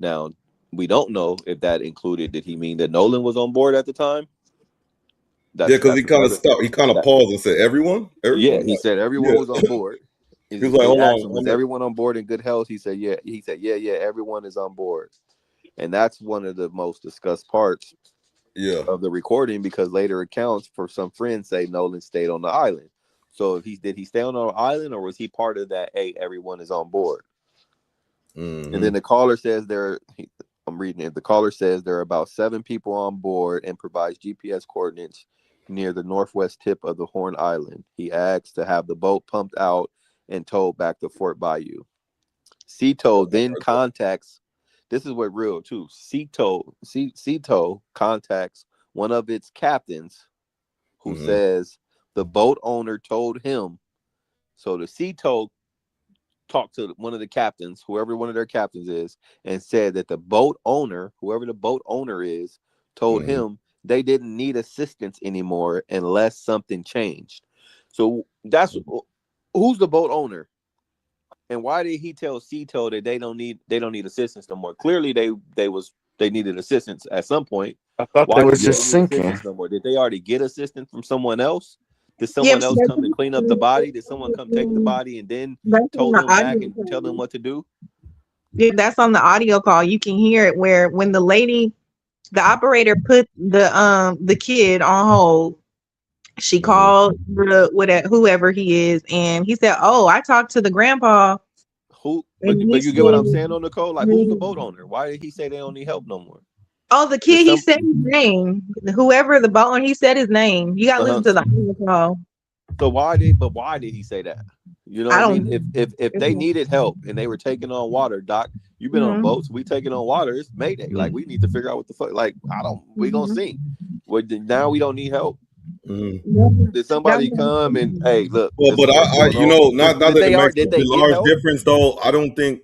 Now, we don't know if that included, did he mean that Nolan was on board at the time? Because he kind of stopped. He kind of paused and said, everyone? Yeah, he said everyone was on board. He was like, hold on. Was everyone on board in good health? He said, yeah. He said, yeah, everyone is on board. And that's one of the most discussed parts of the recording, because later accounts for some friends say Nolan stayed on the island. So did he stay on the island, or was he part of that? Hey, everyone is on board. And then the caller says I'm reading it. The caller says there are about 7 people on board and provides GPS coordinates near the northwest tip of the Horn Island. He asks to have the boat pumped out and towed back to Fort Bayou. SODO then contacts. This is what real too. SODO contacts one of its captains, who says the boat owner told him. So the SODO talked to one of the captains, whoever one of their captains is, and said that the boat owner, whoever the boat owner is, told him they didn't need assistance anymore unless something changed. So that's who's the boat owner. And why did he tell SODO that they don't need assistance no more? Clearly, they needed assistance at some point. I thought they was just sinking. No more? Did they already get assistance from someone else? Did someone else come and clean up the body? Did someone come take the body and then told them back and tell them what to do? Yeah, that's on the audio call. You can hear it where when the operator put the kid on hold. She called whoever he is, and he said, "Oh, I talked to the grandpa." But you get what I'm saying on Nicole? Like, who's the boat owner? Why did he say they don't need help no more? Oh, the kid. He said his name. Whoever the boat owner, he said his name. You got to listen to the audio call. So why did he say that? You know what I mean? If they needed help and they were taking on water, Doc, you've been on boats. We taking on water. It's Mayday. Like, we need to figure out what the fuck. Like, we gonna sink. Now we don't need help. Did somebody come and hey look? Well, but not that it makes a large difference though. I don't think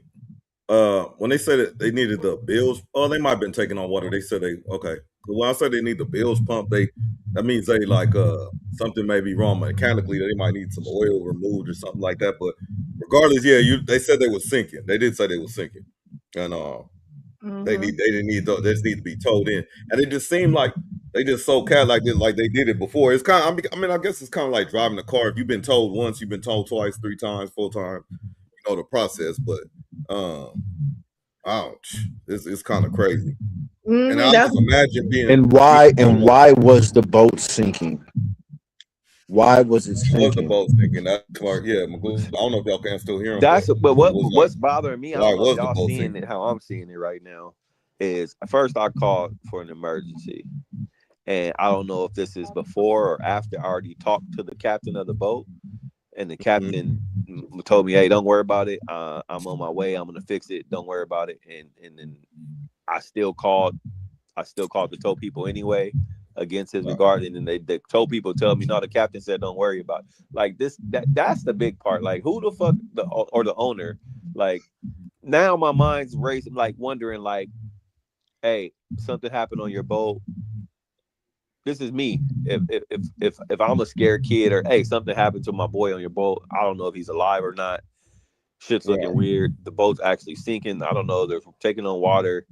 when they said that they needed the bills, they might have been taking on water. They said okay. When I said they need the bills pumped, that means they like something may be wrong mechanically. They might need some oil removed or something like that. But regardless, they said they were sinking. They did say they were sinking, and they just need to be towed in. And it just seemed like they just so like they did it before. It's kind of, I mean, I guess it's kind of like driving a car. If you've been told once, you've been told twice, 3 times, 4 times, you know the process. But ouch, it's kind of crazy. And I just imagine being. And why was the boat sinking? Why was it sinking? Was the boat sinking? That's smart. Yeah, McGlover. I don't know if y'all can still hear him. But what's bothering me? I don't know if y'all seeing it how I'm seeing it right now. Is first I called for an emergency, and I don't know if this is before or after I already talked to the captain of the boat, and the captain told me, "Hey, don't worry about it. I'm on my way. I'm gonna fix it. Don't worry about it." And then I still called the tow people anyway against his regard, and then the tow people tell me, "No, the captain said don't worry about it." Like that's the big part. Like, who the fuck the owner Like now my mind's racing, like wondering, like, hey, something happened on your boat. This is me. If I'm a scared kid, or hey, something happened to my boy on your boat, I don't know if he's alive or not. Shit's looking weird. The boat's actually sinking. I don't know. They're taking on water.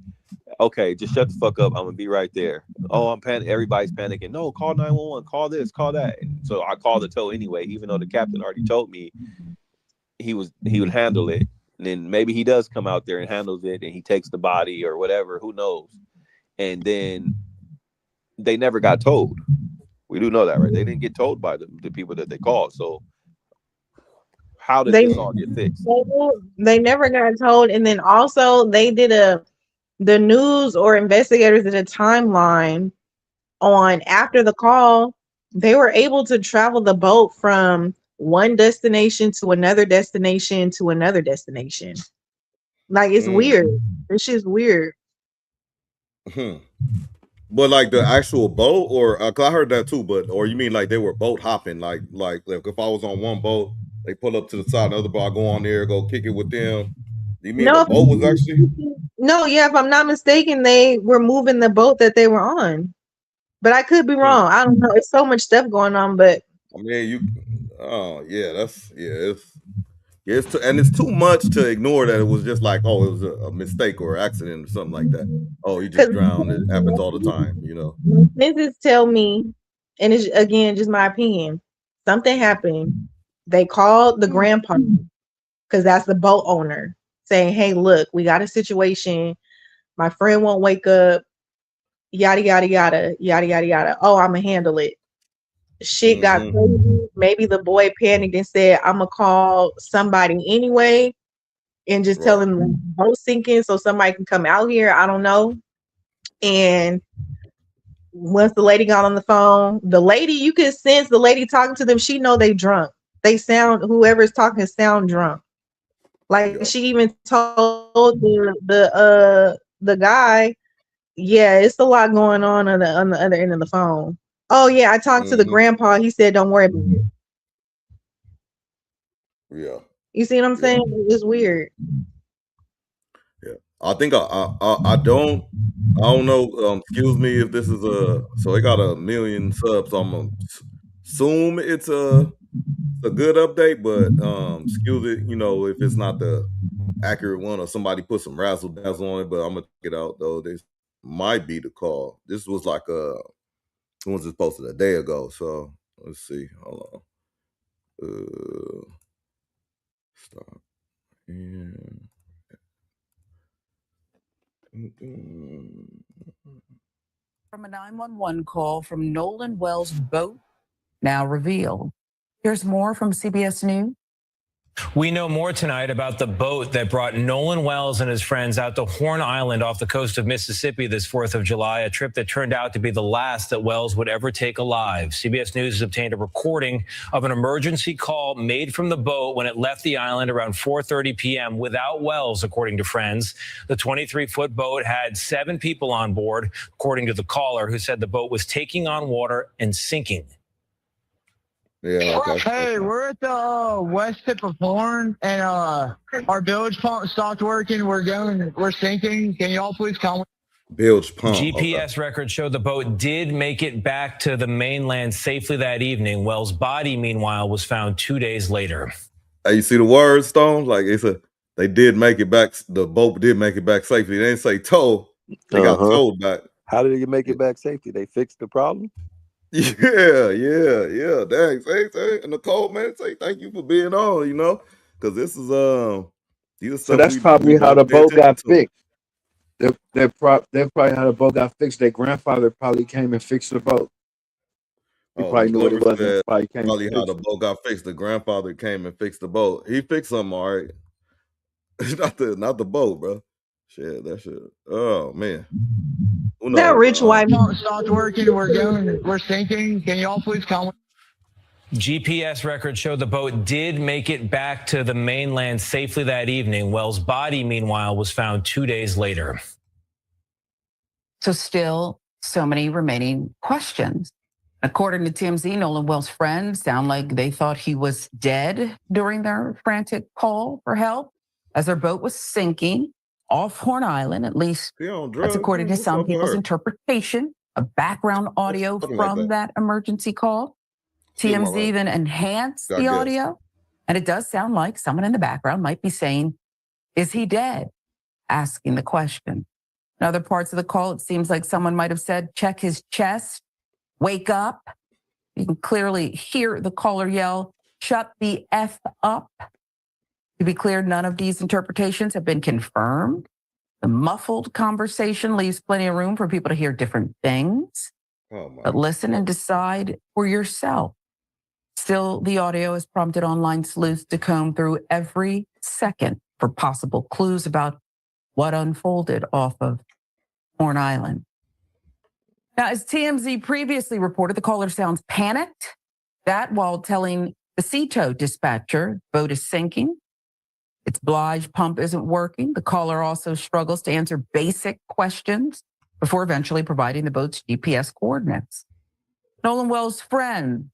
Okay, just shut the fuck up. I'm gonna be right there. Oh, I'm panicking. Everybody's panicking. No, call 911. Call this. Call that. And so I called the tow anyway, even though the captain already told me he would handle it. And then maybe he does come out there and handles it, and he takes the body or whatever. Who knows? And then they never got told. We do know that, right? They didn't get told by the people that they called. So how did this all get fixed? They never got told. And then also they did the news or investigators did a timeline on after the call. They were able to travel the boat from one destination to another destination to another destination. Like, it's weird. It's just weird. But like the actual boat, or 'cause I heard that too. But or you mean like they were boat hopping? Like if I was on one boat, they pull up to the side, another boat, I go on there, go kick it with them. You mean the boat was actually? No, yeah, if I'm not mistaken, they were moving the boat that they were on. But I could be wrong. I don't know. It's so much stuff going on, but I mean, it's too much to ignore that it was just like, oh, it was a mistake or accident or something like that. Oh, you just drowned. It happens all the time, you know. Mrs. tell me, and it's again just my opinion. Something happened. They called the grandpa because that's the boat owner, saying, "Hey, look, we got a situation. My friend won't wake up. Yada yada yada yada yada yada. Oh, I'ma handle it." Shit got crazy. Maybe the boy panicked and said, "I'm gonna call somebody anyway, and just tell them the boat sinking so somebody can come out here." I don't know. And once the lady got on the phone, the lady, you can sense the lady talking to them. She know they drunk. They sound, whoever's talking sound drunk. Like she even told the guy, yeah, it's a lot going on the other end of the phone. Oh yeah, I talked to the grandpa. He said, "Don't worry about it." Yeah. You see what I'm saying? It's weird. Yeah. I think I don't know. Excuse me if this is so it got 1 million subs. So I'm gonna assume it's a good update, but excuse it, you know, if it's not the accurate one or somebody put some razzle dazzle on it, but I'm gonna check it out though. This might be the call. This was like when was it posted a day ago? So let's see. Hold on. Stop. And from a 911 call from Nolan Wells' boat, now revealed. Here's more from CBS News. We know more tonight about the boat that brought Nolan Wells and his friends out to Horn Island off the coast of Mississippi this 4th of July, a trip that turned out to be the last that Wells would ever take alive. CBS News has obtained a recording of an emergency call made from the boat when it left the island around 4:30 p.m. without Wells, according to friends. The 23-foot boat had 7 people on board, according to the caller, who said the boat was taking on water and sinking. Yeah, okay. Hey, we're at the west tip of Horn, and our bilge pump stopped working. We're sinking. Can y'all please come? Bilge pump. GPS records show the boat did make it back to the mainland safely that evening. Wells' body, meanwhile, was found 2 days later. Hey, you see the word, Stone? Like they did make it back. The boat did make it back safely. They didn't say tow. They got towed back. How did you make it back safely? They fixed the problem? Yeah. Dang, say, Nicole, man, say thank you for being on, you know, because this is so that's probably how the boat got fixed. That's probably how the boat got fixed. Their grandfather probably came and fixed the boat. He probably knew what it was. Probably how the boat got fixed. The grandfather came and fixed the boat. He fixed something, all right. not the boat, bro. Shit, that shit. Oh man. That rich white man stopped working. We're sinking. Can y'all please come? GPS records show the boat did make it back to the mainland safely that evening. Wells' body, meanwhile, was found 2 days later. So still so many remaining questions. According to TMZ, Nolan Wells' friends sound like they thought he was dead during their frantic call for help. as their boat was sinking off Horn Island. At least that's according to some people's interpretation of background audio from that emergency call. TMZ even enhanced the audio, and it does sound like someone in the background might be saying, "Is he dead?" asking the question. In other parts of the call, it seems like someone might have said, "Check his chest, wake up." You can clearly hear the caller yell, "Shut the F up." To be clear, none of these interpretations have been confirmed. The muffled conversation leaves plenty of room for people to hear different things. But listen and decide for yourself. Still, the audio has prompted online sleuths to comb through every second for possible clues about what unfolded off of Horn Island. Now, as TMZ previously reported, the caller sounds panicked. That while telling the SODO dispatcher, boat is sinking. Its Blige pump isn't working. The caller also struggles to answer basic questions before eventually providing the boat's GPS coordinates. Nolan Wells' friend,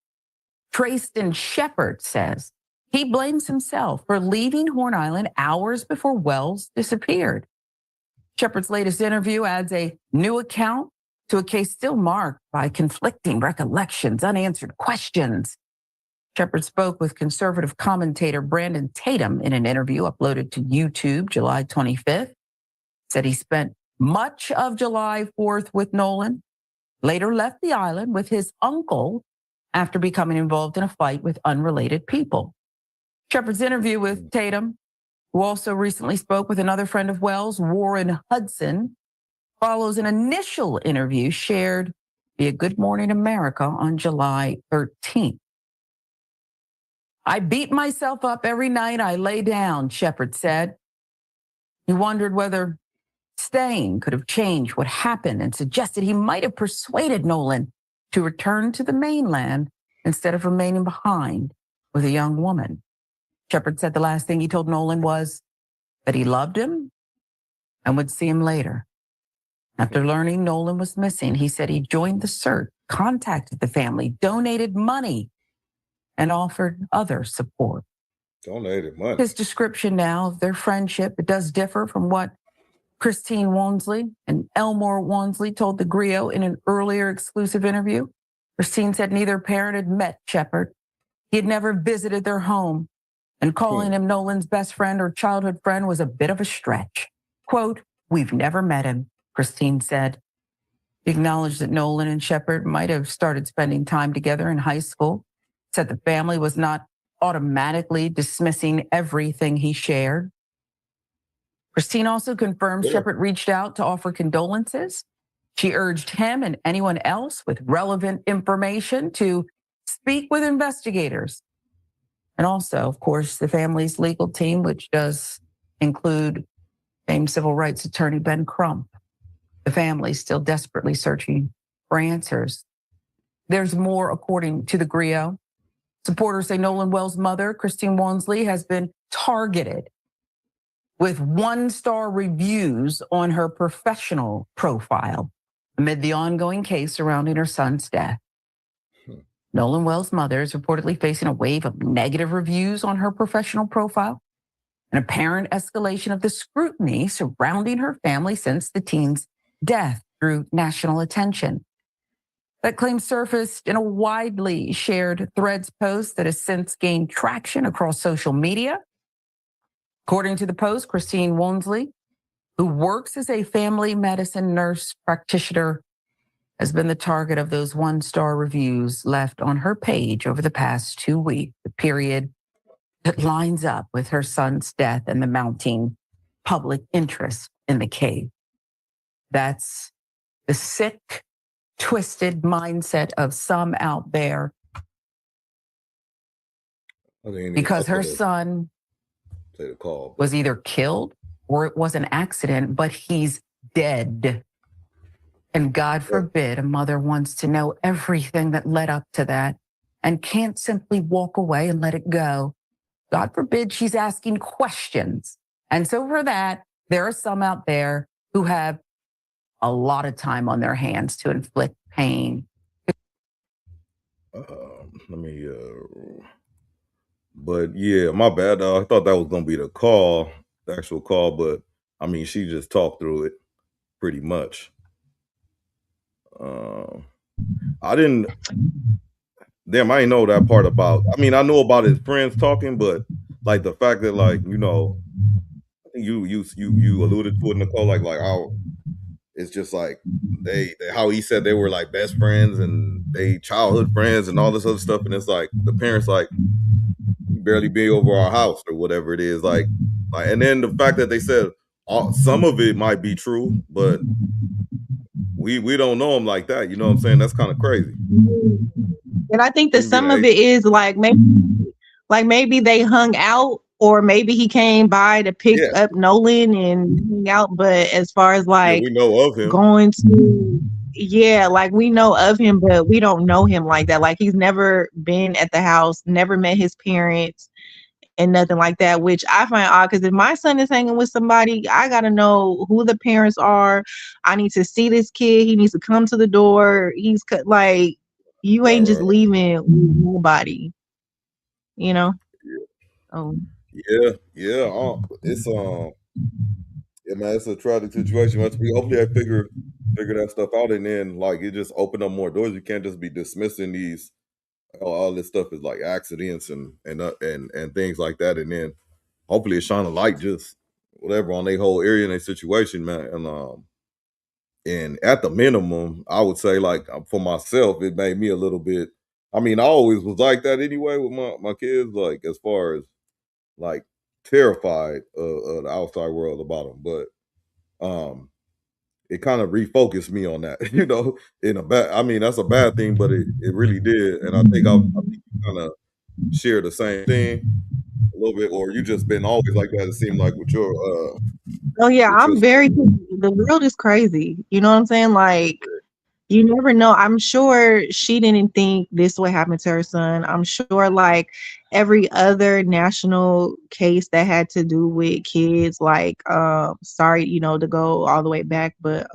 Trayston Shepard, says he blames himself for leaving Horn Island hours before Wells disappeared. Shepard's latest interview adds a new account to a case still marked by conflicting recollections, unanswered questions. Shepard spoke with conservative commentator Brandon Tatum in an interview uploaded to YouTube July 25th. Said he spent much of July 4th with Nolan, later left the island with his uncle after becoming involved in a fight with unrelated people. Shepard's interview with Tatum, who also recently spoke with another friend of Wells, Warren Hudson, follows an initial interview shared via Good Morning America on July 13th. "I beat myself up every night I lay down," Shepard said. He wondered whether staying could have changed what happened and suggested he might have persuaded Nolan to return to the mainland instead of remaining behind with a young woman. Shepard said the last thing he told Nolan was that he loved him and would see him later. After learning Nolan was missing, he said he joined the search, contacted the family, donated money, and offered other support. Donated money. His description now of their friendship, it does differ from what Christine Walmsley and Elmore Walmsley told the Griot in an earlier exclusive interview. Christine said neither parent had met Shepard. He had never visited their home, and calling him Nolan's best friend or childhood friend was a bit of a stretch. Quote, "We've never met him," Christine said. He acknowledged that Nolan and Shepard might have started spending time together in high school. Said the family was not automatically dismissing everything he shared. Christine also confirmed Shepard reached out to offer condolences. She urged him and anyone else with relevant information to speak with investigators. And also, of course, the family's legal team, which does include famed civil rights attorney Ben Crump. The family still desperately searching for answers. There's more, according to the Griot. Supporters say Nolan Wells' mother, Christine Walmsley, has been targeted with 1-star reviews on her professional profile amid the ongoing case surrounding her son's death. Nolan Wells' mother is reportedly facing a wave of negative reviews on her professional profile, an apparent escalation of the scrutiny surrounding her family since the teen's death drew national attention. That claim surfaced in a widely shared Threads post that has since gained traction across social media. According to the post, Christine Walmsley, who works as a family medicine nurse practitioner, has been the target of those 1-star reviews left on her page over the past 2 weeks, the period that lines up with her son's death and the mounting public interest in the case. That's the sick, twisted mindset of some out there, because her son was either killed or it was an accident, but he's dead. And God forbid a mother wants to know everything that led up to that and can't simply walk away and let it go. God forbid she's asking questions. And so for that, there are some out there who have a lot of time on their hands to inflict pain. But yeah, my bad. I thought that was gonna be the call. actual call, but I mean, she just talked through it pretty much. I didn't know that part about. I mean, I know about his friends talking, but like the fact that, like, you know, I think you alluded to it, Nicole, like how it's just like they how he said they were like best friends and they childhood friends and all this other stuff, and it's like the parents like barely be over our house or whatever it is, like, and then the fact that they said some of it might be true, but we don't know him like that. You know what I'm saying? That's kind of crazy. And I think that some of it is like maybe they hung out, or maybe he came by to pick up Nolan and hang out. But as far as like we know of him going to, like we know of him, but we don't know him like that. Like he's never been at the house, never met his parents and nothing like that, which I find odd, because if my son is hanging with somebody, I got to know who the parents are. I need to see this kid. He needs to come to the door. He's like, you ain't just leaving with nobody, you know? Yeah. It's man, it's a tragic situation. Hopefully I figure that stuff out, and then like it just opened up more doors. You can't just be dismissing these all this stuff is like accidents and things like that, and then hopefully it shine a light just whatever on their whole area and their situation, man. And at the minimum, I would say, like, for myself, it made me a little bit. I mean, I always was like that anyway with my kids, like as far as like terrified of the outside world about them, but it kind of refocused me on that, you know, in a bad. I mean, that's a bad thing, but it really did, and I think you kind of share the same thing a little bit, or you just been always like that. It seemed like with your oh yeah, the world is crazy. You know what I'm saying? Like, you never know. I'm sure she didn't think this would happen to her son. I'm sure like every other national case that had to do with kids, like sorry, you know, to go all the way back, but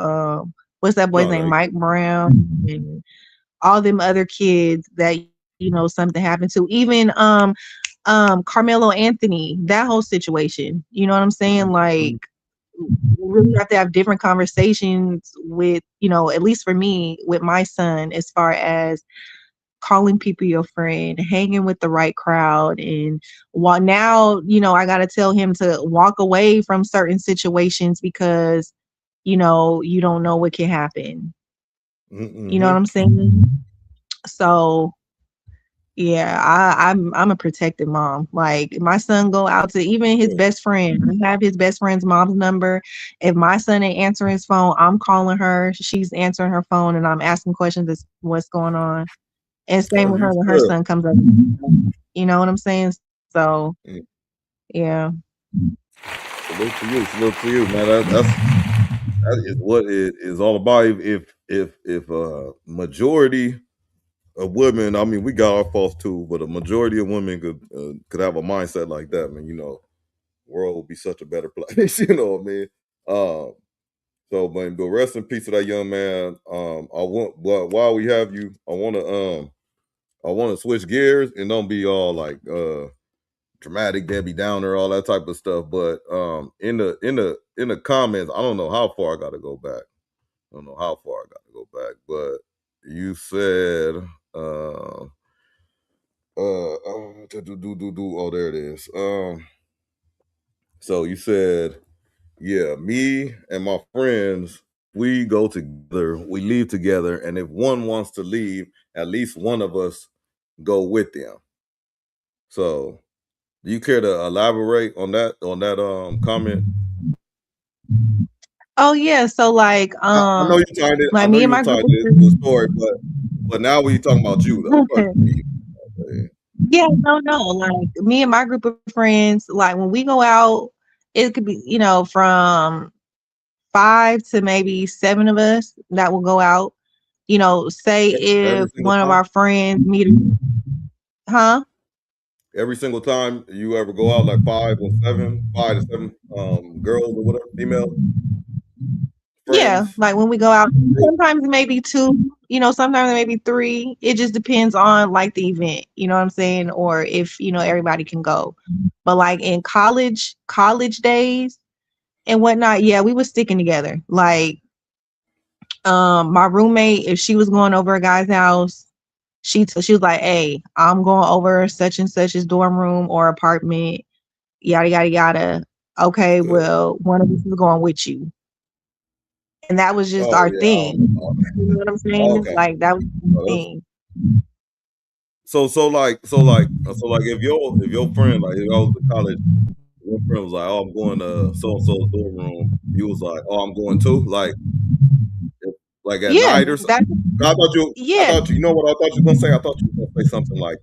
what's that boy's name? Mike Brown, and all them other kids that, you know, something happened to. Even Carmelo Anthony, that whole situation. You know what I'm saying? Like, we really have to have different conversations with, you know, at least for me, with my son, as far as calling people your friend, hanging with the right crowd. And while now, you know, I got to tell him to walk away from certain situations because, you know, you don't know what can happen. You know what I'm saying? So yeah, I'm a protected mom. Like, if my son go out to even his best friend, I have his best friend's mom's number. If my son ain't answering his phone, I'm calling her. She's answering her phone, and I'm asking questions as what's going on. And same with her when her son comes up. You know what I'm saying? So yeah. Salute to you, man. That is what it is all about. If majority of women, I mean, we got our faults too, but a majority of women could have a mindset like that, man. You know, the world would be such a better place. You know what I mean? So, man, but rest in peace to that young man. While we have you, I want to switch gears and don't be all like dramatic, Debbie Downer, all that type of stuff. But in the comments, I don't know how far I got to go back. But you said, oh, there it is. So you said, yeah, me and my friends, we go together, we leave together, and if one wants to leave, at least one of us go with them. So, do you care to elaborate on that comment? Oh yeah, so like I know you tied it. like I know me and you my tied group it to the story, but now we're talking about you though. Yeah, no. Like, me and my group of friends, like when we go out, it could be, you know, from 5 to maybe 7 of us that will go out. You know, say if one of our friends meet, Every single time you ever go out, like 5 to 7 girls or whatever, female friends. Yeah, like when we go out, sometimes maybe 2. You know, sometimes there may be 3. It just depends on like the event, you know what I'm saying? Or if, you know, everybody can go. But like in college days and whatnot, yeah, we were sticking together. Like, my roommate, if she was going over a guy's house, she was like, "Hey, I'm going over such and such's dorm room or apartment, yada yada yada. Okay, well, one of us is going with you." And that was just our thing. You know what I'm saying? Okay. Like that was the thing. So like if your friend, like if I was in college, your friend was like, "Oh, I'm going to so and so's dorm room," you was like, "Oh, I'm going too," like at Yeah, night or something. I thought you, you know what I thought you were gonna say? I thought you were gonna say something like,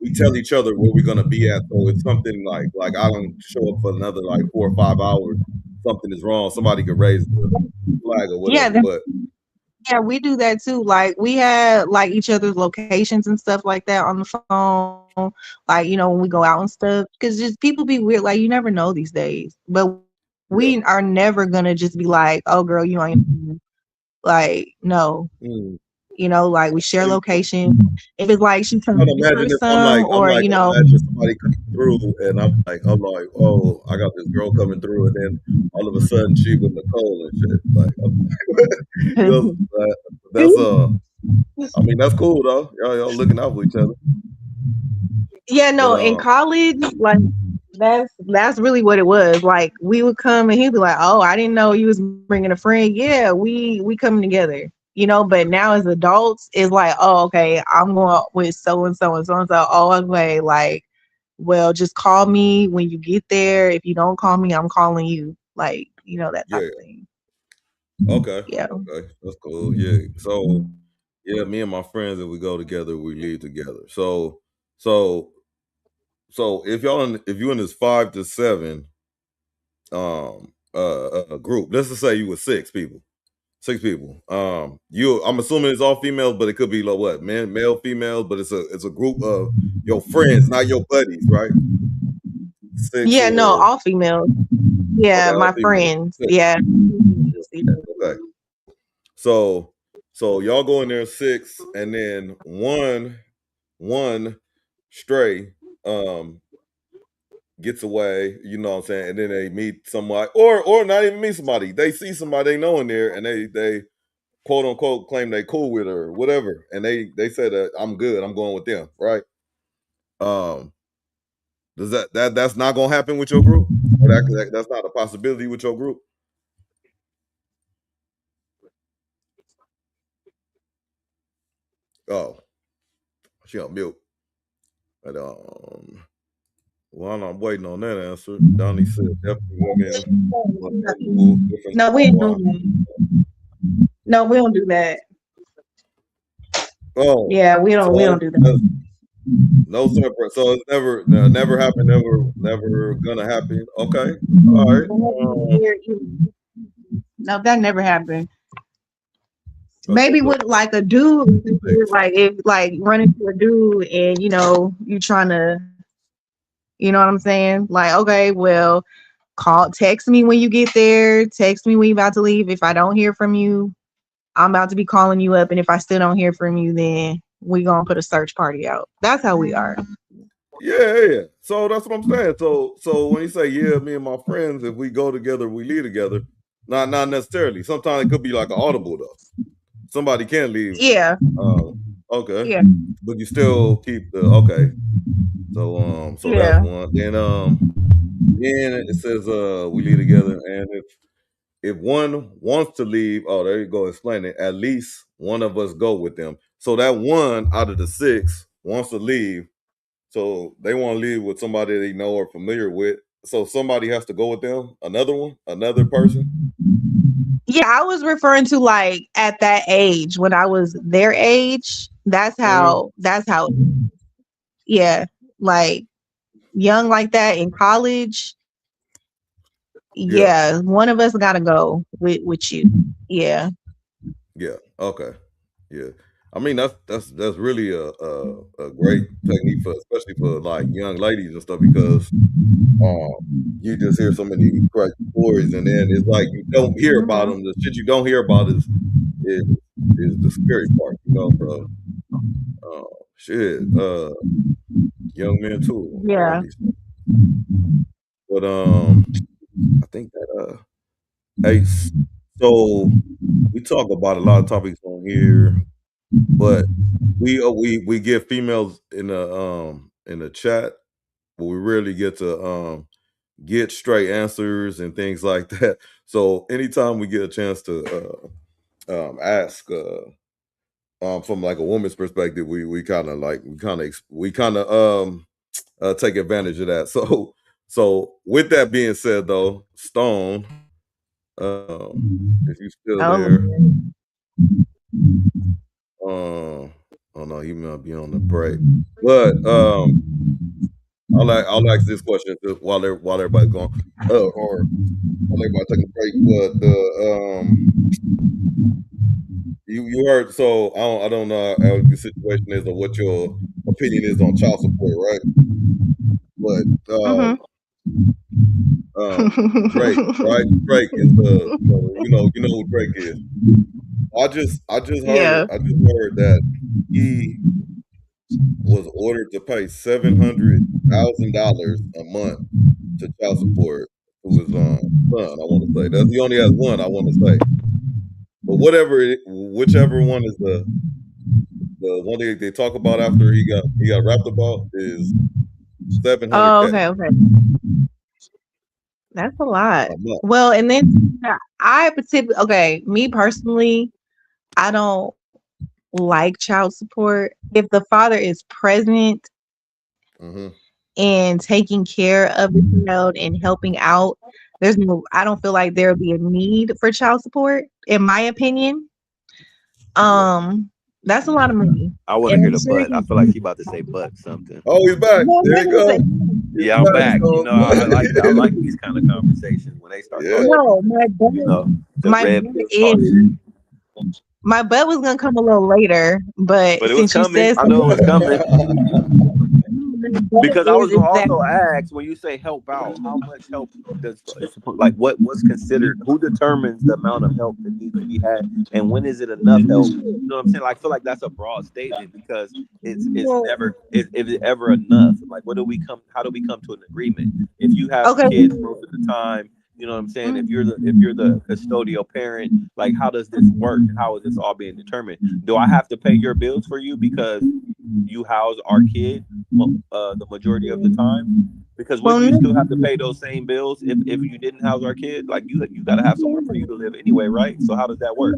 we tell each other where we're gonna be at, so it's something like I don't show up for another like 4 or 5 hours, something is wrong, somebody could raise the flag or whatever. Yeah, But yeah, we do that too. Like we had like each other's locations and stuff like that on the phone. Like, you know, when we go out and stuff, because just people be weird. Like you never know these days. But we are never gonna just be like, "Oh, girl, you on your phone." Like, no. You know, like we share location. If it's like she's trying I'm to pick her imagine if some, or you know, imagine somebody coming through, and I'm like, oh, I got this girl coming through, and then all of a sudden she with Nicole and shit. Like, you know, that's I mean, that's cool though. Y'all looking out for each other. Yeah, no, in college, like that's really what it was. Like we would come and he'd be like, "Oh, I didn't know you was bringing a friend." Yeah, we coming together, you know. But now as adults, it's like, "Oh, okay, I'm going with so and so and so and so." Oh, okay, like, well, just call me when you get there. If you don't call me, I'm calling you. Like, you know, that type of thing. Okay. Yeah. Okay. That's cool. Yeah. So yeah, me and my friends, if we go together, we leave together. So if you're in this 5 to 7 group, let's just say you were 6 people. 6 people. I'm assuming it's all females, but it could be like what? Male, females, but it's a group of your friends, not your buddies, right? 6 Yeah, no, or all females. Yeah, okay, all my females. friends. 6. Yeah. Okay. So y'all go in there 6, and then one stray gets away, you know what I'm saying, and then they meet somebody, or not even meet somebody. They see somebody they know in there, and they quote unquote claim they cool with her or whatever, and they said I'm good, I'm going with them, right? Does that's not gonna happen with your group? Or that's not a possibility with your group? Oh, she on mute. But while I'm waiting on that answer, Donnie said definitely women. No, we ain't doing that. No, we don't do that. Oh, yeah, we don't do that. No separate. So it's never happened. Never gonna happen. Okay, all right. No, that never happened. Maybe with like a dude, like if like run into a dude and you know you trying to, you know what I'm saying? Like, okay, well, text me when you get there. Text me when you about to leave. If I don't hear from you, I'm about to be calling you up, and if I still don't hear from you, then we gonna put a search party out. That's how we are. Yeah. So that's what I'm saying. So when you say me and my friends, if we go together, we leave together. Not necessarily. Sometimes it could be like an audible though. Somebody can leave. Yeah. Okay. Yeah. But you still keep the okay. So that's one. Then it says we leave together, and if one wants to leave, oh, there you go, explain it. At least one of us go with them. So that one out of the 6 wants to leave. So they want to leave with somebody they know or familiar with. So somebody has to go with them. Another person. Yeah, I was referring to like at that age when I was their age. That's how. Yeah, like young like that in college. Yeah, one of us got to go with you. Yeah. Yeah. Okay. Yeah. I mean that's really a great technique especially for like young ladies and stuff, because you just hear so many crazy stories, and then it's like you don't hear about them. The shit you don't hear about is is the scary part, you know, bro. Shit, young men too. Yeah. But I think that hey, so we talk about a lot of topics on here, but we give females in the chat, but we rarely get to get straight answers and things like that. So anytime we get a chance to ask from like a woman's perspective, we kind of take advantage of that. So with that being said, though, Stone, if you still there, oh no, he might be on the break. But I'll ask this question while everybody's going, or while everybody taking a break. But you heard, so I don't know how the situation is or what your opinion is on child support, right? But Drake, right? Drake is you know who Drake is. I just heard that he was ordered to pay $700,000 a month to child support to his son. I want to say that he only has one. I want to say, but whichever one is the one they talk about after he got rapped about is $700K. Oh, okay. That's a lot. Well, and then me personally, I don't like child support. If the father is present and taking care of the child and helping out, I don't feel like there would be a need for child support, in my opinion. That's a lot of money. I want to hear the butt. I feel like she about to say butt something. Oh, he's back. There you go. Yeah, I'm back. You know, I like these kind of conversations when they start talking. No, my butt, my butt was gonna come a little later, but it was coming. I know it was coming. Because I was gonna also ask, when you say help out, how much help does what's considered? Who determines the amount of help that needs to be had, and when is it enough help? You know what I'm saying? Like, I feel like that's a broad statement because it's never is it ever enough? Like, how do we come to an agreement? If you have kids most of the time, you know what I'm saying? If you're the custodial parent, like, how does this work? How is this all being determined? Do I have to pay your bills for you because you house our kid the majority of the time? Because wouldn't you still have to pay those same bills if you didn't house our kid? Like, you got to have somewhere for you to live anyway, right? So how does that work?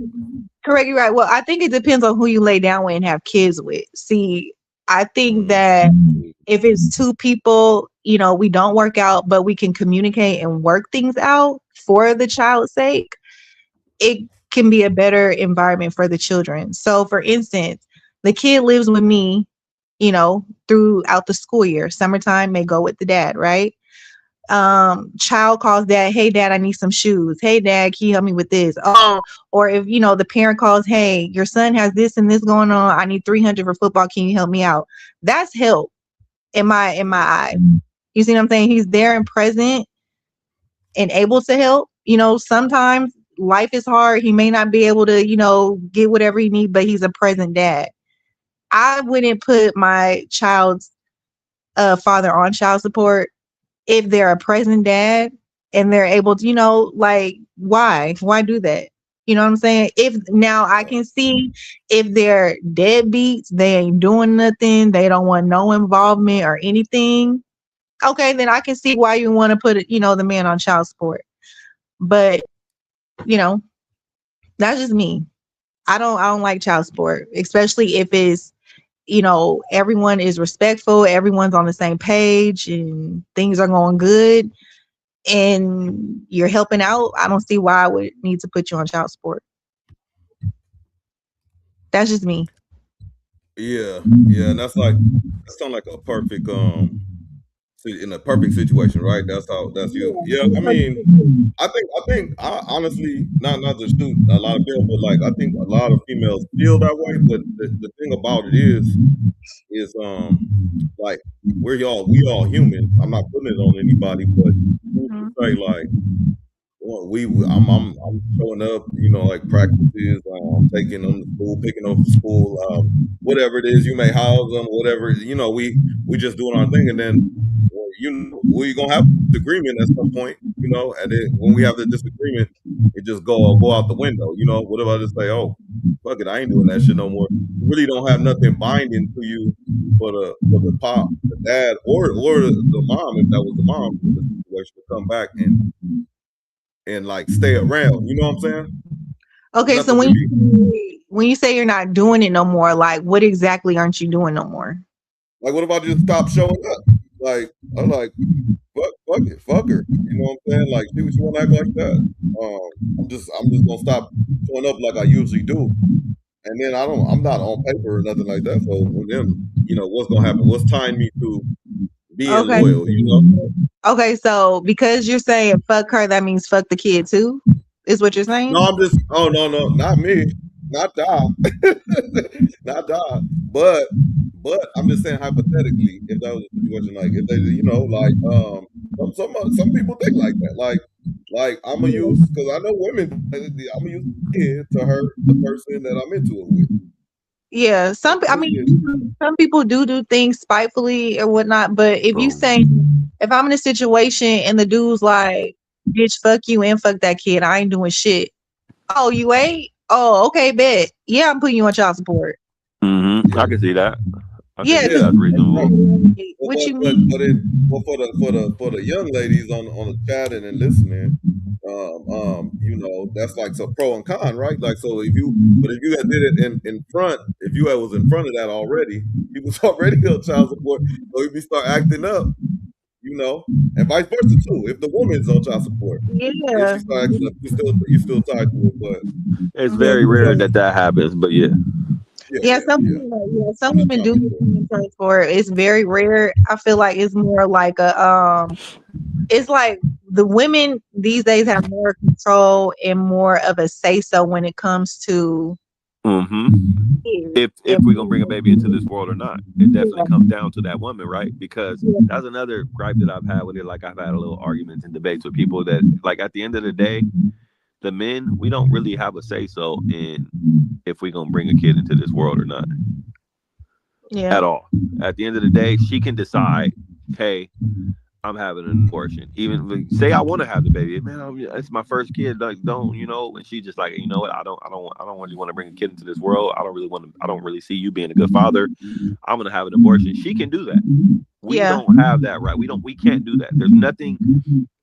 Correct, you're right. Well, I think it depends on who you lay down with and have kids with. See, I think that if it's two people, you know, we don't work out, but we can communicate and work things out for the child's sake, it can be a better environment for the children. So, for instance, the kid lives with me, you know, throughout the school year. Summertime may go with the dad, right? Child calls dad, hey dad, I need some shoes. Hey dad, can you help me with this? Oh, or if, you know, the parent calls, hey, your son has this and this going on, I need 300 for football, can you help me out? That's help in my eye. You see what I'm saying? He's there and present and able to help. You know, sometimes life is hard, he may not be able to, you know, get whatever he needs, but he's a present dad. I wouldn't put my child's father on child support if they're a present dad and they're able to, you know, like, why do that? You know what I'm saying? If now I can see if they're deadbeats, they ain't doing nothing, they don't want no involvement or anything. Okay, then I can see why you want to put, you know, the man on child support. But, you know, that's just me. I don't like child support, especially if it's, you know, everyone is respectful, everyone's on the same page and things are going good and you're helping out. I don't see why I would need to put you on child support. That's just me. Yeah, and that sounds like a perfect in a perfect situation, right? That's you. Yeah, I mean, I think I honestly, not to shoot a lot of people, but like I think a lot of females feel that way. But the thing about it is like we all human. I'm not putting it on anybody, but who's to say, like, I'm showing up, like practices, taking them to school, picking them up from school, whatever it is, you may house them, whatever, we just doing our thing, and then we're gonna have a disagreement at some point, and then when we have the disagreement, it just go out the window, what if I just say, oh, fuck it, I ain't doing that shit no more. You really don't have nothing binding to you for the pop, the dad, or the mom, if that was the mom in the situation, to come back and like stay around. You know what I'm saying? Okay, so when you say you're not doing it no more, like what exactly aren't you doing no more? Like, what if I just stop showing up? Like, I'm like, fuck it, fuck her. You know what I'm saying? Like, she want to act like that. I'm just gonna stop showing up like I usually do. And then I'm not on paper or nothing like that. So with them, what's gonna happen? What's tying me to being loyal? Okay, so because you're saying fuck her, that means fuck the kid too? Is what you're saying? No, I'm just no, not me. Not Da. Not Da. But I'm just saying hypothetically, if that was a situation, like if they, some people think like that. Like I'm gonna use, because I know women, I'm gonna use the kid to hurt the person that I'm into it with. Yeah, some people do things spitefully or whatnot, but if you say, if I'm in a situation and the dude's like, bitch, fuck you and fuck that kid, I ain't doing shit. Oh, you ain't? Oh, okay, bet. Yeah, I'm putting you on child support. Mm-hmm. I can see that. Yeah, that's reasonable. What you mean? But for the young ladies on the chat and listening, that's like a pro and con, right? Like, so if you had did it in front, if you was in front of that already, he was already on child support. So if you start acting up, and vice versa too. If the woman's on child support, if she start acting up, you still tied to it. But it's very rare that happens. But yeah. Some women do get on child support. It's very rare. I feel like it's more like it's like the women these days have more control and more of a say so when it comes to if we're gonna bring a baby into this world or not. It definitely comes down to that woman, right? Because that's another gripe that I've had with it. Like, I've had a little arguments and debates with people that, like, at the end of the day, the men, we don't really have a say so in if we're gonna bring a kid into this world or not. At all. At the end of the day, she can decide, hey, I'm having an abortion. Even say I want to have the baby, man, it's my first kid. Like, don't, and she just like, you know what? I don't really want to bring a kid into this world. I don't really see you being a good father. I'm gonna have an abortion. She can do that. We don't have that right. We can't do that.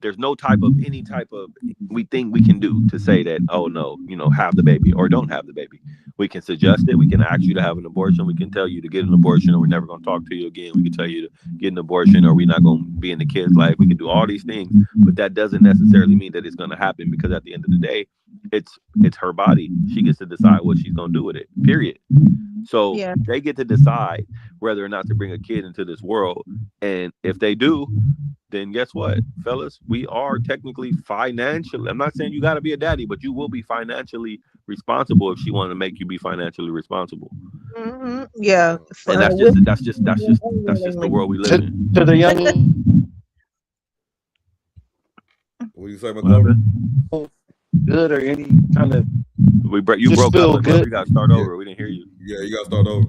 There's no type of any type of we think we can do to say that, oh no, have the baby or don't have the baby. We can suggest it. We can ask you to have an abortion. We can tell you to get an abortion, or we're never going to talk to you again. We can tell you to get an abortion, or we're not going to be in the kid's life. We can do all these things, but that doesn't necessarily mean that it's going to happen, because at the end of the day, it's her body. She gets to decide what she's going to do with it, period. So they get to decide whether or not to bring a kid into this world. And if they do, then guess what, fellas? We are technically financially, I'm not saying you got to be a daddy, but you will be financially responsible if she wanted to make you be financially responsible. Yeah. And that's just the world we live in. To the young, what do you say, McGlover? Good or any kind of you broke up, good. You got to start over. We didn't hear you. Yeah, you got to start over.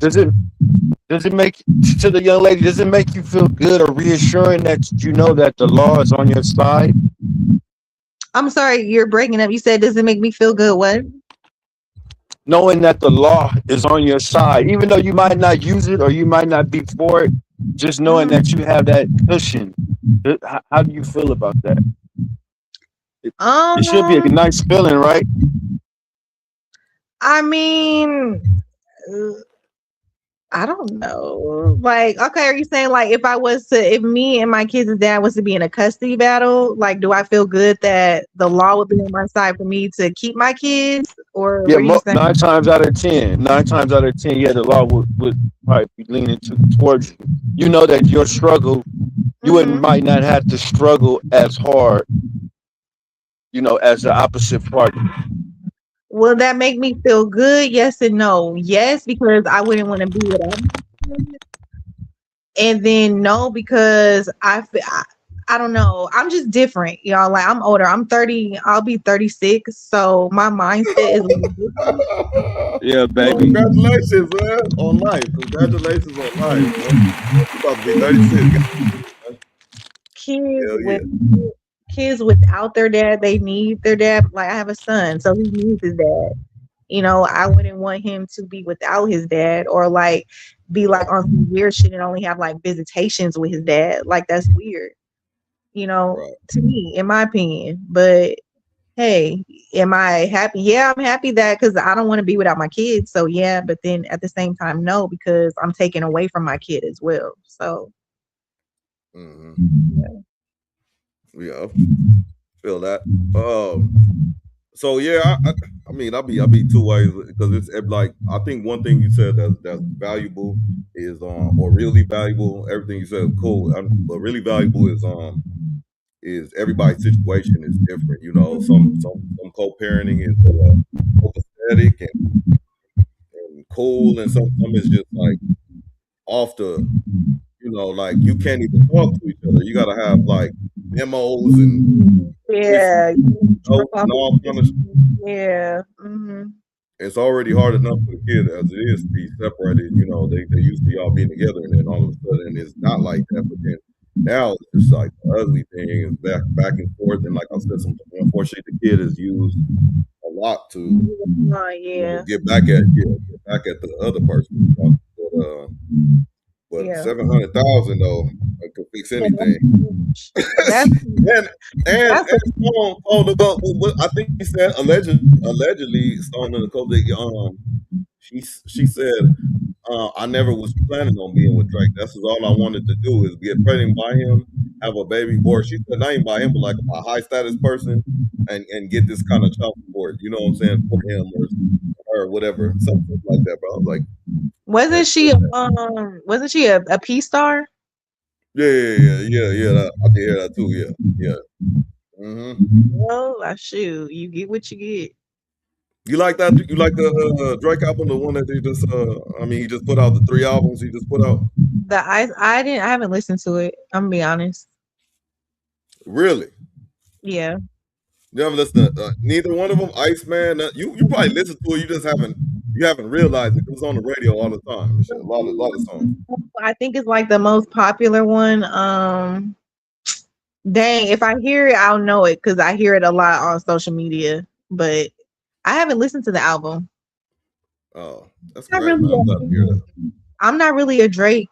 Does it make, to the young lady, does it make you feel good or reassuring that you know that the law is on your side? I'm sorry, you're breaking up. You said, does it make me feel good? What? Knowing that the law is on your side, even though you might not use it or you might not be for it, just knowing that you have that cushion. How do you feel about that? It should be a nice feeling, right? I mean, I don't know. Like, okay, are you saying like if me and my kids' dad was to be in a custody battle, like, do I feel good that the law would be on my side for me to keep my kids? Or yeah, what are you saying? 9 times out of 10, yeah, the law would probably be leaning towards you. You know that your struggle, you might not have to struggle as hard, as the opposite party. Will that make me feel good? Yes and no. Yes, because I wouldn't want to be without. And then no, because I I don't know. I'm just different, y'all. Like I'm older. I'm 30. I'll be 36. So my mindset is. Yeah, baby. Congratulations, man, on life. Congratulations on life, man. You about to be 36. Kids without their dad, they need their dad. Like I have a son, so he needs his dad. You know, I wouldn't want him to be without his dad or like be like on some weird shit and only have like visitations with his dad. Like that's weird. You know, to me, in my opinion. But hey, am I happy? Yeah, I'm happy that because I don't want to be without my kids. So yeah, but then at the same time, no, because I'm taking away from my kid as well. So yeah, feel that. So yeah, I mean, I'll be two ways because it's like I think one thing you said that's valuable is or really valuable. Everything you said cool, but really valuable is everybody's situation is different. You know, some co-parenting is copacetic and cool, and some is just like off the, you know, like you can't even talk to each other. You gotta have like memos and notes and all kind of shit. Yeah. It's already hard enough for the kid as it is to be separated. You know, they used to y'all being together, and then all of a sudden it's not like that. But then now it's just like the ugly thing is back and forth. And like I said, unfortunately the kid is used a lot to you know, get back at the other person. You know? But 700,000 though, I could fix anything. and Stone, I think he said allegedly Stone and Nicole, she said, I never was planning on being with Drake. That's all I wanted to do is get pregnant by him, have a baby, or she said not even by him, but like a high status person, and get this kind of child support. You know what I'm saying, for him or whatever, something like that, bro. I was like, wasn't she a P star? Yeah. I did hear that too. Yeah. Well, shoot, you get what you get. You like that? You like the Drake album, the one that they just I mean, he just put out the 3 albums he just put out. I haven't listened to it. I'm gonna be honest. Really? Yeah. You haven't listened to neither one of them? Iceman? You probably listen to it. You just haven't realized it. It was on the radio all the time. A lot of songs. I think it's like the most popular one. Dang, if I hear it, I'll know it because I hear it a lot on social media. But I haven't listened to the album. Oh, that's great. I'm glad to hear that. I'm not really a Drake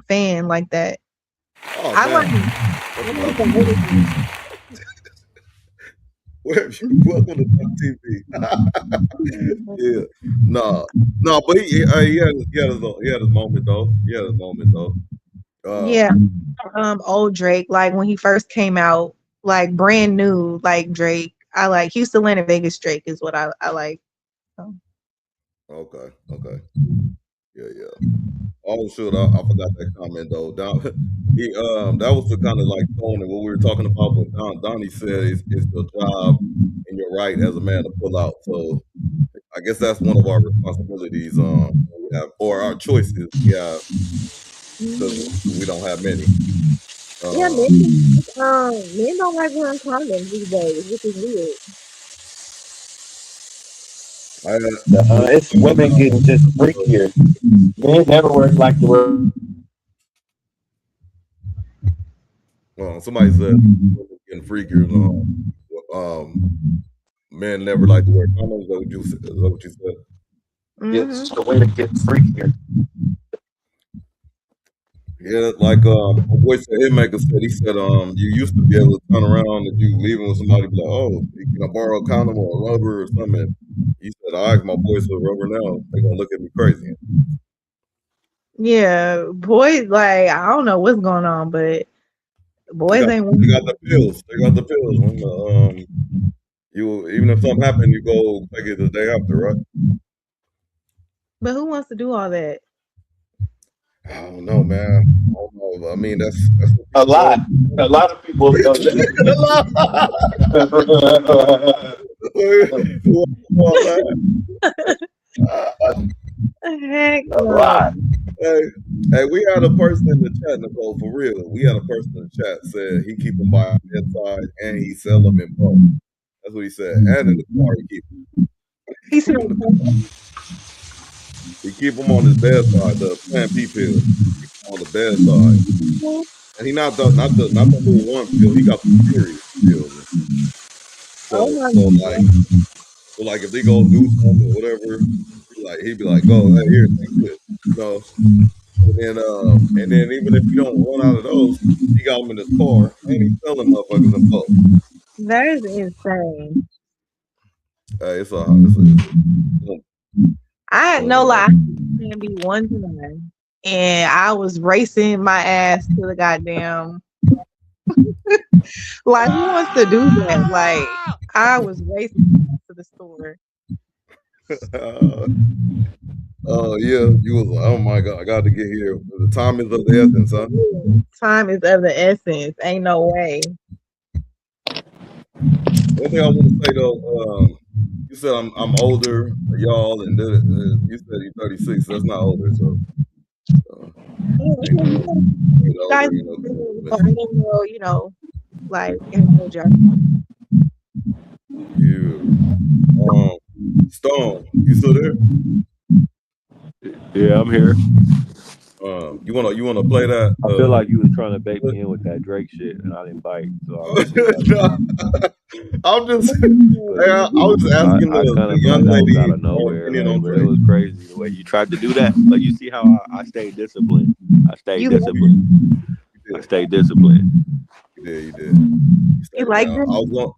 fan like that. Oh, welcome to TV. Yeah, no, but he had his moment though. Yeah, old Drake, like when he first came out, like brand new, like Drake. I like Houston, Atlanta, Vegas Drake is what I like. So. Okay. Yeah. Oh shoot, I forgot that comment though. That was the kind of like tone and what we were talking about. But Donnie said it's your job and your right as a man to pull out. So I guess that's one of our responsibilities. We have, or our choices. Yeah, because we don't have many. Yeah, men don't like wearing condoms these days, which is weird. It's women getting just freakier. Men never work like the work. Well, somebody said women getting freakier. Men never like to wear condoms. Is that what you said? It's the way to get freakier. Yeah, like my boy said, Hitmaker said, he said, you used to be able to turn around if you leaving with somebody, be like, oh, can I borrow a condom or a rubber or something? He said, I asked my boys for a rubber now. They're gonna look at me crazy. Yeah, boys, like I don't know what's going on, but boys they got the pills. They got the pills. When you even if something happened, you go take it the day after, right? But who wants to do all that? I don't know, man. I don't know. I mean, that's a lot. A lot of people do that. Heck a lot. Hey, we had a person in the chat, Nicole, for real. We had a person in the chat said he keep them by his bedside and he sell them in bulk. That's what he said. And in the car, he keep them. He keep them on his bedside, the Plan P pills. Keep them on the bedside. And he not the little one pill. He got the serious pills. So like if they go do something or whatever, he'd be like, go, hey, here, take this. You know. And then even if you don't run out of those, he got them in his car and he's selling motherfuckers in bulk. That is insane. I had no lie. Can be one time, and I was racing my ass to the goddamn. Like, who wants to do that? Like, I was racing to the store. Oh yeah, you was like, oh my god, I got to get here. The time is of the essence, huh? Time is of the essence. Ain't no way. One thing I want to say though, you said I'm older, y'all, and you said you're 36. That's not older, so. You know, like Stone, you still there? Yeah, I'm here. You wanna play that? I feel like you was trying to bait me in with that Drake shit, and I didn't bite. So I'm just, I was asking the young lady out of nowhere, like, but it was crazy the way you tried to do that. But you see how I stayed disciplined. I stayed disciplined. You did. You like I was going.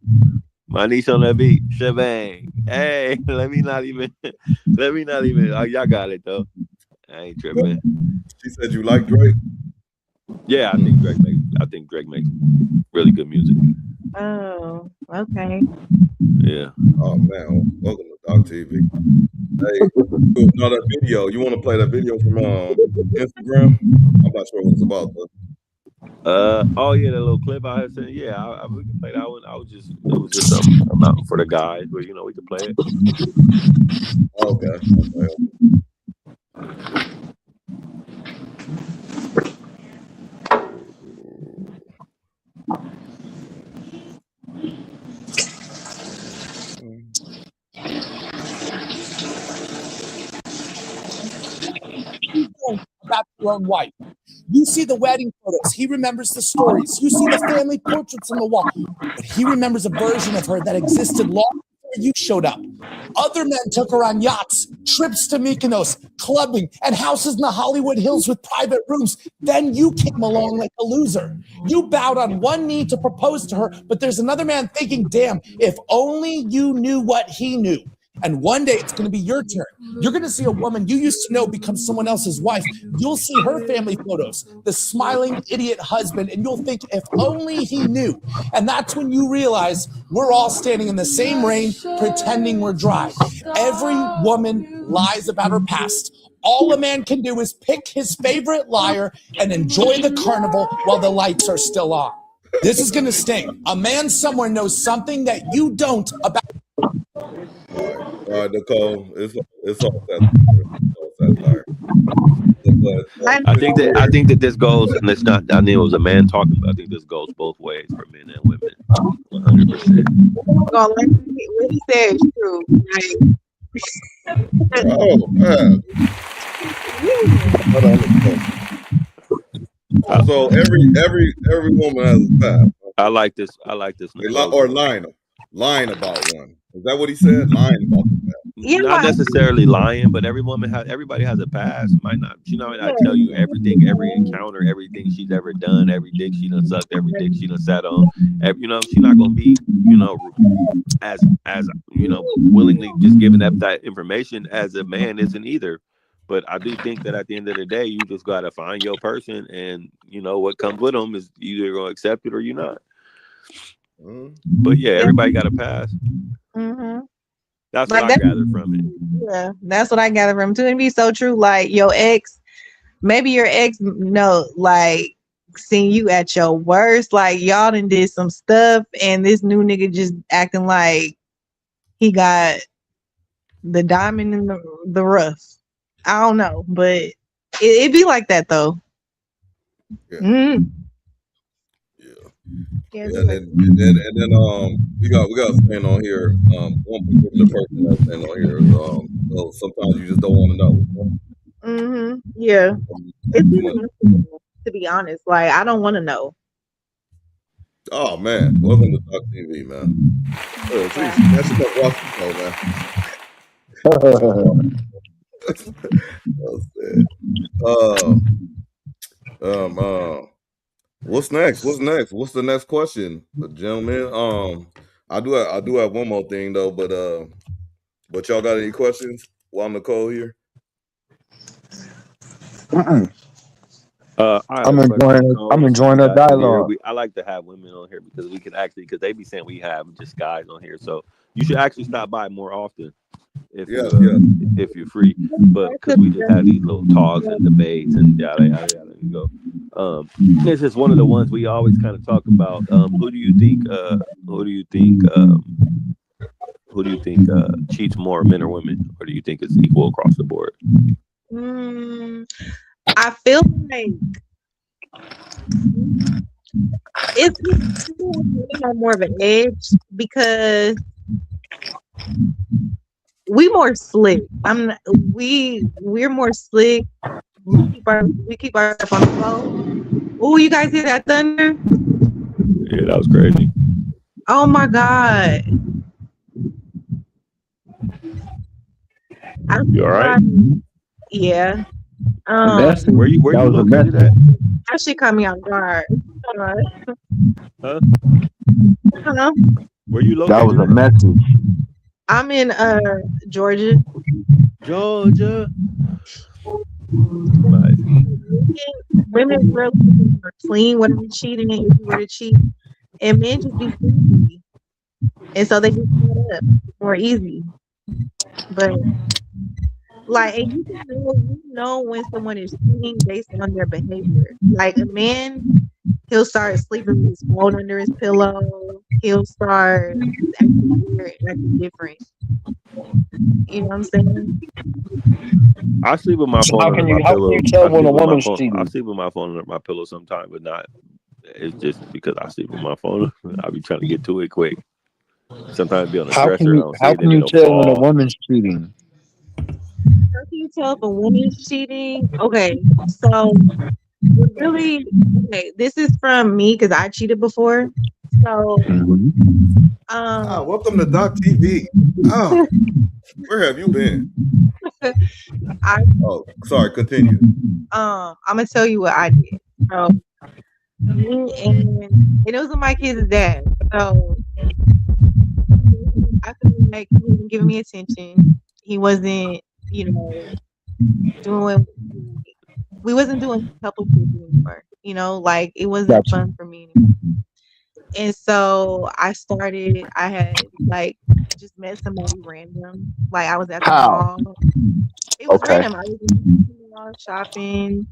My niece on that beat, shebang. Hey, let me not even. Oh, y'all got it though. I ain't tripping. She said you like Drake. Yeah, I think Drake makes really good music. Oh, okay. Yeah. Oh man, welcome to Doc TV. Hey, another video. You want to play that video from Instagram? I'm not sure what it's about though. Oh yeah, that little clip I had said. Yeah, we can play that one. It was just something for the guys, but you know we could play it. Okay. About your own wife. You see the wedding photos. He remembers the stories. You see the family portraits on the wall. But he remembers a version of her that existed long before you showed up. Other men took her on yachts, trips to Mykonos, clubbing, and houses in the Hollywood Hills with private rooms. Then you came along like a loser. You bowed on one knee to propose to her, but there's another man thinking, damn, if only you knew what he knew. And one day it's going to be your turn. You're going to see a woman you used to know become someone else's wife. You'll see her family photos, the smiling idiot husband, and you'll think, if only he knew. And that's when you realize we're all standing in the same rain, pretending we're dry. Every woman lies about her past. All a man can do is pick his favorite liar and enjoy the carnival while the lights are still on. This is going to sting. A man somewhere knows something that you don't about. All right, Nicole. It's all satire. I think that this goes, and it's not. I mean, it was a man talking, but I think this goes both ways for men and women. 100%. What he said is true. Oh man. So every woman has a past. I like this. Or lying about one. Is that what he said? Lying about that. Not necessarily lying, but everybody has a past. Might not tell you everything, every encounter, everything she's ever done, every dick she done sucked, every dick she done sat on. She's not gonna be, as willingly just giving up that information as a man isn't either. But I do think that at the end of the day, you just gotta find your person, and what comes with them is either gonna accept it or you're not. But yeah, everybody got a past. Mm-hmm. That's what I gathered from it. Yeah, that's what I gathered from it too. It'd be so true. Like maybe your ex seeing you at your worst. Like y'all done did some stuff, and this new nigga just acting like he got the diamond in the rough. I don't know, but It be like that though. Yeah. Mm. Yeah, and then we got staying on here. One particular person that's staying on here. So sometimes you just don't want to know. Yeah. It's Too much. impossible, to be honest. Like I don't want to know. Oh man, welcome to Talk TV, man. Please, that's enough watching show, man. What's next? What's next? What's the next question, gentlemen? I do have one more thing though, but y'all got any questions while Nicole here? I'm enjoying the dialogue. I like to have women on here because we can actually, because they be saying we have just guys on here. So you should actually stop by more often if you're free. But because we just have these little talks and debates and yada yada yada. You go. This is one of the ones we always kind of talk about. Who do you think cheats more, men or women, or do you think it's equal across the board? I feel like it's more of an edge because we more slick. We're more slick. We keep our stuff on the floor. Oh, you guys hear that thunder? Yeah, that was crazy. Oh my god. You all right? Yeah. Where you located at? That shit caught me off guard. Huh? Huh? Where you located? That was a message. I'm in Georgia. Georgia. Nice. Women really are clean when they're cheating, if you were to cheat, and men just be sneaky, and so they just get up more easy. But like, and you know when someone is cheating based on their behavior. Like a man, he'll start sleeping with his phone under his pillow. He'll start acting different. You know what I'm saying? I sleep with my phone under my pillow. I sleep with my phone under my pillow sometimes, but not. It's just because I sleep with my phone. I be trying to get to it quick. Sometimes be on the dresser. How can you tell when a woman's cheating? How can you tell if a woman's cheating? Okay, so really, this is from me because I cheated before. So, welcome to Doc TV. Where have you been? Sorry, continue. I'm gonna tell you what I did. So, me and it was with my kid's dad. So I feel like he wasn't giving me attention. He wasn't, we wasn't doing couple anymore. Like it wasn't fun for me anymore. And so I had like just met somebody random. Like I was at the mall. It was random. I was in the mall shopping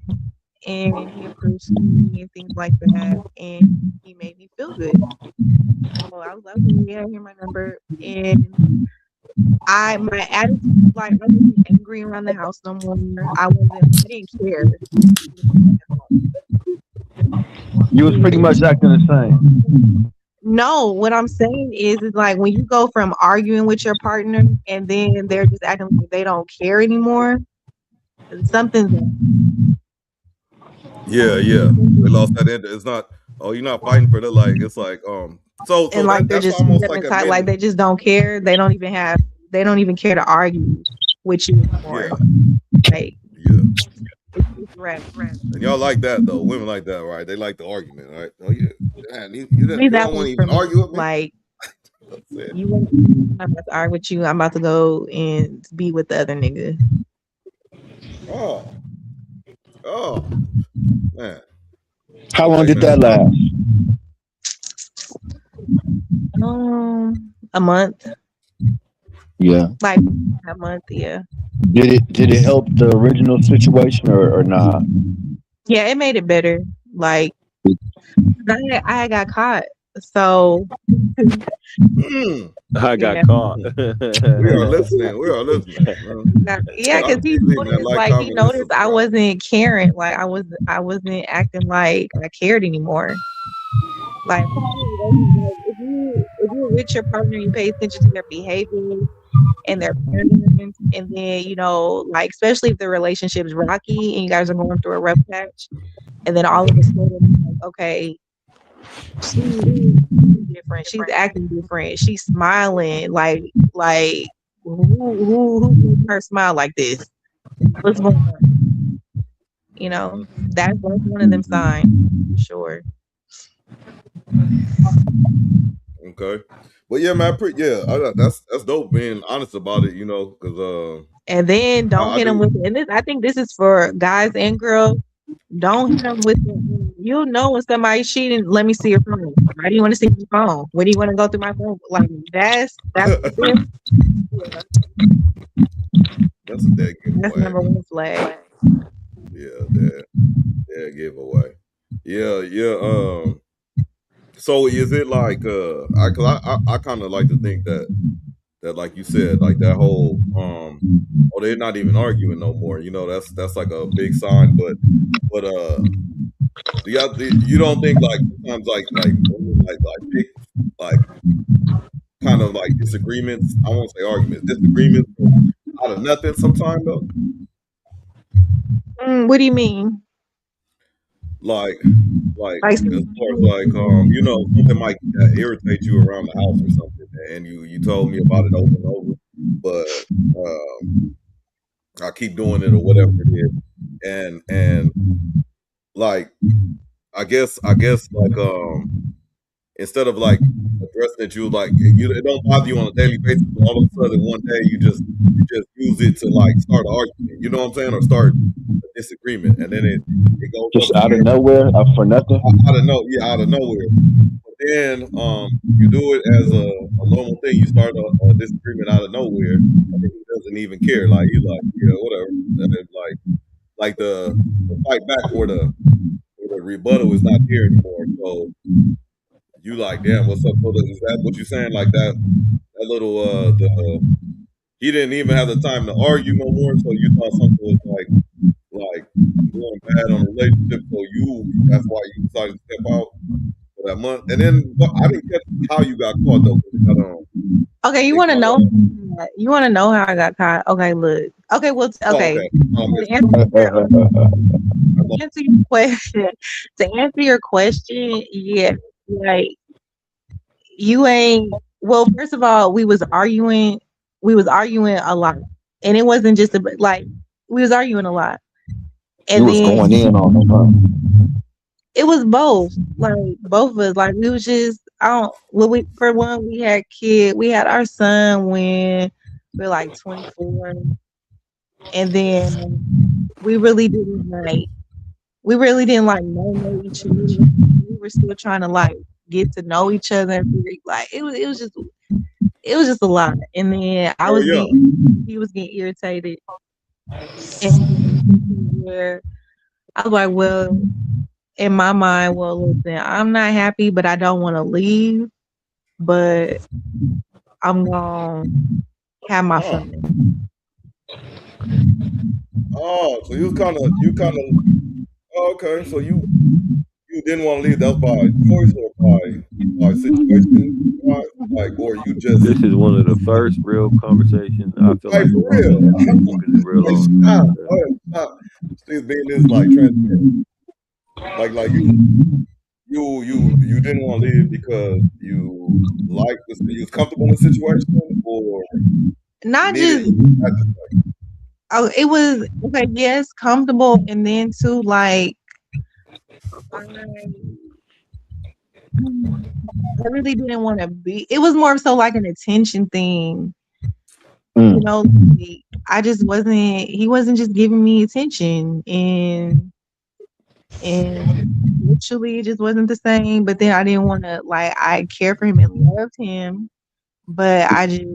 and he approached me and things like that. And he made me feel good. So I was like, yeah, here's my number. And my attitude, like I wasn't angry around the house no more. I didn't care. You was pretty much acting the same. No, what I'm saying is like when you go from arguing with your partner and then they're just acting like they don't care anymore, something's wrong. Yeah. They lost that end. It's not, you're not fighting for the it's like so and like they're just almost like they just don't care. They don't even care to argue with you anymore. Like, right. And y'all like that though. Women like that, right? They like the argument, right? Oh yeah. Man, you don't want to even argue with me. Like I'm about to argue with you. I'm about to go and be with the other nigga. Oh man. How long did that last? A month. Yeah. Like a month, yeah. Did it help the original situation or not? Yeah, it made it better. Like I got caught. So I got yeah. caught. We are listening. We are listening. Yeah, because he noticed, like he noticed I wasn't caring, like I wasn't acting like I cared anymore. Like if you're with your partner, you pay attention to their behavior and their patterns, and then like especially if the relationship is rocky and you guys are going through a rough patch, and then all of a sudden, like, okay, she's different, she's acting different, she's smiling, like who made her smile like this? What's going on? That's one of them signs, for sure. Okay, but yeah, man, that's dope being honest about it, because And then don't hit them with it. And I think this is for guys and girls. Don't hit them with it. You'll know when somebody's cheating. Let me see your phone. Why do you want to see your phone? Where do you want to go through my phone? Like that's That's a dead giveaway. That's number one flag. Yeah, dead giveaway. Yeah. So is it like I kind of like to think that like you said, like that whole they're not even arguing no more. That's like a big sign. But you don't think like sometimes like pick like kind of like disagreements? I won't say arguments, disagreements out of nothing sometimes though. What do you mean? Like as far as like something might irritate you around the house or something, and you told me about it over and over, but I keep doing it or whatever it is, and like I guess like instead of like addressing it, it don't bother you on a daily basis, but all of a sudden one day you just use it to like start an argument, you know what I'm saying, or start a disagreement, and then it goes just up out of nowhere, for nothing. out of nowhere. But then you do it as a normal thing. You start a disagreement out of nowhere, and then he doesn't even care. Like he's like, yeah, whatever. And then like the fight back or the rebuttal is not there anymore. So you like, damn, what's up? So is that what you're saying? Like that little he didn't even have the time to argue no more. So you thought something was like going bad on the relationship. So that's why you decided to step out for that month. And then I didn't catch how you got caught though. Okay, you want to know? You want to know how I got caught? Okay, look. Okay, well, okay. To answer your question. To answer your question, yeah, like you ain't. Well, first of all, we was arguing a lot, and it wasn't just like we was arguing a lot. And you was going in on them, huh? It was both. Like both of us. Like we was just for one, we had our son when we were like 24. And then we really didn't know each other. We were still trying to like get to know each other. Like it was just a lot. And then he was getting irritated. And where I was like, well, in my mind, well, listen, I'm not happy, but I don't want to leave. But I'm gonna have my fun. Oh, so you kind of okay. So you didn't want to leave. That was by choice or by situation, like, or you just. This is one of the first real conversations I feel like for real. Keeping it real long. She's being this like transparent. Like you didn't want to leave because you you was comfortable in the situation, or not just. Oh, it was okay. Yes, comfortable, and then too, like I really didn't want to be. It was more so like an attention thing, you know. Like, I just wasn't. He wasn't just giving me attention, and literally, it just wasn't the same. But then I didn't want to like. I cared for him and loved him, but I just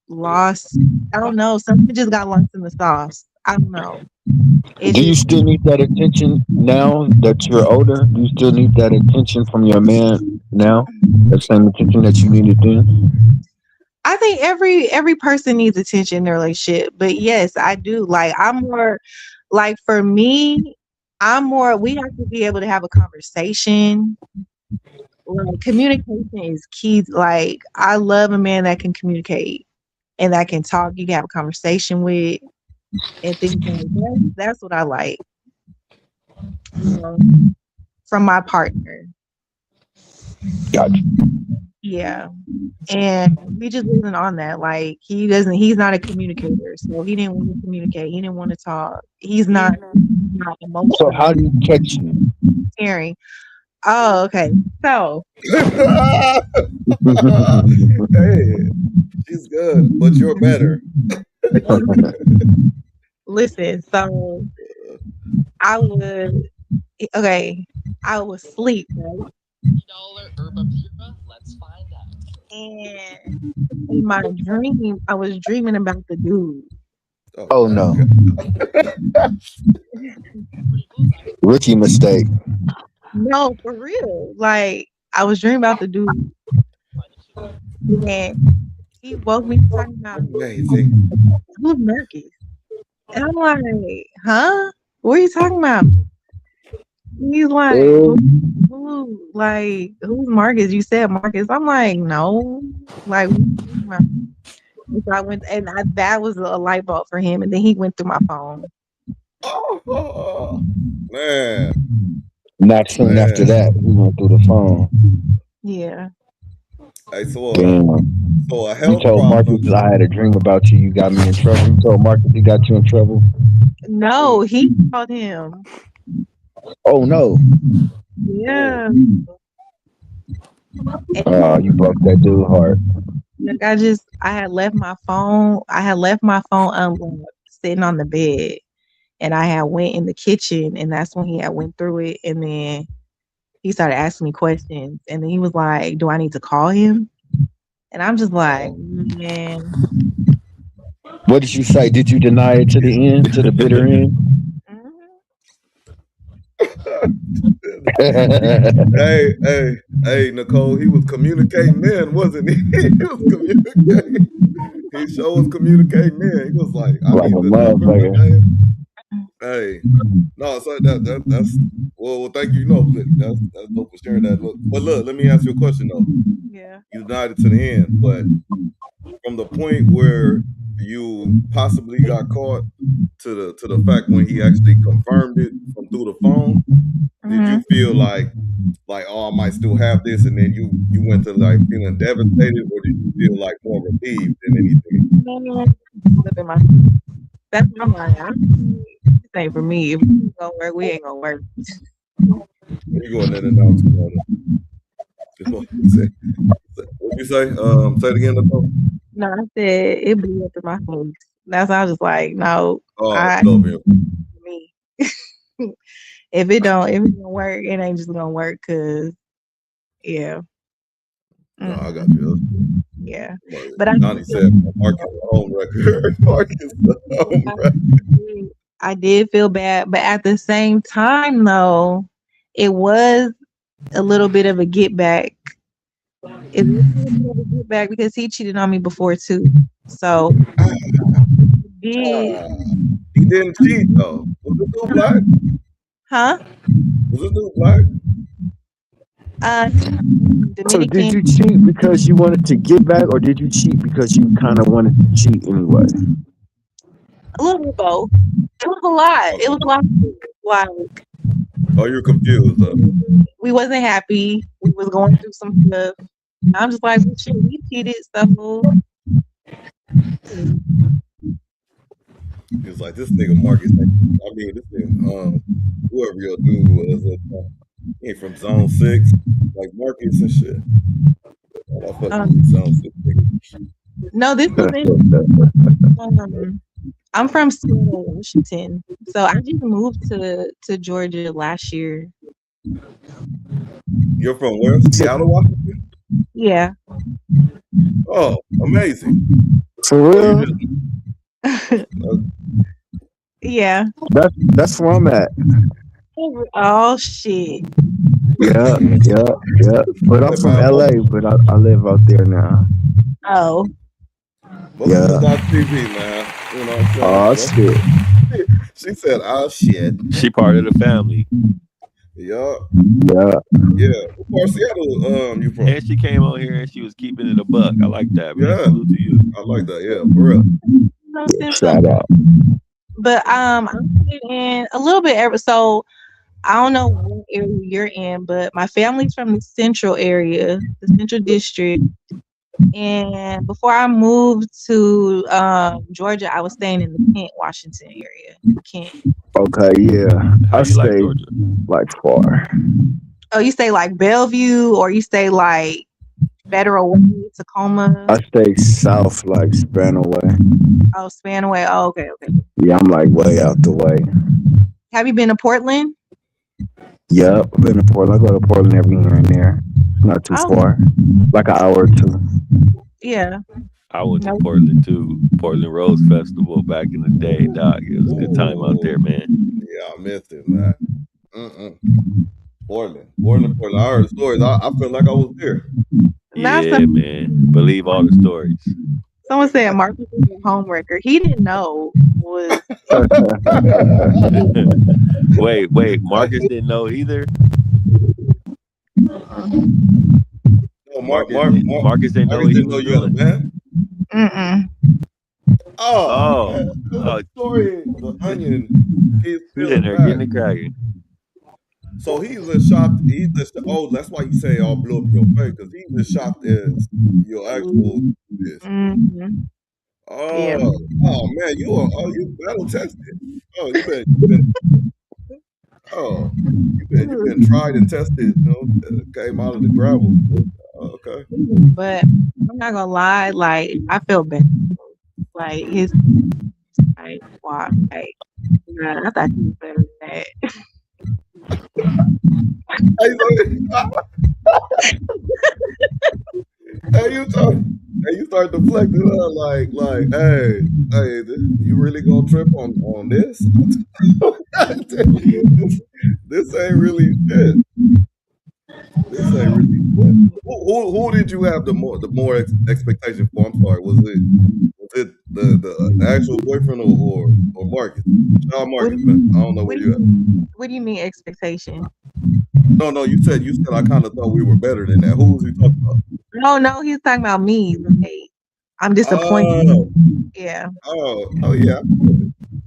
lost. I don't know. Something just got lost in the sauce. I don't know. Do you still need that attention now that you're older? Do you still need that attention from your man now? That same attention that you needed then? I think every person needs attention in their relationship, but yes, I do. Like I'm more like for me, I'm more. We have to be able to have a conversation. Like communication is key. Like I love a man that can communicate and that can talk. You can have a conversation with and things like that. That's what I like. You know, from my partner. Gotcha. Yeah. And we just wasn't on that. Like he's not a communicator. So he didn't want to communicate. He didn't want to talk. He's not emotional. So how do you catch me? Caring. Oh, okay. So hey, she's good, but you're better. listen, so I was asleep, right? Let's find out. And in my dream, I was dreaming about the dude. Oh no. Rookie mistake. No, for real. Like I was dreaming about the dude. And he woke me talking about who's Marcus? And I'm like, huh? What are you talking about? He's like, who's Marcus? You said Marcus. I'm like, no. Like, what are you talking about? And so I went, and that was a light bulb for him. And then he went through my phone. Oh, man. Not soon after that, we went through the phone. Yeah. Hey, so You a health told problem. Marcus I had a dream about you. You got me in trouble. You told Marcus he got you in trouble. No, he called him. Oh no. Yeah. You broke that dude's heart. Like I had left my phone. I had left my phone unlocked, sitting on the bed, and I had went in the kitchen, and that's when he had went through it, and then he started asking me questions, and then he was like, "Do I need to call him?" And I'm just like, man. What did you say? Did you deny it to the end, to the bitter end? hey, Nicole, he was communicating then, wasn't he? He was communicating. He sure was communicating then. He was like, I need the number, the name. Hey, no, so that's well, thank you. You know, that's dope for sharing that. But look, let me ask you a question though. Yeah. You denied it to the end, but from the point where you possibly got caught to the fact when he actually confirmed it from through the phone, did you feel like oh, I might still have this, and then you went to like feeling devastated, or did you feel like more relieved than anything? That's my mind. This ain't for me. If we ain't gonna work, we ain't gonna work. You going in and out? What you say? Say it again, Nicole. No, I said it blew up in my face. That's why I was just like, no. Me. If it don't work, it ain't just gonna work. Cause yeah. No, I got you. Yeah, but Donnie said Marcus home record. Marcus home record. I did feel bad, but at the same time, though, it was a little bit of a get back. It was a little bit of a get back because he cheated on me before too. So he didn't cheat though. Was this dude black? Huh? Was this dude black? Dominican. So did you cheat because you wanted to get back, or did you cheat because you kind of wanted to cheat anyway? A little bit of both. It was a lot. It was a lot. Like, oh, you're confused though. We wasn't happy. We was going through some stuff. I'm just like, well, shit, we cheated, so. He was like, this nigga Marcus. I mean, this nigga, whoever your dude was, he ain't from Zone 6, like Marcus and shit. I fucking Zone 6 nigga. No, this was in. I'm from Seattle, Washington, so I just moved to Georgia last year. You're from where? Seattle, Washington? Yeah. Oh, amazing. For real? Yeah. That's where I'm at. Oh shit. Yeah. But I'm from LA, but I live out there now. Oh. McGlover.tv, man. You know what I'm saying? Oh shit. She said, "Oh shit." She part of the family. Yeah. Yeah. What part of Seattle you from? And she came on here and she was keeping it a buck. I like that, man. Yeah. Salute to you. I like that. Yeah, for real. No sense. Shout out. But I'm in a little bit so I don't know what area you're in, but my family's from the central area, the central district. And before I moved to Georgia, I was staying in the Kent, Washington area. Kent. Okay, yeah. How I you like stay Georgia? like far. Oh, you stay like Bellevue, or you stay like Federal Way, Tacoma? I stay south, like Spanaway. Oh, Spanaway. Oh, okay. Yeah, I'm like way out the way. Have you been to Portland? Yeah, I've been to Portland. I go to Portland every here and there. It's not too far. Like an hour or two. Yeah. I went to Portland too. Portland Rose Festival back in the day, dog. It was a good time out there, man. Yeah, I missed it, man. Portland. I heard stories. I feel like I was there. Yeah, man. Believe all the stories. Someone said Marcus was a homewrecker. He didn't know was. Wait. Marcus didn't know either. No, Marcus didn't know he was you had a band. Oh. The story, the Onion. He's in there getting it cracking. So he's as shocked. Oh, that's why you say all blew up in your face, because he's as shocked as your actual is. Yeah. Oh man, you battle tested. Oh, you've been tried and tested. Came out of the gravel. Okay. But I'm not gonna lie, like I feel bad. Like his, like why? Like, I thought he was better than that. You start deflecting like, hey, you really gonna trip on this? This ain't really shit. This ain't really what. Who did you have the more expectation for? I'm sorry, was it the actual boyfriend or Marcus? Shout out Marcus, man. I don't know where you at. What do you mean expectation? No, you said I kind of thought we were better than that. Who was you talking about? No, he's talking about me. Like, I'm disappointed. Yeah. Oh yeah.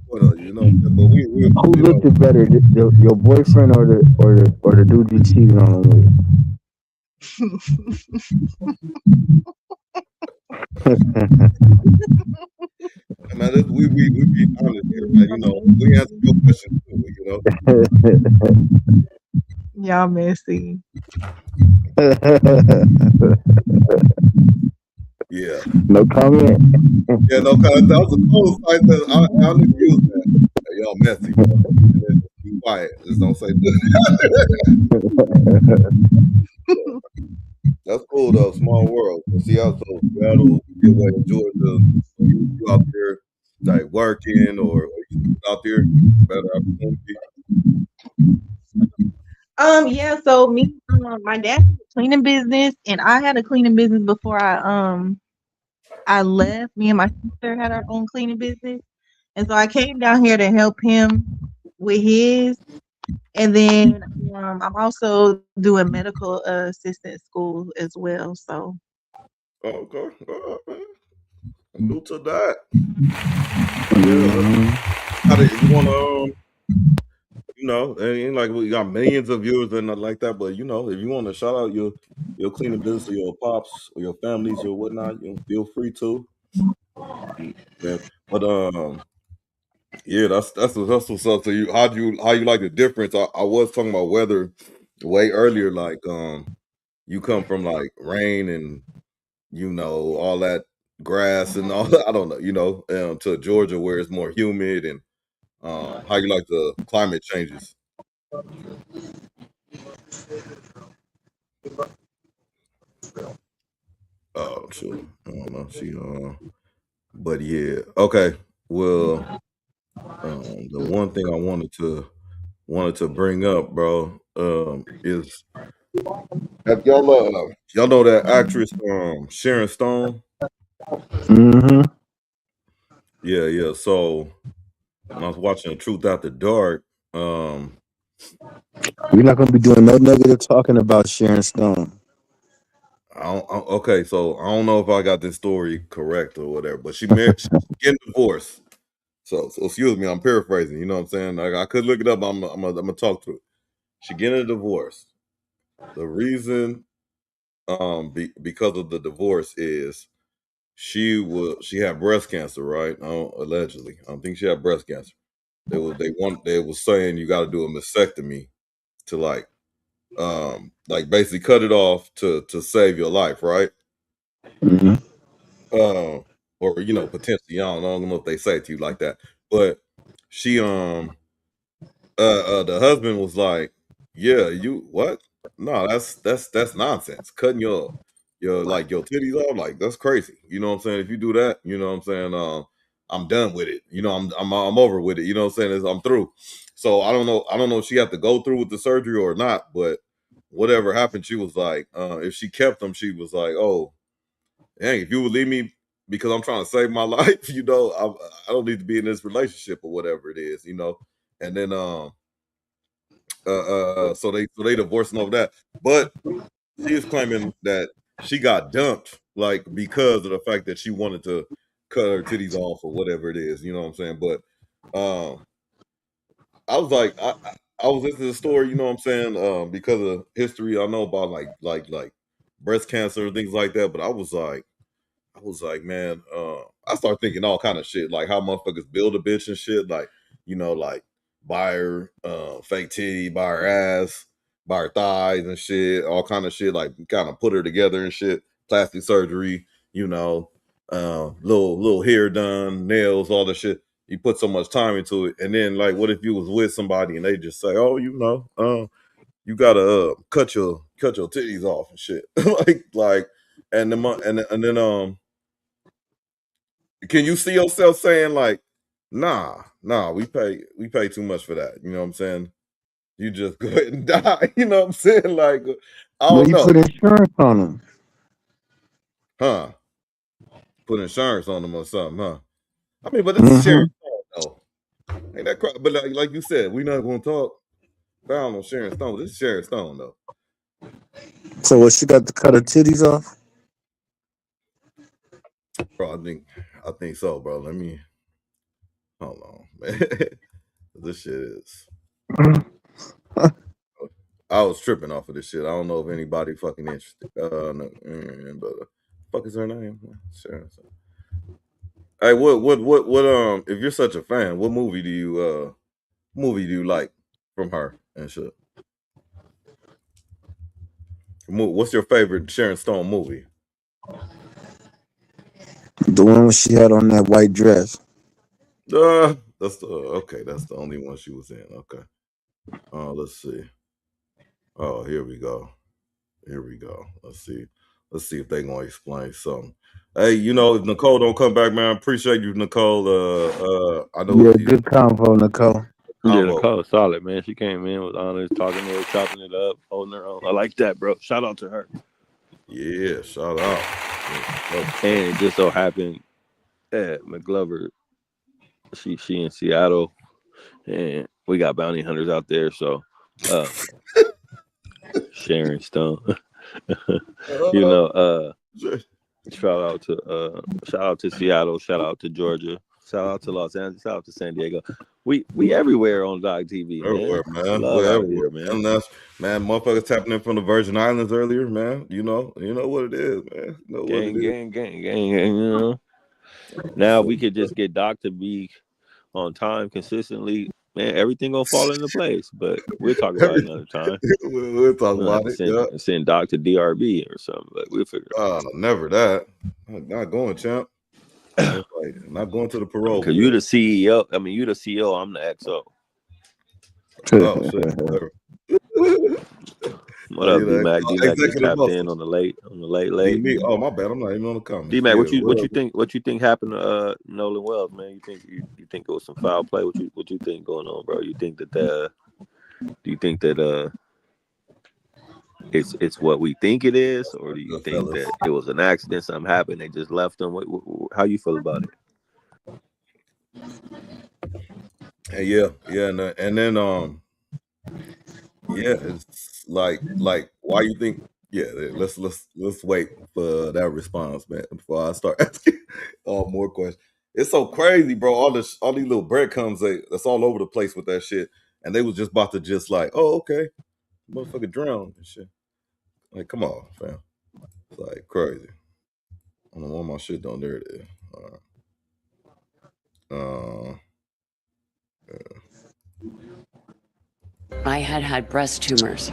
But who looked it better, your boyfriend or the dude you cheated on him with? Man, we be honest here, man. We answer your question too, Y'all messy. Yeah. No comment. Yeah, no comment. That was a cool site. I don't even use that. Y'all messy. Be quiet. Just don't say that. That's cool though. Small world. Seattle, Seattle, get away in Georgia. You out there like working or you out there, better opportunity. Yeah, so my dad had a cleaning business and I had a cleaning business before I left. Me and my sister had our own cleaning business. And so I came down here to help him with his. And then I'm also doing medical assistant school as well. So Okay. New to that. Yeah. You wanna and like we got millions of viewers and nothing like that, but if you want to shout out your cleaning business or your pops or your families or whatnot, feel free to. Yeah. But yeah, that's what's up. So how you like the difference? I was talking about weather way earlier, like you come from like rain and all that grass and all that, I don't know, to Georgia where it's more humid and how you like the climate changes. Oh, sure. I don't know. But yeah. Okay. Well, The one thing I wanted to bring up, bro, is have y'all know that actress Sharon Stone? Mm-hmm. Yeah. So when I was watching The Truth After Dark, We're not gonna be doing no negative talking about Sharon Stone. Okay, so I don't know if I got this story correct or whatever, but she's getting divorced. So excuse me, I'm paraphrasing. You know what I'm saying? Like, I could look it up. I'm gonna talk to it. She getting a divorce. The reason, because of the divorce is she had breast cancer, right? Allegedly, I don't think she had breast cancer. They was saying you got to do a mastectomy to like basically cut it off to save your life, right? Mm-hmm. Or potentially, I don't know if they say it to you like that, but she the husband was like, yeah, you what? No, that's nonsense. Cutting your titties off, like, that's crazy. You know what I'm saying? If you do that, you know what I'm saying, I'm done with it. You know, I'm over with it. You know what I'm saying? I'm through. So I don't know if she had to go through with the surgery or not, but whatever happened, she was like, if she kept them, she was like, oh, dang, if you would leave me because I'm trying to save my life, I don't need to be in this relationship or whatever it is, And then so they divorcing over that. But she is claiming that she got dumped, like, because of the fact that she wanted to cut her titties off or whatever it is, you know what I'm saying? But I was like, I was listening to the story, you know what I'm saying? Because of history, I know about like breast cancer and things like that, but I was like, man, I started thinking all kind of shit, like how motherfuckers build a bitch and shit, like, like buy her fake titty, buy her ass, buy her thighs and shit, all kind of shit, like kind of put her together and shit, plastic surgery, little hair done, nails, all the shit. You put so much time into it, and then like, what if you was with somebody and they just say, oh, you gotta cut your titties off and shit, like, and then can you see yourself saying like, nah, we pay too much for that? You know what I'm saying? You just go ahead and die. You know what I'm saying? Like, I Well, don't you know, put insurance on them. huh? Put insurance on them or something, huh? I mean, but this is Sharon Mm-hmm. Stone, though. Ain't that but like you said, we're not going to talk down on Sharon Stone. This is Sharon Stone, though. So what? She got to cut her titties off. Bro, I think so, bro. Let me hold on, man. This shit is. I was tripping off of this shit. I don't know if anybody fucking interested. No, but fuck is her name? Sharon. Hey, what? If you're such a fan, what movie do you like from her and shit? What's your favorite Sharon Stone movie? The one where she had on that white dress. That's the okay. That's the only one she was in. Okay. Let's see. Oh, here we go. Let's see if they gonna explain something. Hey, if Nicole don't come back, man, I appreciate you, Nicole. I know Yeah, good convo, Nicole. Yeah, Nicole was solid, man. She came in, was honest, talking to her, chopping it up, holding her own. I like that, bro. Shout out to her. Yeah, shout out. And it just so happened that McGlover, she in Seattle, and we got bounty hunters out there. So, Sharon Stone, shout out to Seattle, shout out to Georgia, shout out to Los Angeles, shout out to San Diego. We everywhere on Dog TV, Everywhere, man. Love We're out everywhere, here, man. Man, motherfuckers tapping in from the Virgin Islands earlier, man. You know what it is, man. You know what it is. Gang. Now we could just get Doc to be on time consistently. Man, everything gonna fall into place. But we'll talk about it another time. We'll talk about it. Send Doc to DRB or something, but we'll figure it out. Never that. Not going, champ. Not going to the parole. Cause you the CEO. I mean, you the CEO. I'm the XO. Oh shit. What up, D-Mac? D-Mac just tapped muscles. in on the late. Me? Oh, my bad. I'm not even on the comments. D-Mac, Yeah, what you think happened to Nolan Wells, man? You think it was some foul play? What you think going on, bro? You think that do you think that it's what we think it is, or do you think that it was an accident, something happened, they just left him? How you feel about it? Hey, yeah, and then yeah, it's like why you think? Yeah, let's wait for that response, man, before I start asking more questions. It's so crazy, bro. All these little breadcrumbs that's all over the place with that shit, and they was just about to just like, oh, okay, motherfucker drown and shit. Like, come on, fam. It's like crazy. I don't know why my shit down there. It is. I had breast tumors.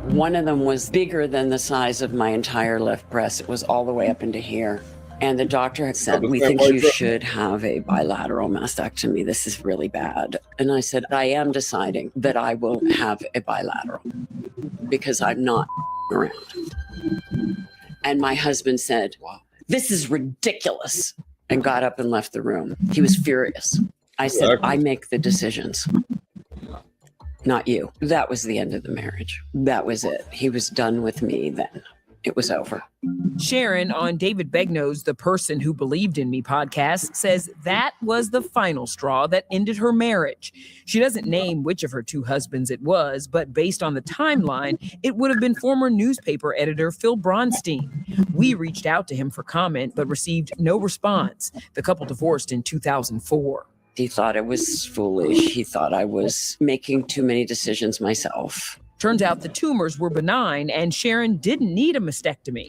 One of them was bigger than the size of my entire left breast. It was all the way up into here. And the doctor had said, we think you should have a bilateral mastectomy. This is really bad. And I said, I am deciding that I will have a bilateral because I'm not around. And my husband said, this is ridiculous, and got up and left the room. He was furious. I said, I make the decisions, not you. That was the end of the marriage. That was it. He was done with me then. It was over. Sharon on David Begnaud's The Person Who Believed in Me podcast says that was the final straw that ended her marriage. She doesn't name which of her two husbands it was, but based on the timeline, it would have been former newspaper editor Phil Bronstein. We reached out to him for comment, but received no response. The couple divorced in 2004. He thought I was foolish. He thought I was making too many decisions myself. Turns out the tumors were benign and Sharon didn't need a mastectomy.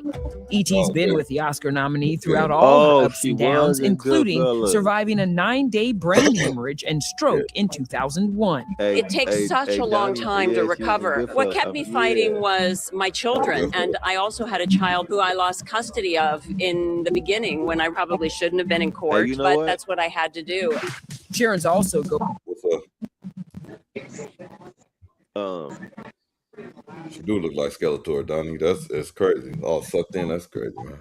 E.T.'s been with the Oscar nominee throughout all her ups and downs, including surviving a 9-day brain hemorrhage and stroke in 2001. It takes such a long time to recover. What kept me fighting was my children. And I also had a child who I lost custody of in the beginning when I probably shouldn't have been in court, but that's what I had to do. Sharon's also She do look like Skeletor, Donnie. That's crazy. All sucked in. That's crazy, man.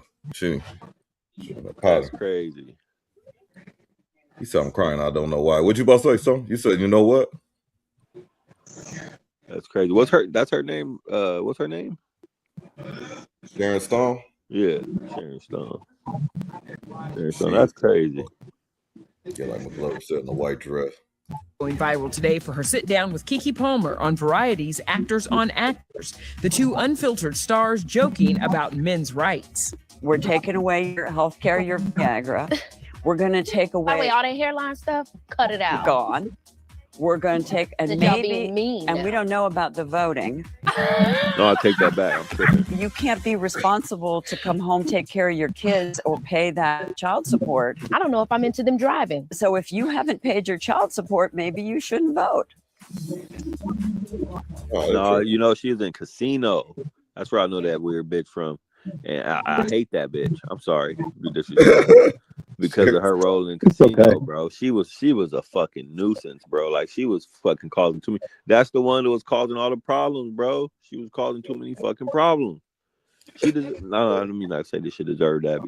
That's crazy. You said I'm crying. I don't know why. What you about to say, son? You said, you know what? That's crazy. That's her name. What's her name? Sharon Stone? Yeah, Sharon Stone. Sharon Stone. That's crazy. Yeah, like McGlover said in a white dress. Going viral today for her sit-down with Keke Palmer on Variety's Actors on Actors. The two unfiltered stars joking about men's rights. We're taking away your health care, your Viagra. We're going to take away... By the way, all that hairline stuff, cut it out. Gone. We're going to take... And maybe... Mean and we don't know about the voting. No, I'll take that back. I'm tripping. You can't be responsible to come home, take care of your kids, or pay that child support. I don't know if I'm into them driving. So if you haven't paid your child support, maybe you shouldn't vote. No, she's in Casino. That's where I know that weird bitch from. And I hate that bitch. I'm sorry. Because of her role in Casino, bro. She was a fucking nuisance, bro. Like, she was fucking causing too many. That's the one that was causing all the problems, bro. She was causing too many fucking problems. I don't mean not to say this shit deserved that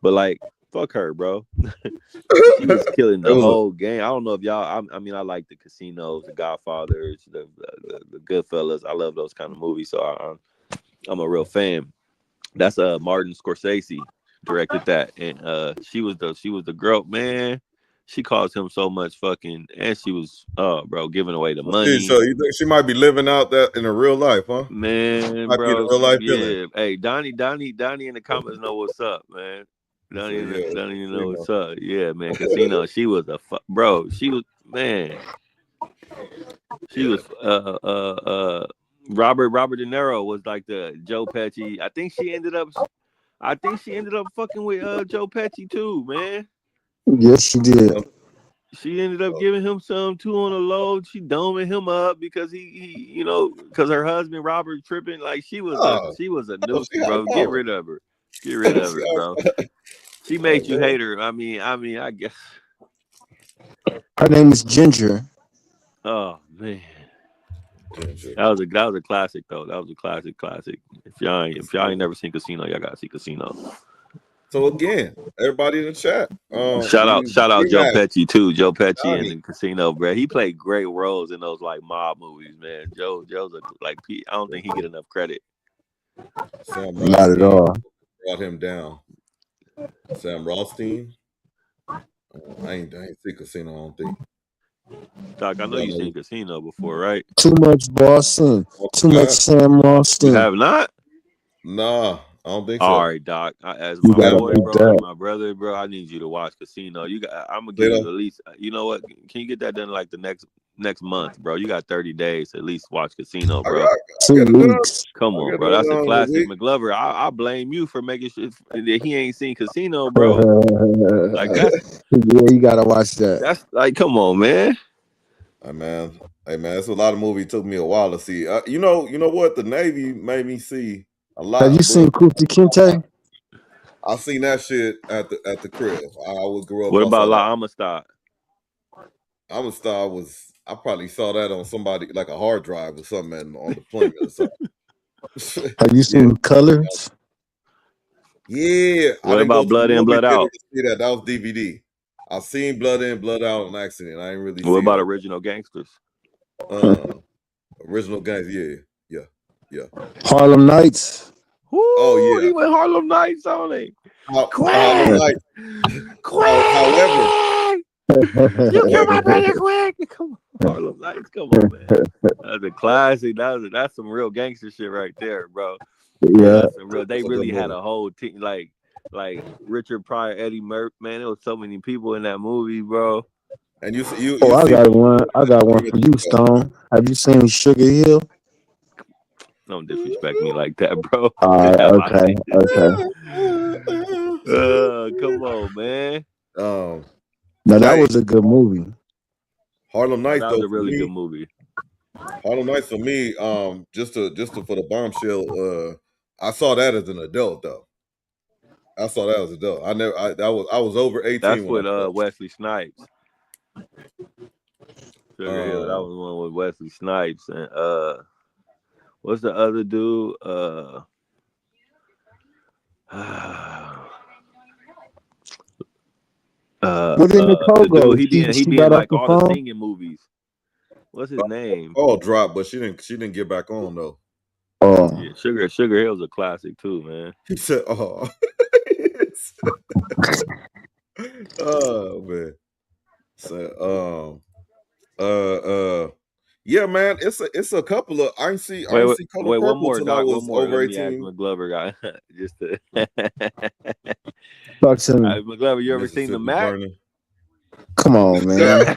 but like, fuck her, bro. She was killing the whole game. I don't know if y'all. I mean, I like the Casinos, the Godfathers, the Goodfellas. I love those kind of movies, so I'm a real fan. That's Martin Scorsese directed that, and she was the girl, man. She caused him so much fucking, and she was bro, giving away the money. So you think she might be living out that in a real life, huh? Man, might bro, real life feeling. Hey, Donnie in the comments know what's up, man. Donnie know what's up. Yeah, man. Casino. She was bro. She was, man. She was Robert De Niro was like the Joe Pesci. I think she ended up fucking with Joe Pesci too, man. Yes, she did. She ended up giving him some too on the low. She doming him up because he because her husband Robert tripping. Like, she was a nuisance, bro. Get rid of her. Get rid of her, bro. She made you hate her. I mean, I guess. Her name is Ginger. Oh man. That was a classic though. That was a classic. If y'all ain't never seen Casino, y'all gotta see Casino. So again, everybody in the chat. Shout out Joe Pesci too. Joe Pesci in the Casino, bro. He played great roles in those like mob movies, man. Joe's I don't think he get enough credit. Sam Not at all. Brought him down. Sam Rothstein. I ain't seen Casino, I don't think. Doc, I know you've seen Casino before, right? Too much Boston. Too much Sam Rothstein. You have not? Nah, I don't think so. All right, Doc. As my boy, bro, my brother, bro, I need you to watch Casino. I'm gonna give you at least. You know what? Can you get that done like the next month, bro? You got 30 days to at least watch Casino, bro. 2 weeks. Come on, bro. That's a classic. McGlover, I blame you for making sure that he ain't seen Casino, bro. Like that's you gotta watch that. That's like, come on, man. Hey man, it's a lot of movies. It took me a while to see. You know what? The Navy made me see a lot. Have you seen Kuti Kinte? I seen that shit at the crib. I would grow up. What about La Amistad? Amistad I probably saw that on somebody like a hard drive or something on deployment or something. Have you seen Colors? Yeah. What about Blood In, Blood Out? That was DVD. I've seen Blood In, Blood Out on accident. I ain't really. What about Original Gangsters? Original Gangsters, yeah. Harlem Nights. Oh yeah, he went Harlem Nights on it. Harlem Nights. However, you kill my brother quick. Come on, Harlem Nights. Come on, man. That's a classic. That's some real gangster shit right there, bro. Yeah. They really had a whole team like Richard Pryor, Eddie Murphy. Man, there was so many people in that movie, bro. And you I got one. I got one for you, Stone. Have you seen Sugar Hill? Don't disrespect me like that, bro. Okay. Come on, man. Now that was a good movie. Harlem Nights, that was a really good movie. Harlem Nights for me, just for the bombshell. I saw that as an adult though. I saw that as an adult. I was over 18. That's with Wesley Snipes. Sugar Hill. That was one with Wesley Snipes and what's the other dude? What did Nicole go? He be in like all the singing movies. What's his name? Dropped, but she didn't get back on though. Oh yeah, Sugar Hill's a classic too, man. He said, "Oh, oh man." So, yeah, man. It's a couple of I ain't see Color Purple one more, till I was over 18. McGlover guy, just to talk to me. McGlover, you ever seen the Mac? Come on, man.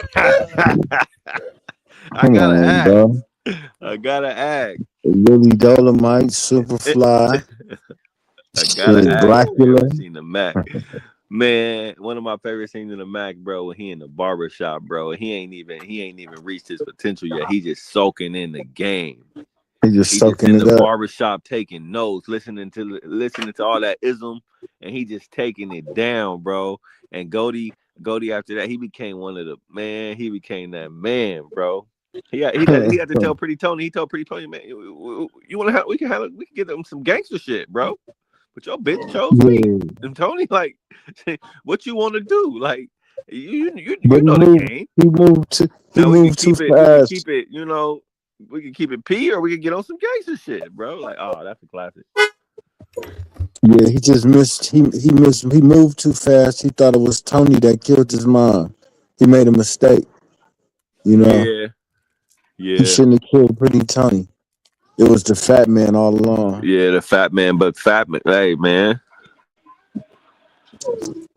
I gotta act. Willie Dolomite, Superfly. I gotta act. Blackula. Seen the Mac. Man, one of my favorite scenes in the Mac, bro, when he in the barbershop, bro. He ain't even reached his potential yet. He just soaking in the game. He just in the barbershop taking notes, listening to all that ism, and he just taking it down, bro. And Goldie after that, he became that man, bro. He had to tell Pretty Tony. He told Pretty Tony, man, you want to we can get them some gangster shit, bro. But your bitch chose me. And Tony, like, what you want to do? Like, you know the game. He moved too fast. We can keep it, we can keep it P, or we can get on some gangster shit, bro. Like, oh, that's a classic. Yeah, he just missed. He moved too fast. He thought it was Tony that killed his mom. He made a mistake. Yeah. He shouldn't have killed Pretty Tony. It was the fat man all along. Yeah, the fat man, but fat man, hey man.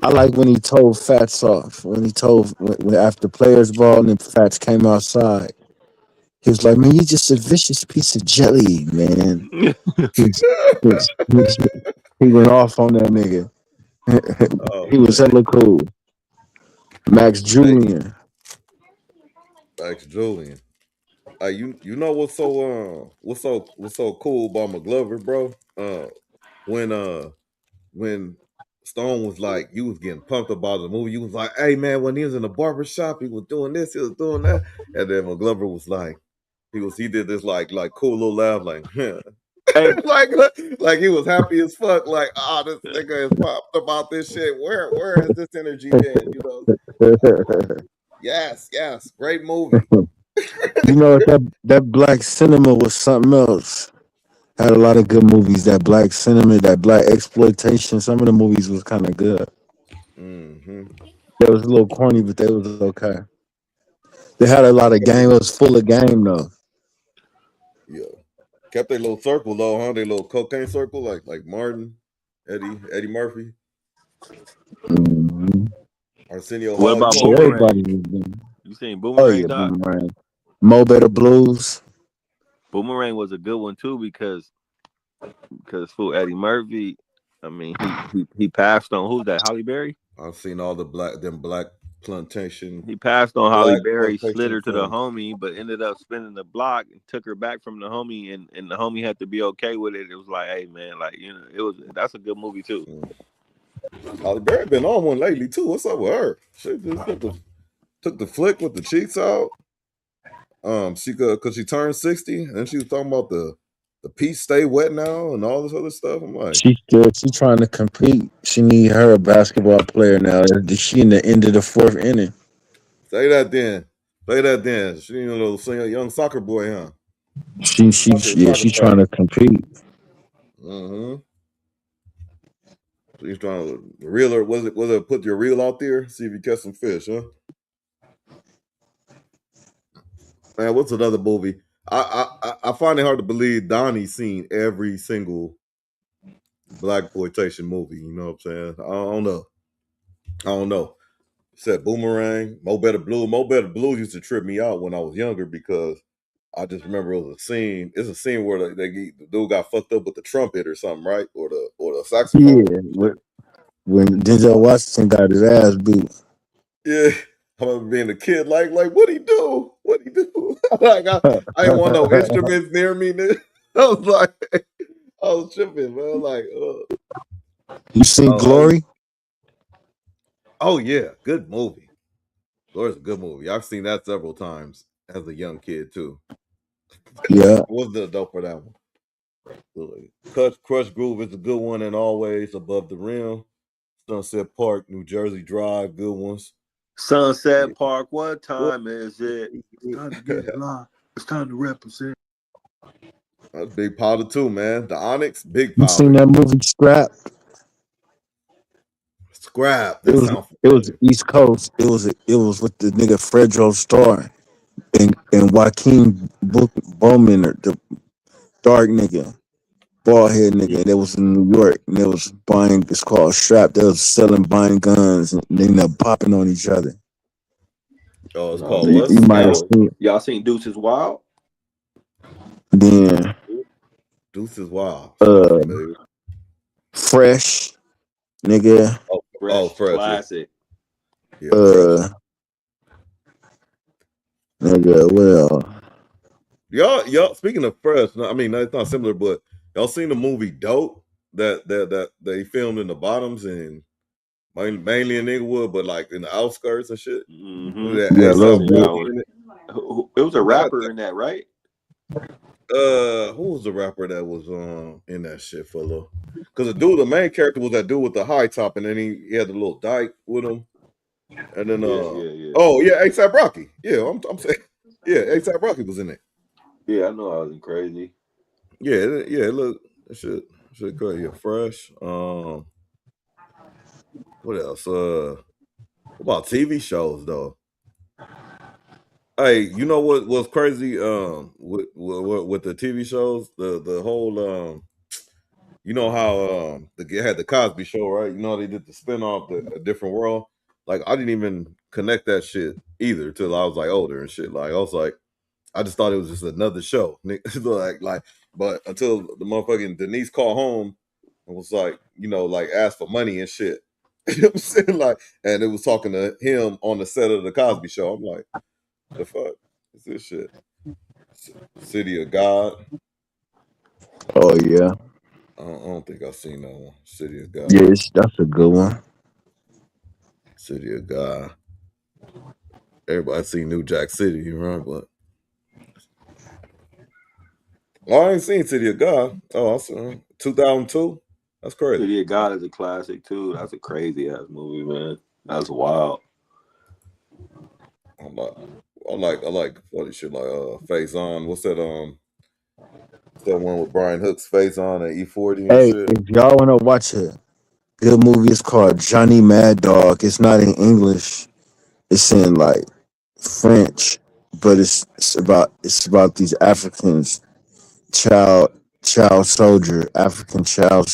I like when he told Fats off. When after players ball and Fats came outside. He was like, man, you're just a vicious piece of jelly, man. He went off on that nigga. He was hella cool. Max Julian. You know what's so cool about McGlover, bro? When Stone was like, you was getting pumped about the movie, you was like, hey man, when he was in the barber shop, he was doing this, he was doing that, and then McGlover was like, He did this like cool little laugh, like Hey, like he was happy as fuck. Like, this nigga is pumped about this shit. Where has this energy been? You know? Yes, great movie. You know, that black cinema was something else. Had a lot of good movies. That black cinema, that black exploitation. Some of the movies was kind of good. Mm-hmm. They was a little corny, but they was okay. They had a lot of game. It was full of game though. Yeah, kept their little circle though, huh? Their little cocaine circle, like Martin, Eddie Murphy, Mm-hmm. Arsenio what Hall. You about know, Everybody Boomerang? was doing. You seen Oh Boomerang, yeah, Doc? Boomerang. Mo Better Blues. Boomerang was a good one too because for Eddie Murphy, I mean he passed on who's that? Holly Berry? I've seen all the black plantation. He passed on Holly Black Berry, slid plantation her to the films. homie, but ended up spinning the block and took her back from the homie, and the homie had to be okay with it. It was like, hey man, like that's a good movie too. Holly Berry been on one lately too. What's up with her? She just took the flick with the cheeks out. Cause she turned 60, and she was talking about the piece stay wet now and all this other stuff. I'm like, She trying to compete. She need her a basketball player now. She in the end of the fourth inning. say that then. She a little young soccer boy, huh? She trying to compete. Mm-hmm. She's trying to reel her. Was it put your reel out there? See if you catch some fish, huh? Man, what's another movie? I find it hard to believe Donnie's seen every single black exploitation movie. You know what I'm saying? I don't know. Said Boomerang, Mo Better Blue. Mo Better Blue used to trip me out when I was younger because I just remember it was a scene. It's a scene where the dude got fucked up with the trumpet or something, right? Or the saxophone. Yeah, when Denzel Washington got his ass beat. Yeah. I remember being a kid, like what'd he do? What'd he do? Like I didn't want no instruments near me. I was like, I was tripping, man. Like, You seen Glory? Oh yeah, good movie. Glory's a good movie. I've seen that several times as a young kid too. Yeah. I wasn't an adult for that one. Crush Groove is a good one, and Always Above the Rim. Sunset Park, New Jersey Drive, good ones. Sunset Park, what time is it? It's time to get it live. It's time to represent. That's Big Powder too, man. The Onyx, Big You Powder. seen that movie Scrap? Scrap. It was East Coast. It was with the nigga Fredro Starr and Joaquin Bowman, the dark nigga, bald head nigga. That was in New York, and they was buying. It's called Strap. They was buying guns, and they ended up popping on each other. Oh, it's No, called see, what? You might have seen it. y'all seen Deuces Wild? Then Deuces Wild. Fresh, nigga. Fresh. Classic. Yeah, Fresh. Nigga, well. Y'all. Speaking of Fresh, I mean, it's not similar, but y'all seen the movie Dope that they filmed in the bottoms and mainly in Inglewood, but like in the outskirts and shit. Mm-hmm. Yeah, it was a rapper in that, right? Who was the rapper that was in that shit for a little? Because the main character was that dude with the high top, and then he had the little dyke with him, and then oh yeah, A$AP Rocky. Yeah, I'm saying A$AP Rocky was in it. Yeah, I know I wasn't crazy. Yeah, look, that shit crazy. Yeah, Fresh. What else? What about TV shows though? Hey, you know what was crazy? With the TV shows, the whole you know how they had the Cosby Show, right? You know they did the spinoff, A Different World. Like I didn't even connect that shit either till I was like older and shit. Like I was like, I just thought it was just another show. But until the motherfucking Denise called home and was like, like asked for money and shit. You know what I'm saying? Like, and it was talking to him on the set of the Cosby Show. I'm like, the fuck is this shit? City of God. Oh yeah. I don't think I've seen that one. City of God. Yes, that's a good one. City of God. Everybody seen New Jack City, right? But Oh, I ain't seen City of God. Oh, awesome. 2002. That's crazy. City of God is a classic too. That's a crazy ass movie, man. That's wild. I like funny shit like Face On. What's that one with Brian Hook's Face On and E40 and Hey, shit? if y'all want to watch a good movie, it's called Johnny Mad Dog. It's not in English. It's in like French, but it's about these Africans, African child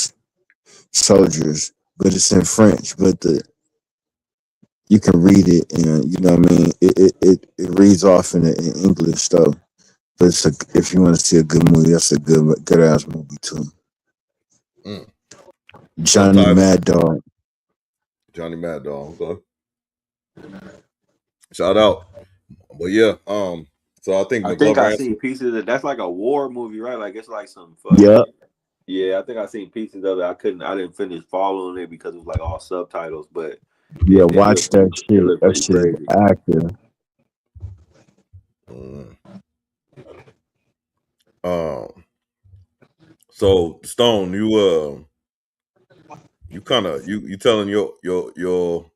soldiers, but it's in French. But you can read it, and you know what I mean. It reads off in English though. But if you want to see a good movie, that's a good ass movie too. Johnny Mad Dog. Johnny Mad Dog. Okay. Shout out. But yeah, so I think I McGlover seen answered. pieces of that's like a war movie, right? Like it's like some fucking Yep. Yeah, I think I seen pieces of it. I didn't finish following it because it was like all subtitles, but Yeah, it watch looked that shit. That pretty shit is crazy. active. So Stone, you telling your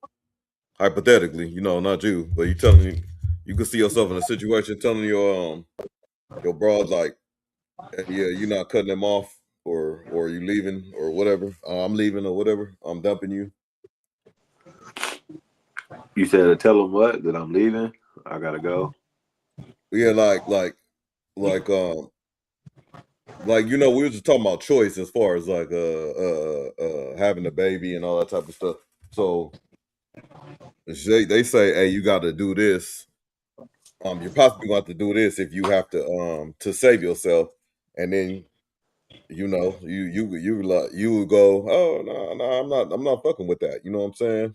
hypothetically, not you, but you telling you could see yourself in a situation telling your broad like, yeah, you're not cutting them off or you leaving or whatever. I'm leaving or whatever. I'm dumping you. You said to tell them what? That I'm leaving? I gotta go. Yeah, like we were just talking about choice as far as like having a baby and all that type of stuff. So they say, hey, you got to do this. You're possibly going to have to do this if you have to save yourself, and then you would go, oh no, I'm not fucking with that. You know what I'm saying?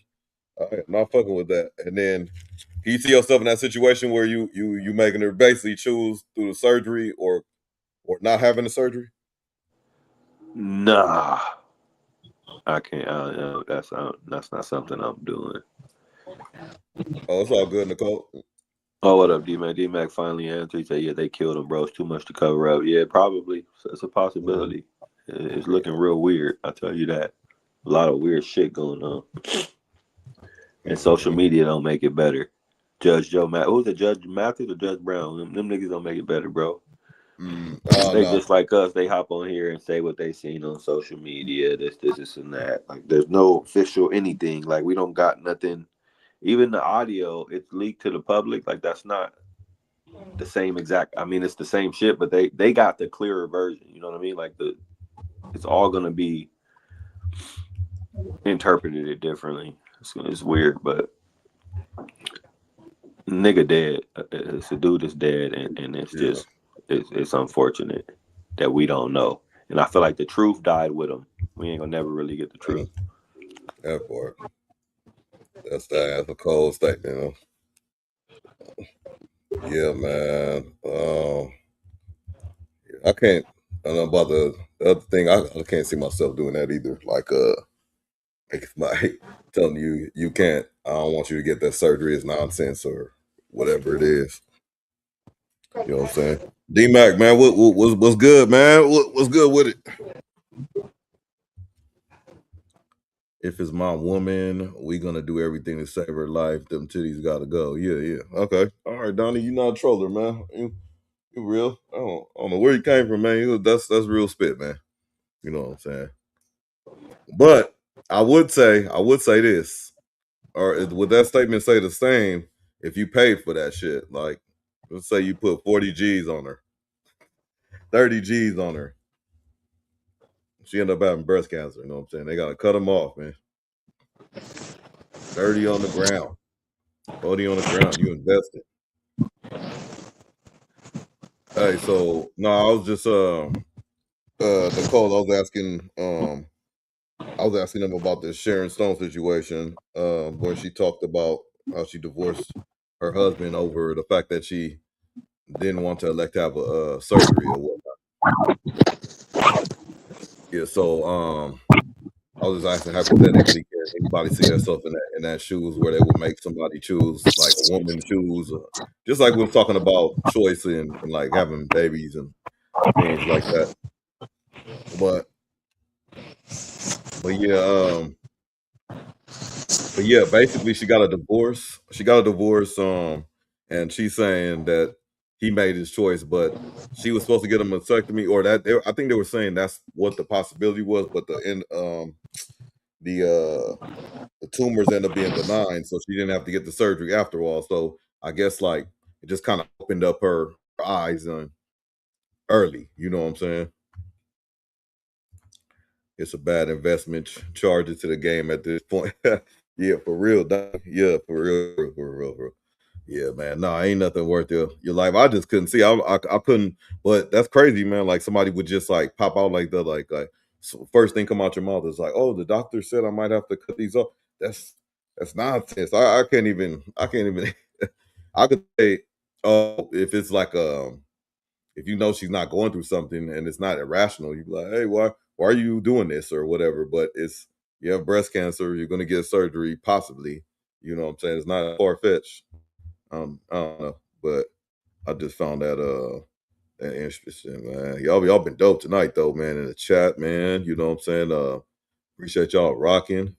I'm not fucking with that. And then you see yourself in that situation where you making her basically choose through the surgery or not having the surgery. Nah, I can't. That's not something I'm doing. Oh, it's all good, Nicole. Oh, what up, D-Mac? D-Mac finally answered. He said, yeah, they killed him, bro. It's too much to cover up. Yeah, probably. It's a possibility. It's looking real weird. I'll tell you that. A lot of weird shit going on. And social media don't make it better. Judge Joe Mathis. Who's it, Judge Mathis or Judge Brown? Them niggas don't make it better, bro. They just like us. They hop on here and say what they seen on social media. This, and that. Like, there's no official anything. Like, we don't got nothing. Even the audio, it's leaked to the public. Like, that's not the same exact. I mean, it's the same shit, but they got the clearer version. You know what I mean? Like it's all gonna be interpreted differently. It's weird, but nigga dead. It's a dude is dead, and it's just it's unfortunate that we don't know. And I feel like the truth died with him. We ain't gonna never really get the truth. That part. That's a cold statement. Yeah, man. I can't. I don't know about the other thing. I can't see myself doing that either. Like telling you can't. I don't want you to get that surgery. Is nonsense or whatever it is. You know what I'm saying? D-Mac, man, what's good, man? What's good with it? If it's my woman, we gonna do everything to save her life. Them titties gotta go. Yeah. Okay. All right, Donnie, you not a troller, man. You real. I don't know where you came from, man. That's real spit, man. You know what I'm saying? But I would say this, or would that statement say the same if you paid for that shit? Like, let's say you put 40 G's on her, 30 G's on her. She ended up having breast cancer. You know what I'm saying? They gotta cut them off, man. 30 on the ground, 40 on the ground. You invested. Hey, so no, I was just Nicole. I was asking them about this Sharon Stone situation, where she talked about how she divorced her husband over the fact that she didn't want to elect to have a surgery or whatnot. Yeah, so I was just asking hypothetically, can anybody see themselves in that shoes where they would make somebody choose, like a woman choose, just like we were talking about choice and like having babies and things like that. But yeah, basically she got a divorce. And she's saying that he made his choice, but she was supposed to get a mastectomy, or I think they were saying that's what the possibility was, but the tumors end up being benign, so she didn't have to get the surgery after all. So I guess like it just kind of opened up her eyes on early. You know what I'm saying? It's a bad investment. Charge it to the game at this point. Yeah, for real. Yeah, for real. Yeah, man. No, ain't nothing worth your life. I just couldn't see. I couldn't. But that's crazy, man. Like somebody would just like pop out like that. Like so first thing come out your mouth is like, "Oh, the doctor said I might have to cut these off." That's nonsense. I can't even. I could say, oh, if it's like if you know she's not going through something and it's not irrational, you'd be like, "Hey, why are you doing this or whatever?" But you have breast cancer, you're gonna get surgery, possibly. You know what I'm saying? It's not far fetched. I don't know, but I just found that interesting, man. Y'all been dope tonight though, man, in the chat, man. You know what I'm saying? Appreciate y'all rocking.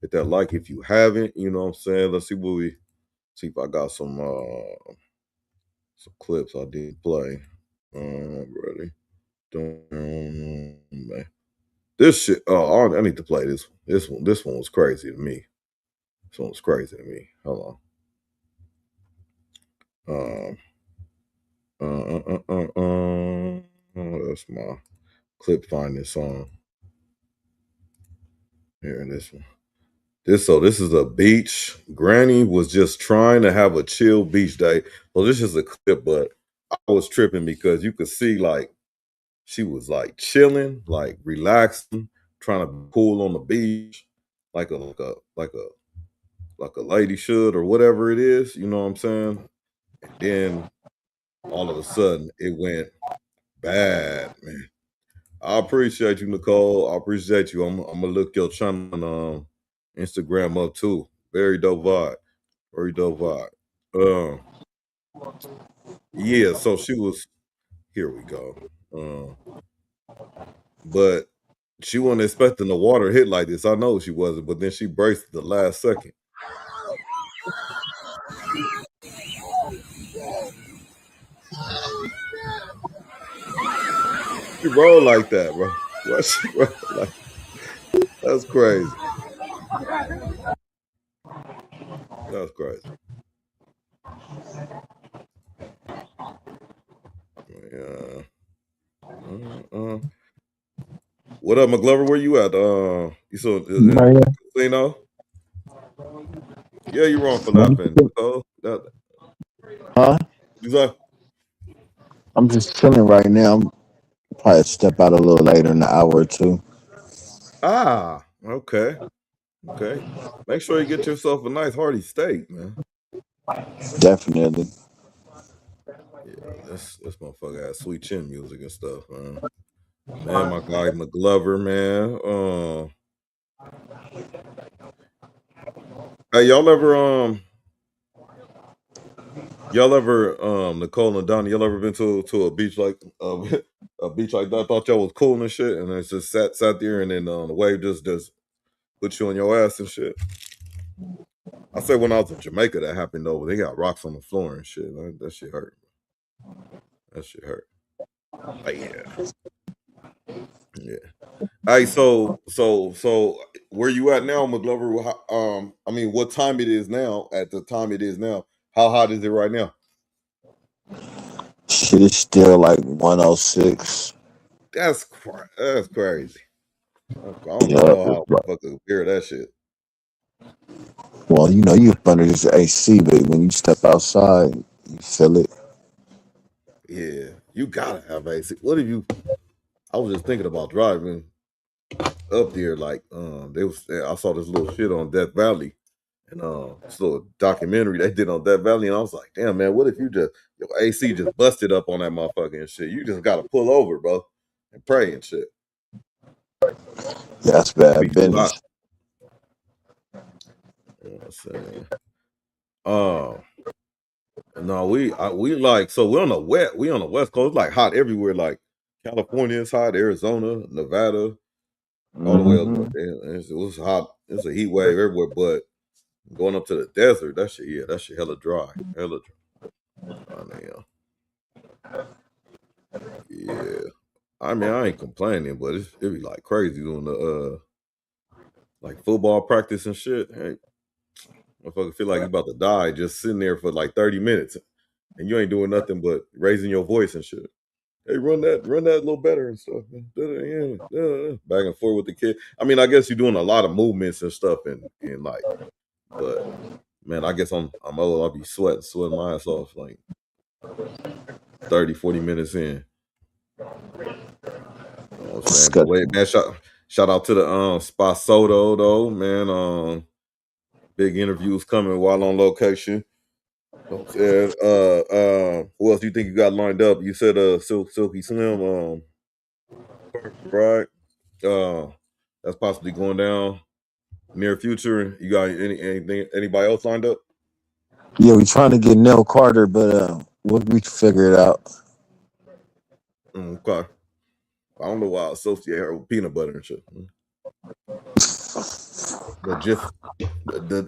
Hit that like if you haven't, you know what I'm saying? Let's see if I got some clips I did play. Ready. Man. This shit, I need to play this one. This one was crazy to me. This one was crazy to me. Hold on. That's my clip finding song. Here, this one. This is a beach. Granny was just trying to have a chill beach day. Well, this is a clip, but I was tripping because you could see like she was like chilling, like relaxing, trying to be cool on the beach, like a lady should or whatever it is. You know what I'm saying? And then all of a sudden it went bad, man. I appreciate you, Nicole. I appreciate you. I'm gonna look your channel on Instagram up too. Very dope vibe. Very dope vibe. Yeah, so she was here we go. But she wasn't expecting the water hit like this. I know she wasn't, but then she braced at the last second. She rolled like that, bro. Why she roll like that's crazy. That's crazy. Yeah. What up, McGlover? Where you at? You saw casino? Yeah, you're wrong for laughing. Huh? You like? I'm just chilling right now. I'm probably step out a little later in an hour or two. Ah, okay. Okay. Make sure you get yourself a nice hearty steak, man. Definitely. Yeah, this motherfucker has sweet chin music and stuff, man. Man, my guy McGlover, man. Hey, y'all ever Nicole and Donnie, y'all ever been to a beach like a beach like that? I thought y'all was cool and shit, and it's just sat there, and then the wave just put you on your ass and shit. I say when I was in Jamaica that happened though, they got rocks on the floor and shit. That shit hurt. That shit hurt. But yeah. Hey, so where you at now, McGlover? I mean, what time it is now? At the time it is now, how hot is it right now? Shit is still like 106. That's crazy. I don't know how motherfuckers hear that shit. Well, you up under this AC, but when you step outside, you feel it. Yeah, you gotta have AC. What if you? I was just thinking about driving up there. Like, I saw this little shit on Death Valley, and this little documentary they did on Death Valley, and I was like, damn man, what if your AC just busted up on that motherfucker and shit? You just gotta pull over, bro, and pray and shit. That's bad business. You know what I'm saying? No, we like, so we're on the west coast. It's like hot everywhere. Like California is hot, Arizona, Nevada, all the way up. It was hot. It's a heat wave everywhere, but going up to the desert, that shit hella dry. Hella dry. I mean, yeah. I mean, I ain't complaining, but it be like crazy doing the like football practice and shit. Hey, motherfucker feel like you about to die just sitting there for like 30 minutes and you ain't doing nothing but raising your voice and shit. Hey, run that a little better and stuff. Back and forth with the kid. I mean, I guess you're doing a lot of movements and stuff and like, but man, I guess I'm old. I'll be sweating my ass off like 30, 40 minutes in. You know what I'm saying? But wait, man, shout out to the SODO though, man. Big interviews coming while on location. You know what I'm saying? Who else do you think you got lined up? You said Silky Slim, right? That's possibly going down near future. You got anybody else lined up? Yeah, we trying to get Nell Carter, but we figure it out. Okay. I don't know why I associate her with peanut butter and shit.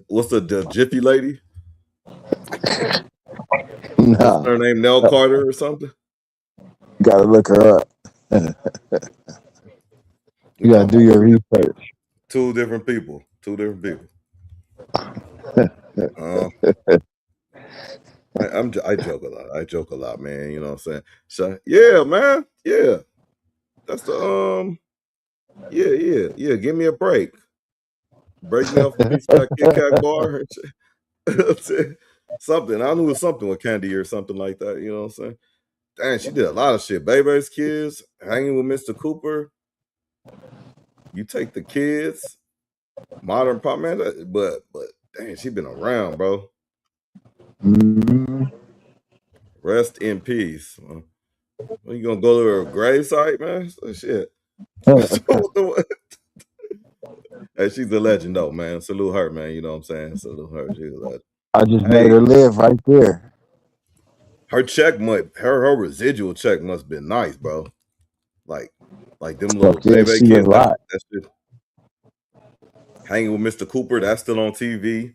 What's the Jiffy lady? Nah. What's her name? Nell Carter or something? Gotta look her up. You gotta do your research. Two different people. I joke a lot, man. You know what I'm saying? So yeah, man. Yeah. That's the yeah. Give me a break. Break me off a piece of that Kit Kat bar. Something. I knew it was something with candy or something like that. You know what I'm saying? Dang, she did a lot of shit. Baby's Kids, Hanging with Mr. Cooper. You Take the Kids, Modern Pop, man. But dang, she been around, bro. Rest in peace. Are you gonna go to her gravesite, man? Shit. Hey, she's a legend, though, man. Salute her, man. You know what I'm saying? Salute her. She's a legend. I just made her live right there. Her check her residual check must have been nice, bro. Like them little Baby Kids. That shit. Hanging with Mr. Cooper, that's still on TV.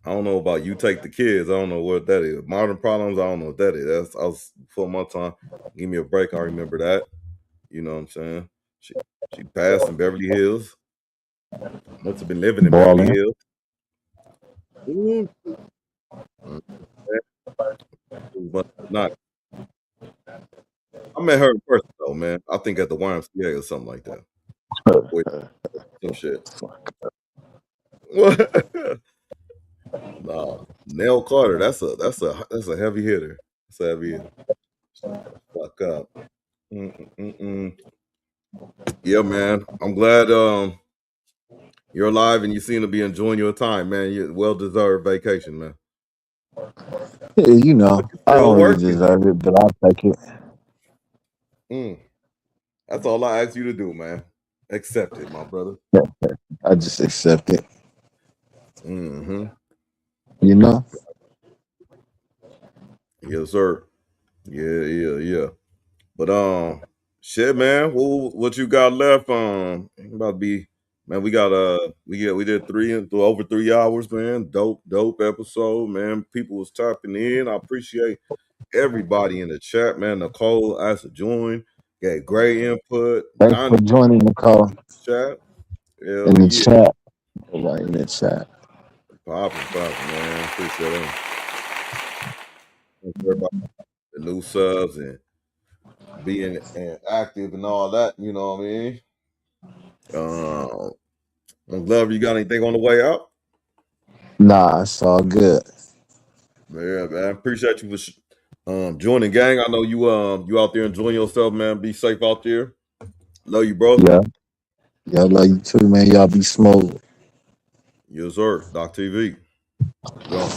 I don't know about You Take the Kids. I don't know what that is. Modern Problems, I don't know what that is. I was before my time. Give me a break. I remember that. You know what I'm saying? She passed in Beverly Hills. Must have been living in Beverly Hills. Not. I met her in person though, man. I think at the YMCA or something like that. Some shit. Nah, Nell Carter. That's a heavy hitter. That's a heavy hitter. Fuck up. Yeah, man. I'm glad you're alive and you seem to be enjoying your time, man. You well-deserved vacation, man. Yeah, you know, I don't really deserve it, but I'll take it. That's all I ask you to do, man. Accept it, my brother. I just accept it. Mm-hmm. You know? Yes, sir. Yeah. But shit, man. What you got left? About to be, man. We did over 3 hours, man. Dope episode, man. People was tapping in. I appreciate everybody in the chat, man. Nicole asked to join. Got great input. Thanks for joining, Nicole. Chat. In the chat. Right in the chat. Popping, man. Appreciate it. Thanks for everybody. The new subs and being active and all that, you know what I mean? McGlover, you got anything on the way out? Nah, it's all good. Yeah, man. Appreciate you for joining, gang. I know you out there enjoying yourself, man. Be safe out there. Love you, bro. Yeah, I love you too, man. Y'all be smooth. Yes, sir. Doc TV. Go.